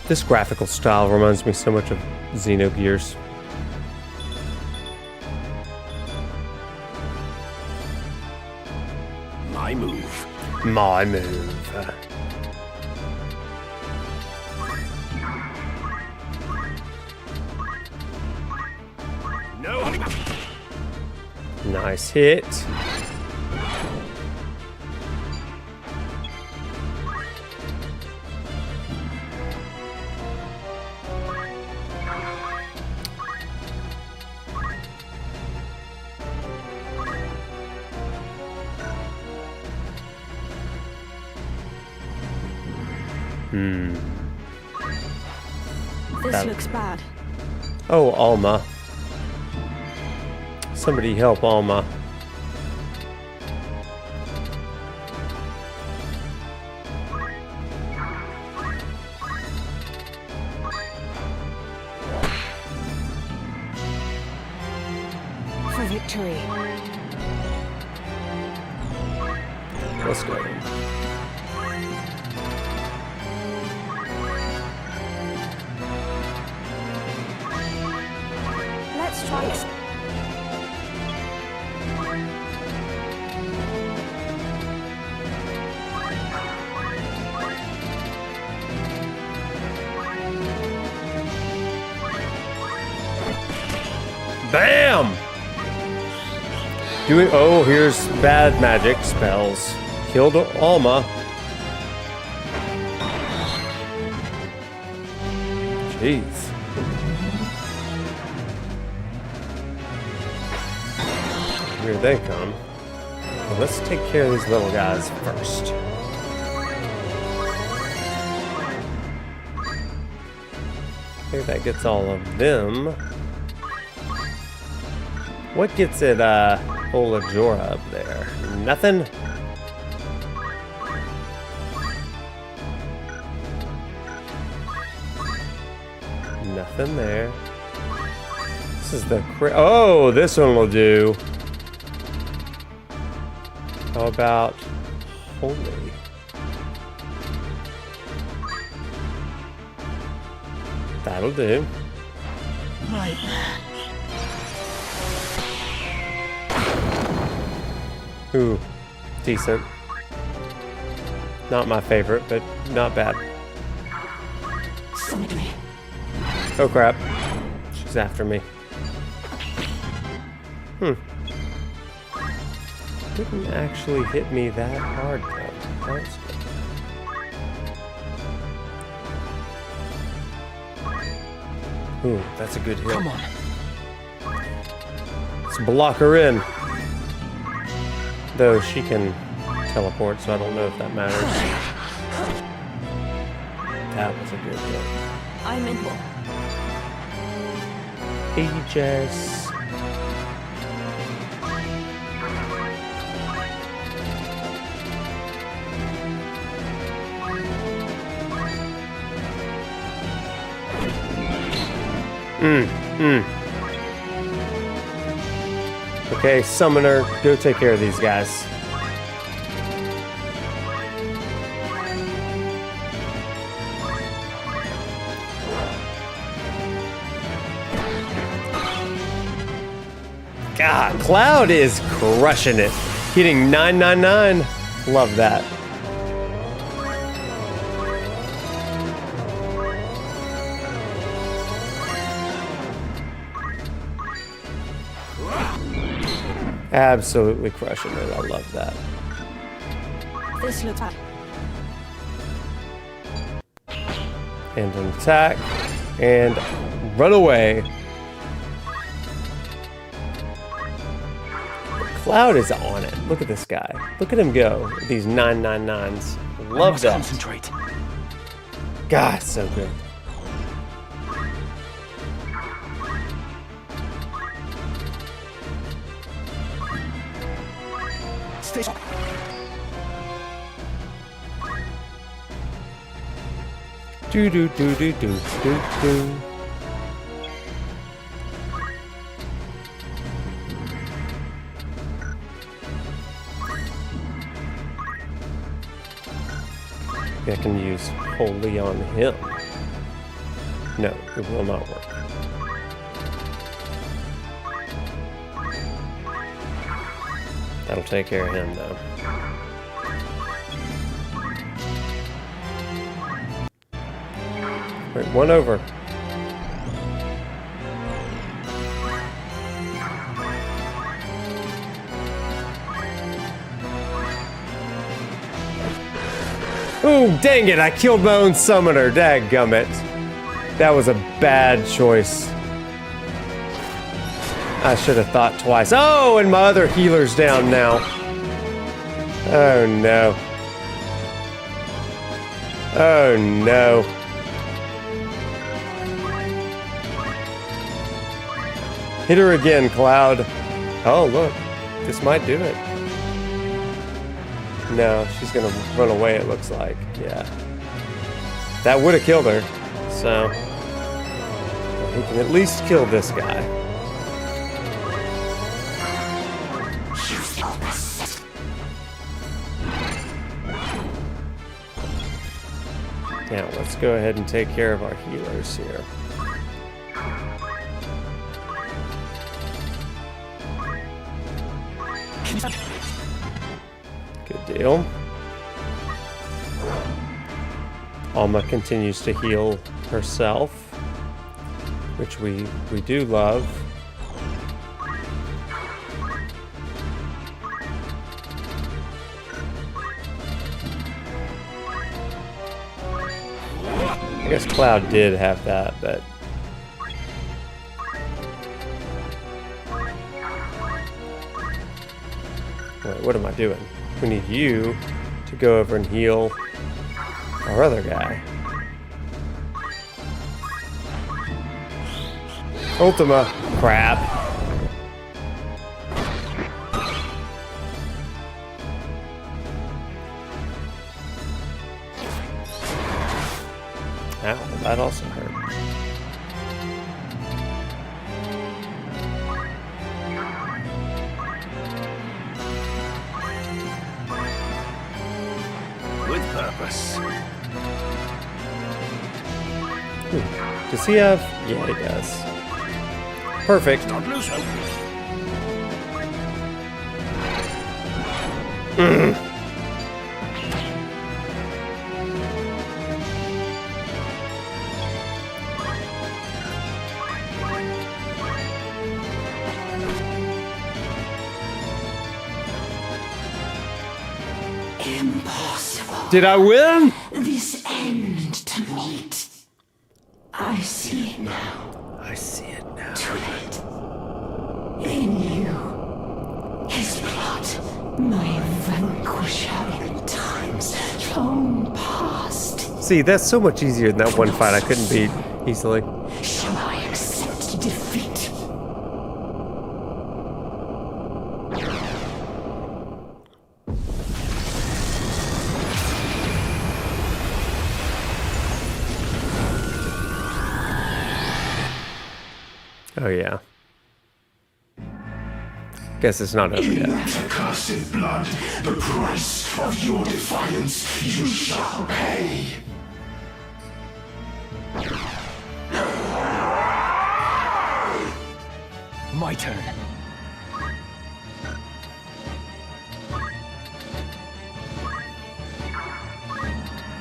S3: This graphical style reminds me so much of Xenogears.
S6: My move.
S3: My move.
S6: No.
S3: Nice hit.
S11: This looks bad.
S3: Oh, Alma. Somebody help Alma.
S11: For victory.
S3: Let's go.
S11: Let's try it.
S3: Bam! Doing. Oh, here's bad magic spells. Killed Alma. Jeez. Here they come. Well, let's take care of these little guys first. Okay, that gets all of them. What gets it, Ola Jorah up there? Nothing? Nothing there. This is the oh, this one will do. How about holy? That'll do.
S13: Right.
S3: Ooh, decent. Not my favorite, but not bad.
S13: Somebody.
S3: Oh crap. She's after me. Didn't actually hit me that hard though. That's good. Ooh, that's a good hit.
S4: Come on.
S3: Let's block her in. Though she can teleport, so I don't know if that matters. That was a good hit.
S11: I'm in.
S3: Aegis. Okay, Summoner, go take care of these guys. God, Cloud is crushing it. Hitting 999. Love that. Absolutely crushing it. I love that.
S11: This looks bad.
S3: And an attack. And run away. Cloud is on it. Look at this guy. Look at him go. These 999s. Love that.
S4: Concentrate.
S3: God, so good.
S4: Stay.
S3: Do do do do do do do. I can use Holy on him. No, it will not work. That'll take care of him, though. Wait, one over. Ooh, dang it, I killed my own summoner. Dadgummit. That was a bad choice. I should have thought twice. Oh, and my other healer's down now. Oh, no. Oh, no. Hit her again, Cloud. Oh, look. This might do it. No, she's gonna run away, it looks like. Yeah. That would have killed her. So, we can at least kill this guy. Now, let's go ahead and take care of our healers here. Good deal. Alma continues to heal herself, which we do love. I guess Cloud did have that, but... Wait, what am I doing? We need you to go over and heal our other guy. Ultima. Crap. Ow, that also hurt.
S13: With purpose.
S3: Does he have... Yeah, he does. Perfect.
S13: Don't lose hope. Impossible.
S3: Did I win?
S13: This end to meet. I see it now.
S3: I see it now.
S13: Too late. In you. His plot. My vanquisher in times long past.
S3: See, that's so much easier than that one fight I couldn't beat easily.
S13: Shall I accept defeat?
S3: Oh, yeah. Guess it's not over yet.
S13: That accursed blood, the price of your defiance, you shall pay.
S4: My turn.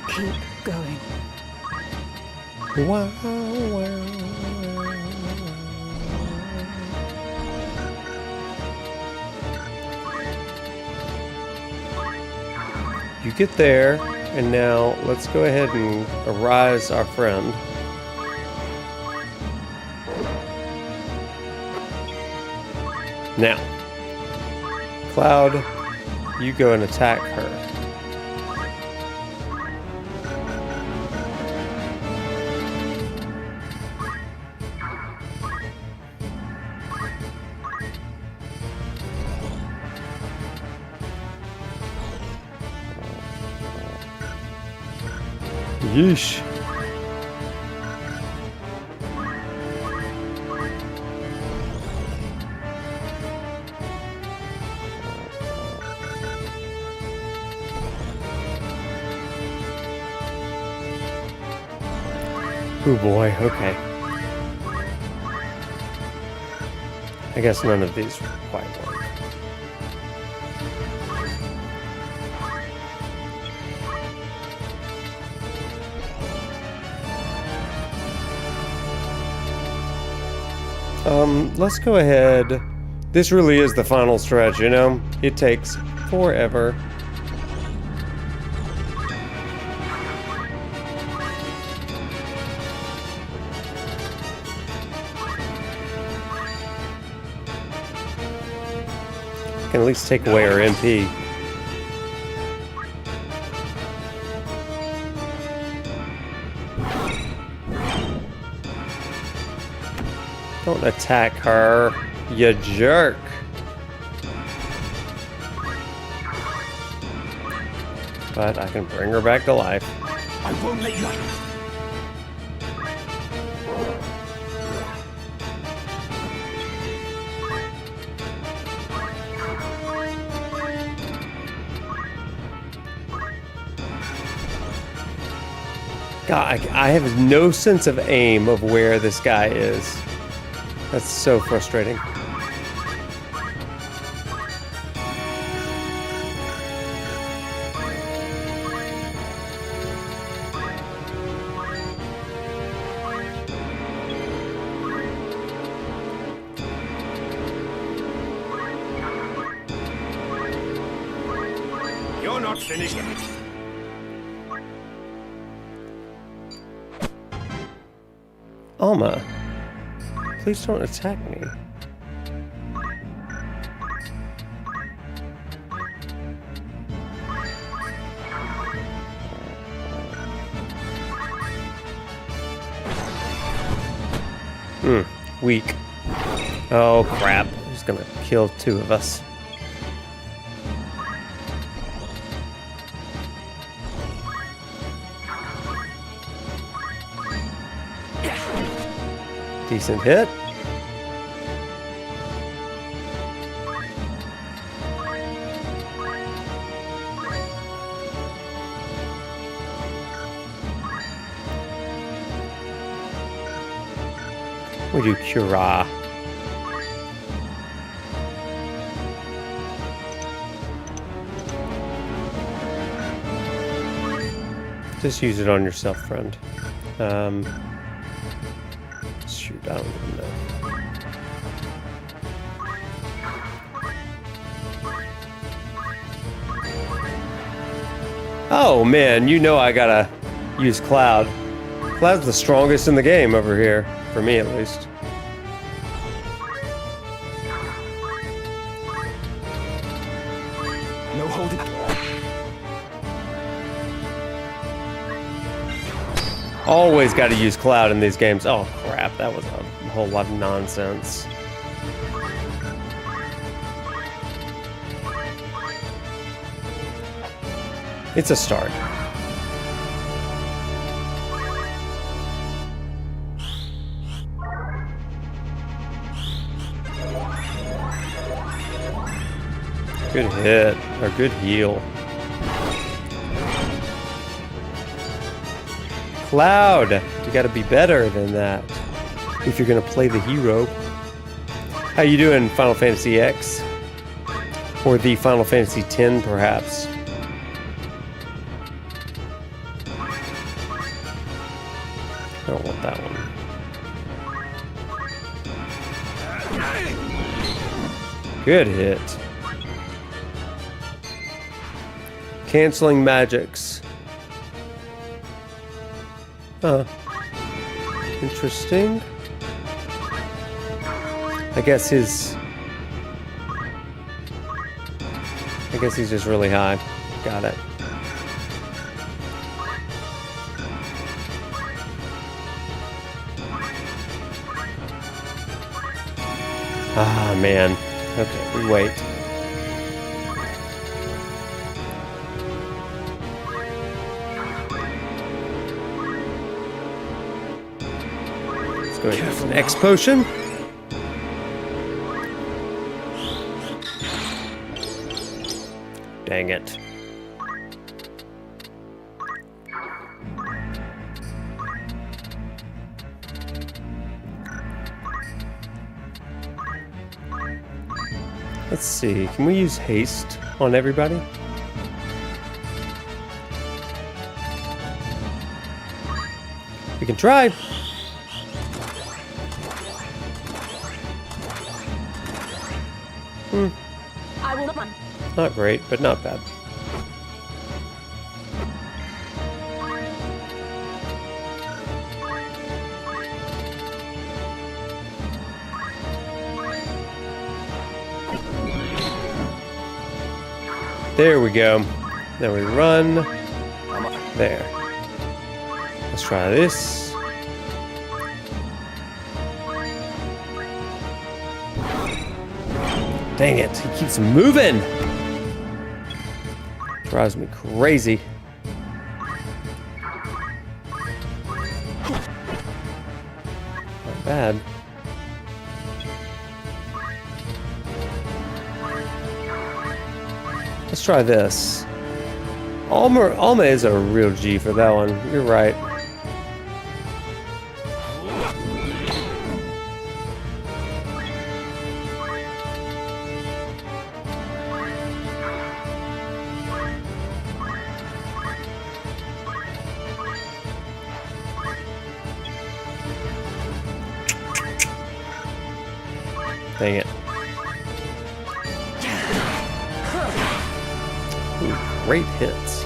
S13: Keep going.
S3: Wow, You get there, and now let's go ahead and arise our friend. Now, Cloud, you go and attack her. Yeesh. Oh boy, okay. I guess none of these quite work. Let's go ahead. This really is the final stretch, you know? It takes forever. Can at least take away our MP. Don't attack her, you jerk. But I can bring her back to life.
S13: I won't let you.
S3: God, I have no sense of aim of where this guy is. That's so frustrating.
S13: You're not finished.
S3: Alma, please don't attack me. Weak. Oh crap, he's gonna kill two of us. Decent hit. We do Cura. Just use it on yourself, friend. Shoot, I don't even know. Oh man, you know I gotta use Cloud. Cloud's the strongest in the game over here, for me at least.
S4: No holding.
S3: Always got to use Cloud in these games. Oh crap, that was a whole lot of nonsense. It's a start. Good hit, or good heal. Cloud, you gotta be better than that if you're gonna play the hero. How you doing, Final Fantasy X? Or the Final Fantasy X, perhaps? I don't want that one. Good hit. Canceling magics. Huh. Interesting. I guess he's just really high. Got it. Ah, man. Okay, we wait. Let's go ahead and use an X potion. Dang it. Let's see, can we use haste on everybody? We can try.
S11: I will run.
S3: Not great, but not bad. There we go. Then we run. There. Let's try this. Dang it, he keeps moving. Drives me crazy. Not bad. Let's try this. Alma is a real G for that one. You're right. Dang it. Great hits.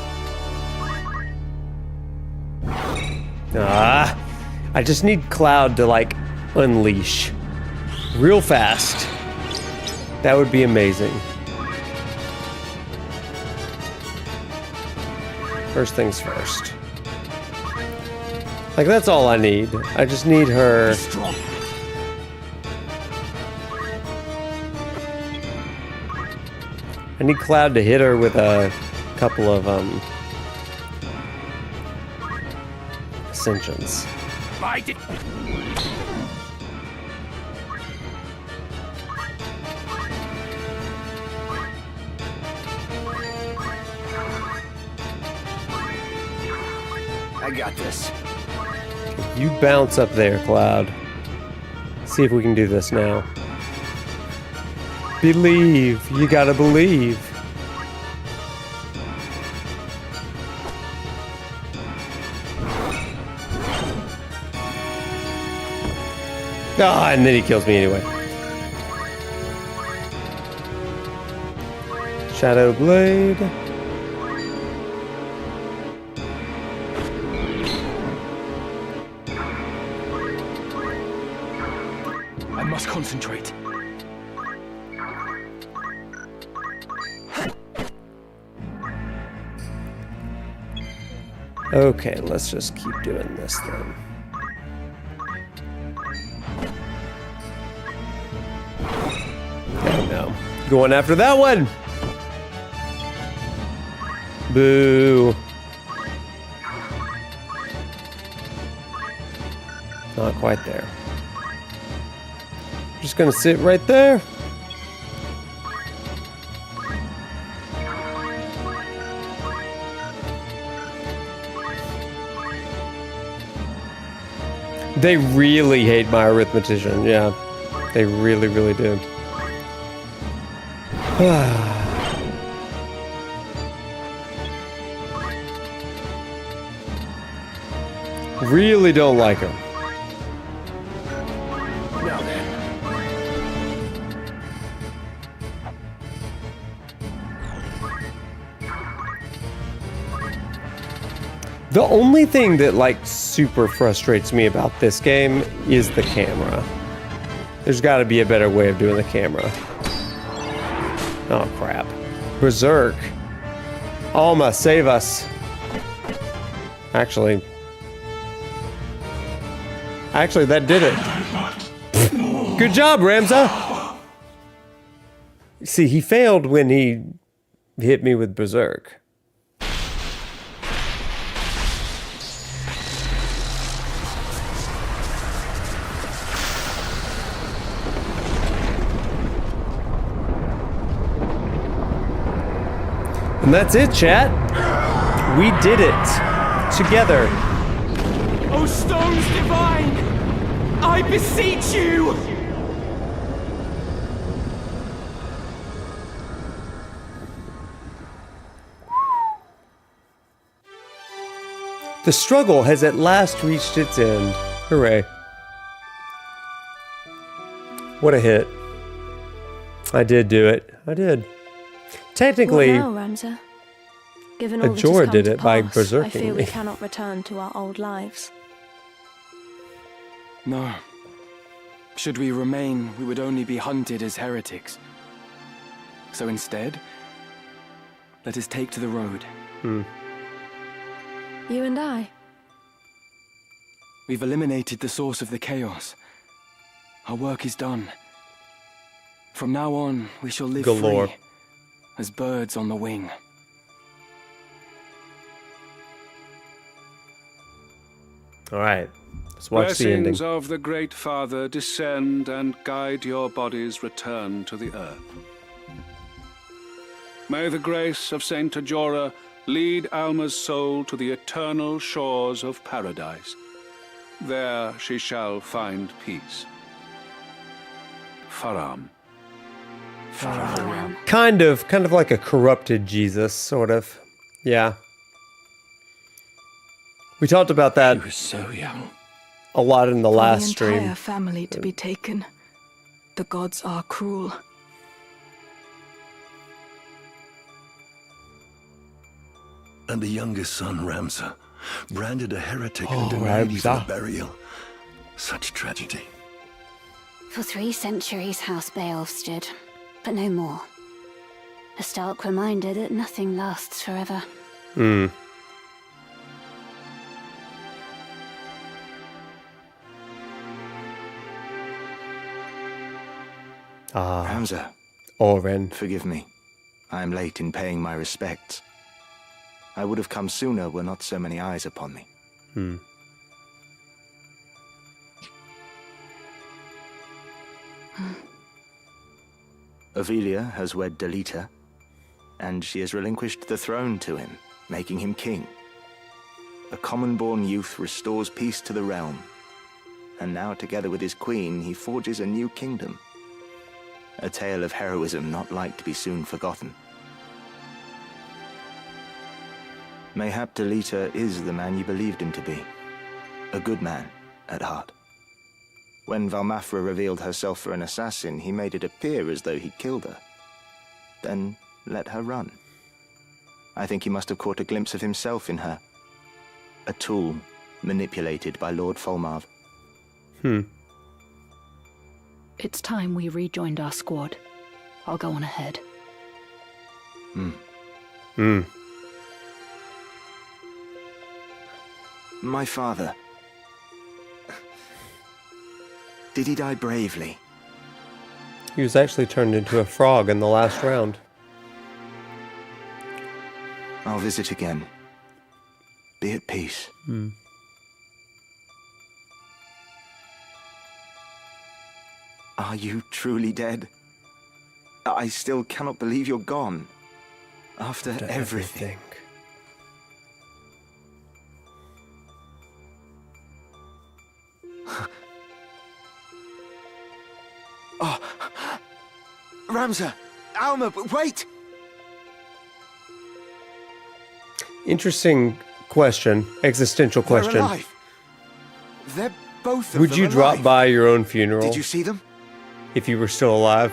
S3: Ah, I just need Cloud to, like, unleash real fast. That would be amazing. First things first. Like, that's all I need. I just need her. I need Cloud to hit her with a couple of, ascensions.
S6: I got this.
S3: You bounce up there, Cloud. See if we can do this now. Believe. You gotta believe. Ah, and then he kills me anyway. Shadow Blade.
S4: I must concentrate.
S3: Okay, let's just keep doing this then. Oh no. Going after that one! Boo. Not quite there. Just gonna sit right there. They really hate my arithmetician, yeah. They really, really do. Really don't like him.
S4: Now then.
S3: The only thing that, like, super frustrates me about this game is the camera. There's got to be a better way of doing the camera. Oh, crap. Berserk. Alma, save us. Actually, that did it. Good job, Ramza. See, he failed when he hit me with Berserk. And that's it, chat. We did it. Together.
S4: O stones divine! I beseech you!
S3: The struggle has at last reached its end. Hooray. What a hit. I did do it. I did. Technically,
S11: What now, Ramza? Given all that has
S3: Ajora
S11: come
S3: did
S11: to
S3: it by
S11: pass,
S3: berserking
S11: I fear we
S3: me.
S11: cannot return to our old lives.
S4: No. Should we remain, we would only be hunted as heretics. So instead, let us take to the road.
S3: Hmm.
S11: You and I?
S4: We've eliminated the source of the chaos. Our work is done. From now on, we shall live
S3: Galore.
S4: free, as birds on the wing.
S3: All right. Let's watch the ending.
S14: Blessings of the Great Father descend and guide your body's return to the earth. May the grace of Saint Ajora lead Alma's soul to the eternal shores of paradise. There she shall find peace. Faram.
S3: Kind of like a corrupted Jesus, sort of. Yeah. We talked about that
S6: He was so young.
S3: a lot in the last
S15: the
S3: stream.
S15: entire family to be taken. The gods are cruel.
S13: And the youngest son, Ramza, branded a heretic
S3: Oh,
S13: and denied his
S3: Ramza.
S13: burial. Such tragedy.
S7: For 3 centuries, House Beowulf stood, but no more. A stark reminder that nothing lasts forever.
S3: Hmm. Ah.
S16: Ramza.
S3: Oren.
S16: Forgive me. I am late in paying my respects. I would have come sooner were not so many eyes upon me.
S3: Hmm.
S16: Ovelia has wed Delita, and she has relinquished the throne to him, making him king. A common-born youth restores peace to the realm, and now together with his queen, he forges a new kingdom. A tale of heroism not like to be soon forgotten. Mayhap Delita is the man you believed him to be. A good man, at heart. When Valmafra revealed herself for an assassin, he made it appear as though he killed her. Then let her run. I think he must have caught a glimpse of himself in her. A tool manipulated by Lord Folmarv.
S3: Hmm.
S15: It's time we rejoined our squad. I'll go on ahead.
S3: Hmm.
S16: My father. Did he die bravely?
S3: He was actually turned into a frog in the last round.
S16: I'll visit again. Be at peace.
S3: Hmm.
S16: Are you truly dead? I still cannot believe you're gone. After everything. Oh, Ramza! Alma, wait!
S3: Interesting question. Existential question.
S16: They're alive. They're both of
S3: Would
S16: them
S3: you drop
S16: alive.
S3: by your own funeral?
S16: Did you see them?
S3: If you were still alive?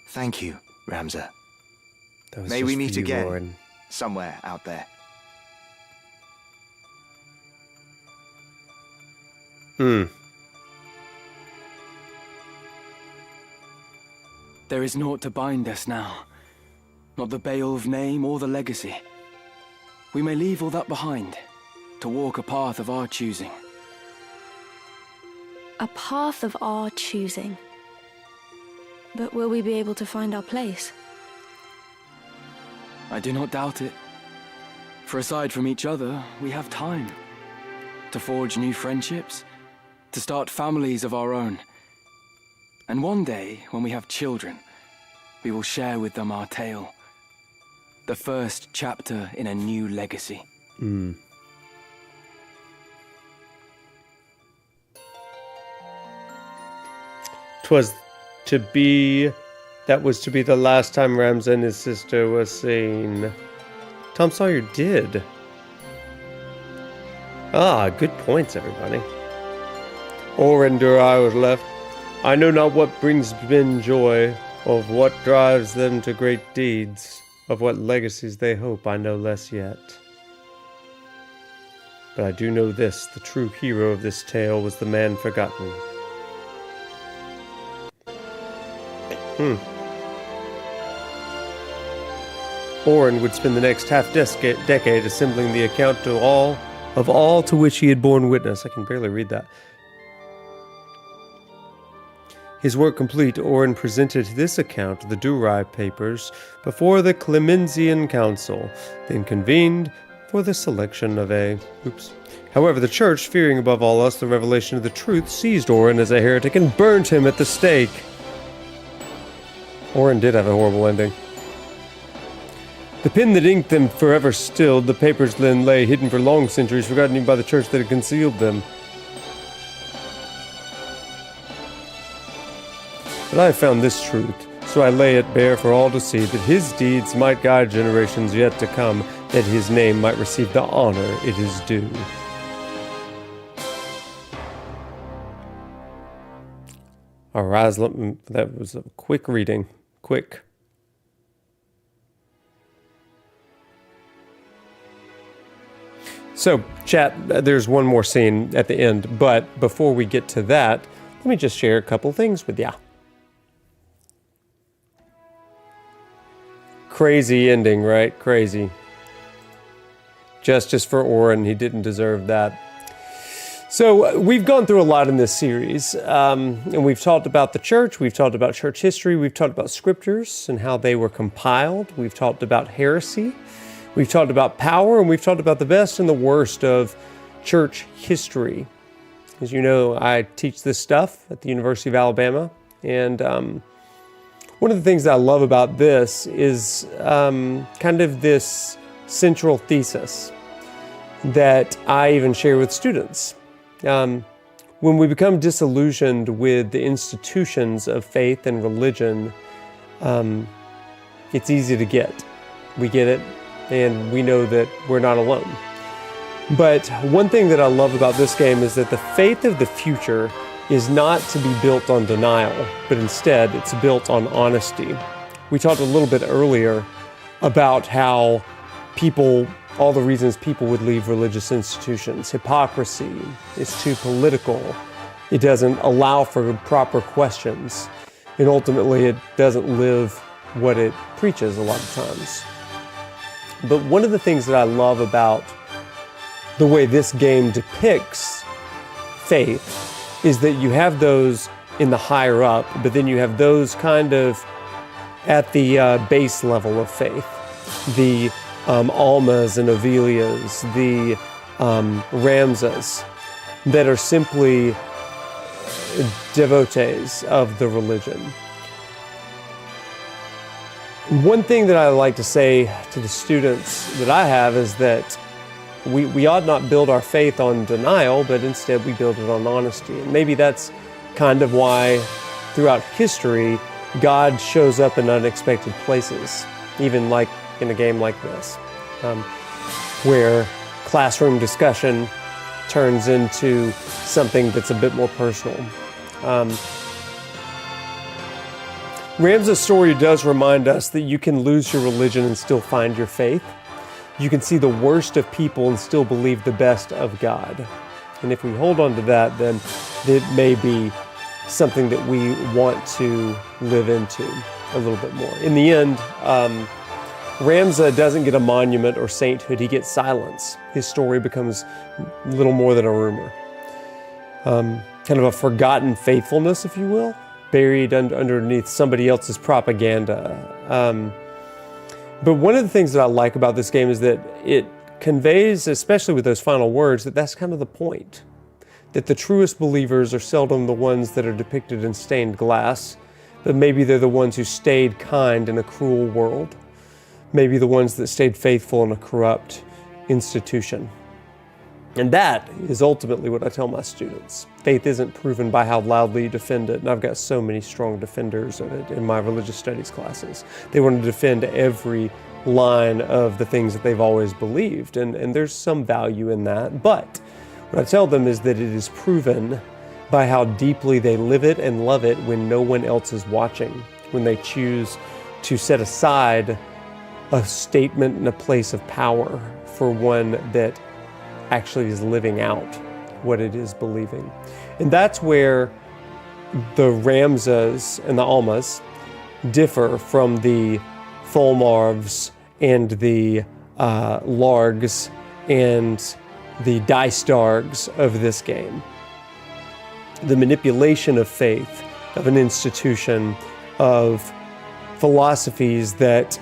S16: Thank you, Ramza.
S3: That was
S16: May we
S3: just
S16: meet
S3: for you,
S16: again,
S3: Lauren.
S16: somewhere out there.
S3: Hmm.
S4: There is naught to bind us now. Not the Beowulf name or the legacy. We may leave all that behind, to walk a path of our choosing.
S11: A path of our choosing. But will we be able to find our place?
S4: I do not doubt it. For aside from each other, we have time. To forge new friendships, to start families of our own. And one day, when we have children, we will share with them our tale. The first chapter in a new legacy.
S3: Hmm. That was to be the last time Ramza and his sister were seen. Tom Sawyer did. Ah, good points, everybody. Orendur I was left. I know not what brings men joy, of what drives them to great deeds, of what legacies they hope I know less yet. But I do know this, the true hero of this tale was the man forgotten. Oren would spend the next half-decade assembling the account of all to which he had borne witness. I can barely read that. His work complete, Oren presented this account of the Durai papers before the Clemensian Council, then convened for the selection of a... However, the church, fearing above all else the revelation of the truth, seized Oren as a heretic and burned him at the stake. Oren did have a horrible ending. The pen that inked them forever stilled, the papers then lay hidden for long centuries, forgotten even by the church that had concealed them. But I have found this truth, so I lay it bare for all to see, that his deeds might guide generations yet to come, that his name might receive the honor it is due. Alright, that was a quick reading. Quick. So, chat, there's one more scene at the end, but before we get to that, let me just share a couple things with ya. Crazy ending, right? Crazy. Justice for Orin, he didn't deserve that. So we've gone through a lot in this series, and we've talked about the church, we've talked about church history, we've talked about scriptures and how they were compiled, we've talked about heresy, we've talked about power, and we've talked about the best and the worst of church history. As you know, I teach this stuff at the University of Alabama, and one of the things that I love about this is kind of this central thesis that I even share with students. When we become disillusioned with the institutions of faith and religion, it's easy to get. We get it, and we know that we're not alone. But one thing that I love about this game is that the faith of the future is not to be built on denial, but instead it's built on honesty. We talked a little bit earlier about how all the reasons people would leave religious institutions. Hypocrisy, it's too political, it doesn't allow for proper questions, and ultimately it doesn't live what it preaches a lot of times. But one of the things that I love about the way this game depicts faith is that you have those in the higher up, but then you have those kind of at the base level of faith. The Almas and Ovelias, the Ramsas, that are simply devotees of the religion. One thing that I like to say to the students that I have is that we ought not build our faith on denial, but instead we build it on honesty. And maybe that's kind of why throughout history, God shows up in unexpected places, even like in a game like this, where classroom discussion turns into something that's a bit more personal. Ramsa's story does remind us that you can lose your religion and still find your faith. You can see the worst of people and still believe the best of God. And if we hold on to that, then it may be something that we want to live into a little bit more. In the end, Ramsa doesn't get a monument or sainthood, he gets silence. His story becomes little more than a rumor. Kind of a forgotten faithfulness, if you will, buried underneath somebody else's propaganda. But one of the things that I like about this game is that it conveys, especially with those final words, that that's kind of the point. That the truest believers are seldom the ones that are depicted in stained glass, but maybe they're the ones who stayed kind in a cruel world. Maybe the ones that stayed faithful in a corrupt institution. And that is ultimately what I tell my students. Faith isn't proven by how loudly you defend it, and I've got so many strong defenders of it in my religious studies classes. They want to defend every line of the things that they've always believed, and there's some value in that. But what I tell them is that it is proven by how deeply they live it and love it when no one else is watching, when they choose to set aside a statement and a place of power for one that actually is living out what it is believing. And that's where the Ramsas and the Almas differ from the Fulmarvs and the Largs and the Dystargs of this game. The manipulation of faith, of an institution, of philosophies that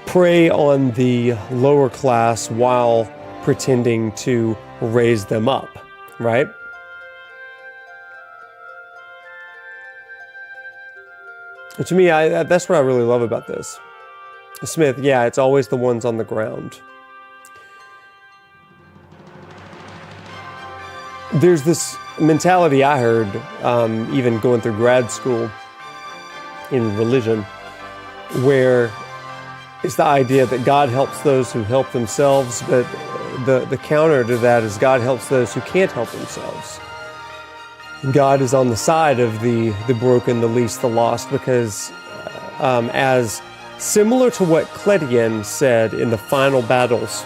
S3: prey on the lower class while pretending to raise them up, right? And to me, that's what I really love about this. Smith, yeah, it's always the ones on the ground. There's this mentality I heard, even going through grad school in religion, where it's the idea that God helps those who help themselves, but the counter to that is God helps those who can't help themselves. God is on the side of the broken, the least, the lost, because as similar to what Cledian said in the final battles,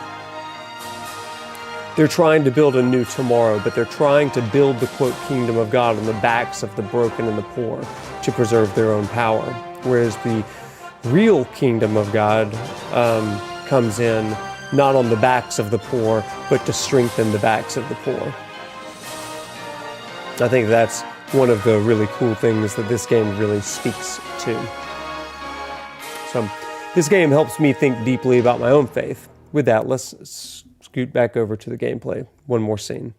S3: they're trying to build a new tomorrow, but they're trying to build the, quote, kingdom of God on the backs of the broken and the poor to preserve their own power. Whereas the real kingdom of God comes in not on the backs of the poor, but to strengthen the backs of the poor. I think that's one of the really cool things that this game really speaks to. So this game helps me think deeply about my own faith. With that, let's scoot back over to the gameplay. One more scene.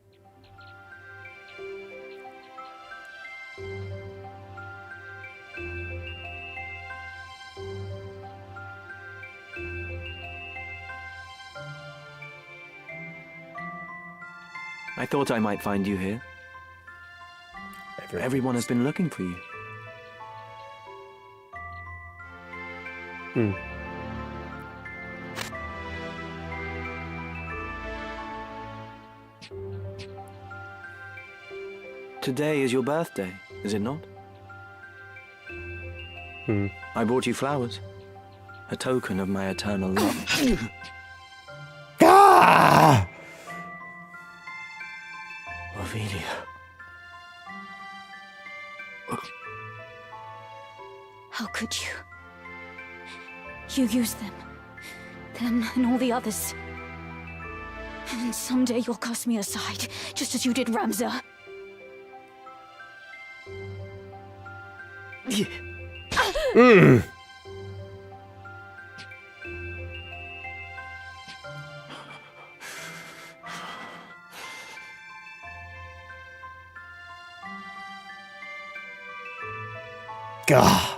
S17: I thought I might find you here. Everyone has been looking for you. Today is your birthday, is it not? I brought you flowers. A token of my eternal love.
S3: Ah!
S17: Ophelia.
S7: How could you? You used them. Them and all the others. And someday you'll cast me aside, just as you did Ramza.
S3: God.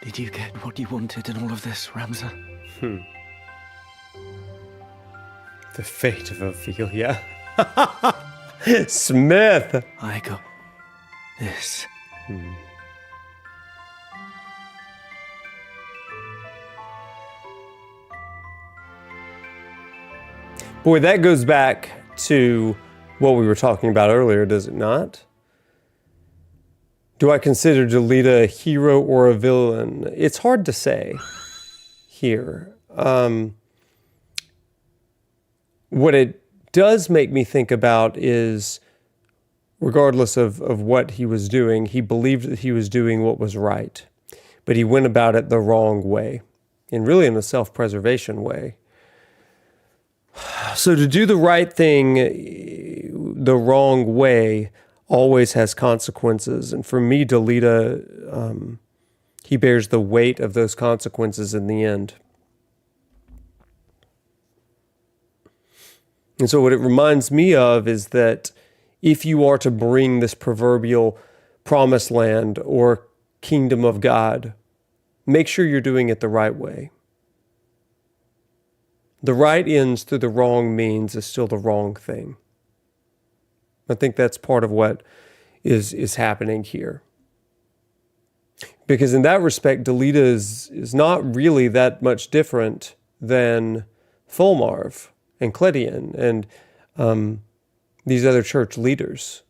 S17: Did you get what you wanted in all of this, Ramza?
S3: The fate of Ophelia. Smith!
S17: I got this.
S3: Boy, that goes back to what we were talking about earlier, does it not? Do I consider Delita a hero or a villain? It's hard to say here. What it does make me think about is, regardless of what he was doing, he believed that he was doing what was right, but he went about it the wrong way, and really in a self-preservation way. So to do the right thing the wrong way always has consequences. And for me, Delita, he bears the weight of those consequences in the end. And so what it reminds me of is that if you are to bring this proverbial promised land or kingdom of God, make sure you're doing it the right way. The right ends through the wrong means is still the wrong thing. I think that's part of what is happening here. Because in that respect, Delita is not really that much different than Fulmarv and Cledian and these other church leaders.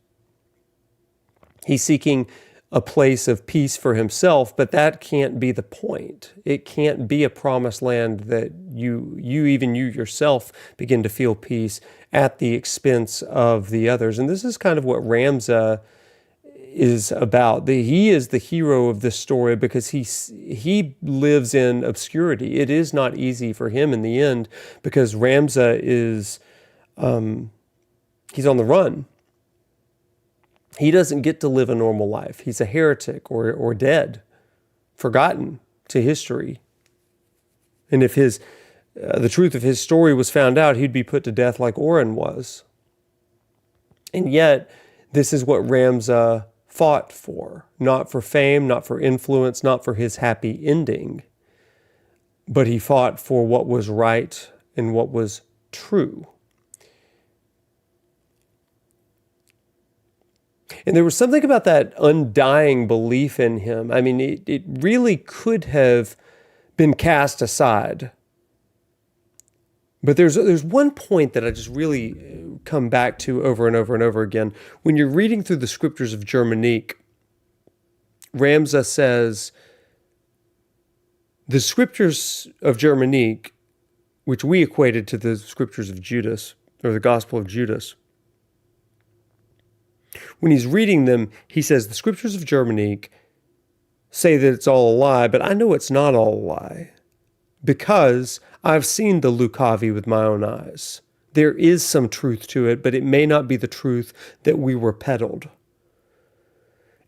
S3: He's seeking a place of peace for himself, but that can't be the point. It can't be a promised land that you yourself begin to feel peace at the expense of the others. And this is kind of what Ramza is about. He is the hero of this story because he lives in obscurity. It is not easy for him in the end because Ramza is, he's on the run. He doesn't get to live a normal life. He's a heretic or dead, forgotten to history. And if the truth of his story was found out, he'd be put to death like Oren was. And yet, this is what Ramza fought for. Not for fame, not for influence, not for his happy ending. But he fought for what was right and what was true. And there was something about that undying belief in him. I mean, it really could have been cast aside. But there's one point that I just really come back to over and over and over again. When you're reading through the scriptures of Germanique, Ramza says, the scriptures of Germanique, which we equated to the scriptures of Judas, or the Gospel of Judas, when he's reading them, he says, the scriptures of Germanique say that it's all a lie, but I know it's not all a lie because I've seen the Lucavi with my own eyes. There is some truth to it, but it may not be the truth that we were peddled.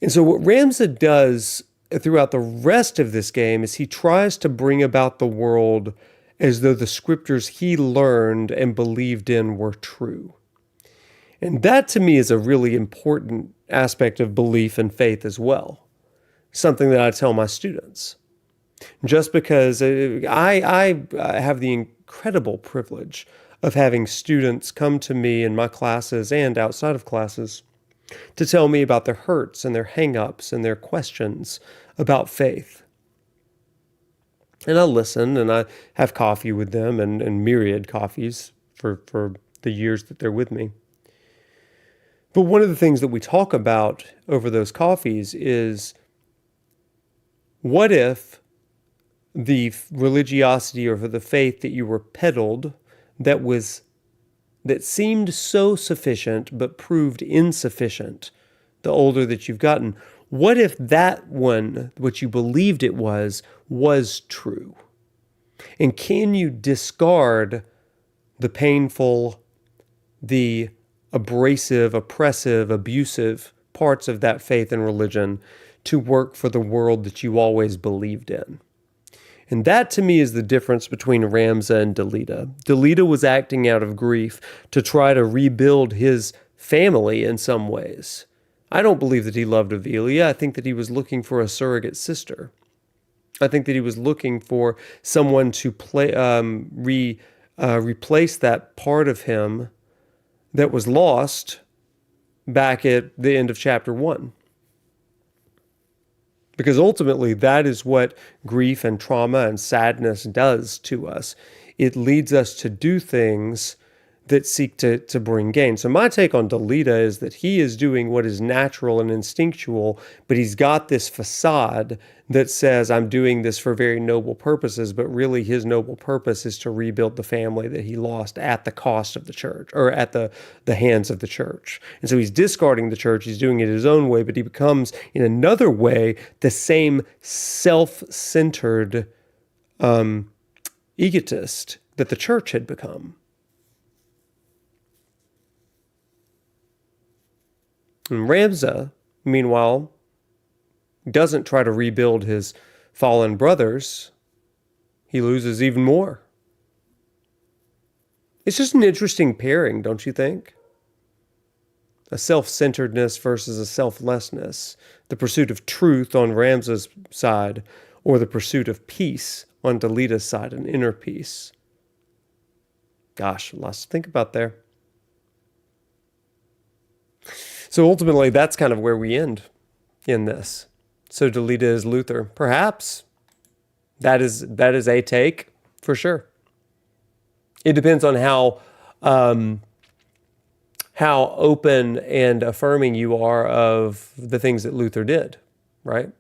S3: And so what Ramza does throughout the rest of this game is he tries to bring about the world as though the scriptures he learned and believed in were true. And that to me is a really important aspect of belief and faith as well. Something that I tell my students. Just because I have the incredible privilege of having students come to me in my classes and outside of classes to tell me about their hurts and their hang-ups and their questions about faith. And I listen and I have coffee with them and myriad coffees for the years that they're with me. But one of the things that we talk about over those coffees is, what if the religiosity or the faith that you were peddled that seemed so sufficient but proved insufficient the older that you've gotten, what if that one, what you believed it was true? And can you discard the painful, the abrasive, oppressive, abusive parts of that faith and religion to work for the world that you always believed in? And that to me is the difference between Ramza and Delita. Delita was acting out of grief to try to rebuild his family in some ways. I don't believe that he loved Avelia. I think that he was looking for a surrogate sister. I think that he was looking for someone to replace that part of him that was lost back at the end of chapter 1. Because ultimately, that is what grief and trauma and sadness does to us. It leads us to do things that seek to bring gain. So my take on Delita is that he is doing what is natural and instinctual, but he's got this facade that says, I'm doing this for very noble purposes, but really his noble purpose is to rebuild the family that he lost at the cost of the church, or at the hands of the church. And so he's discarding the church, he's doing it his own way, but he becomes, in another way, the same self-centered egotist that the church had become. And Ramza, meanwhile, doesn't try to rebuild his fallen brothers. He loses even more. It's just an interesting pairing, don't you think? A self-centeredness versus a selflessness. The pursuit of truth on Ramza's side, or the pursuit of peace on Delita's side, an inner peace. Gosh, lots to think about there. So ultimately, that's kind of where we end in this. So Delita is Luther. Perhaps that is a take for sure. It depends on how open and affirming you are of the things that Luther did, right?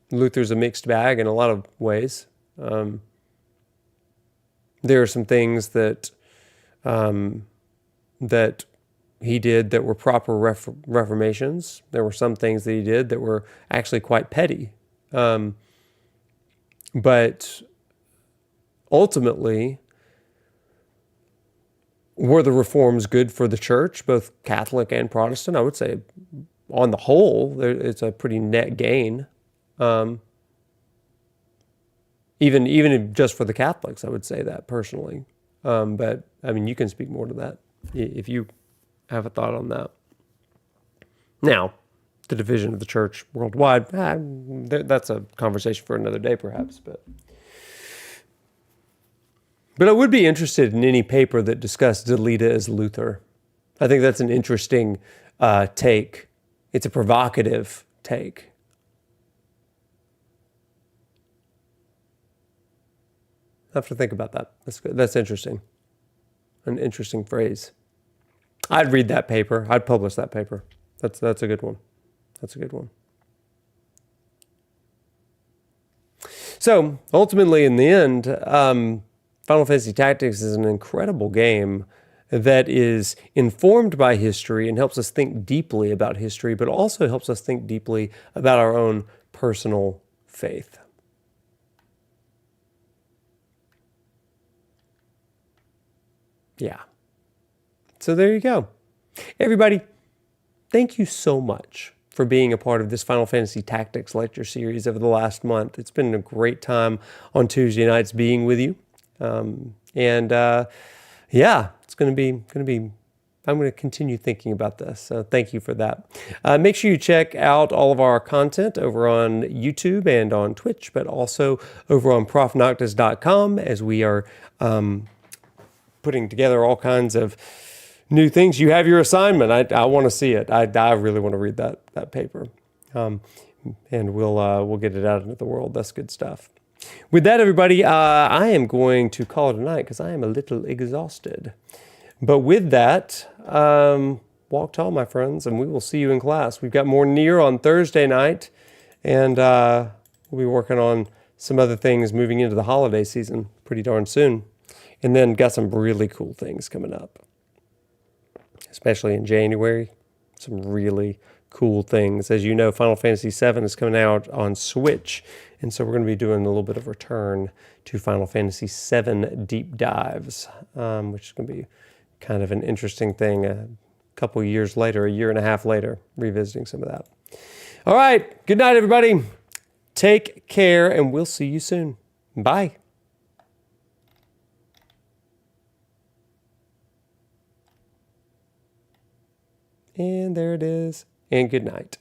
S3: Luther's a mixed bag in a lot of ways. There are some things that he did that were proper reformations. There were some things that he did that were actually quite petty. But ultimately, were the reforms good for the church, both Catholic and Protestant? I would say on the whole, it's a pretty net gain. Even just for the Catholics, I would say that personally. But I mean, you can speak more to that if you have a thought on that. Now, the division of the church worldwide, that's a conversation for another day perhaps, but I would be interested in any paper that discussed Delita as Luther. I think that's an interesting take. It's a provocative take. I have to think about that. That's good. That's interesting. An interesting phrase. I'd read that paper. I'd publish that paper. That's a good one. That's a good one. So ultimately, in the end, Final Fantasy Tactics is an incredible game that is informed by history and helps us think deeply about history, but also helps us think deeply about our own personal faith. Yeah. So there you go. Everybody, thank you so much for being a part of this Final Fantasy Tactics lecture series over the last month. It's been a great time on Tuesday nights being with you. Yeah, it's going to be, I'm going to continue thinking about this. So thank you for that. Make sure you check out all of our content over on YouTube and on Twitch, but also over on profnoctis.com as we are putting together all kinds of new things. You have your assignment. I want to see it. I really want to read that paper. And we'll get it out into the world. That's good stuff. With that, everybody, I am going to call it a night because I am a little exhausted. But with that, walk tall, my friends, and we will see you in class. We've got more Nier on Thursday night, and we'll be working on some other things moving into the holiday season pretty darn soon. And then got some really cool things coming up, especially in January. Some really cool things. As you know, Final Fantasy VII is coming out on Switch, and so we're going to be doing a little bit of return to Final Fantasy VII deep dives, which is going to be kind of an interesting thing a couple years later, a year and a half later, revisiting some of that. All right, good night, everybody. Take care, and we'll see you soon. Bye. And there it is. And good night.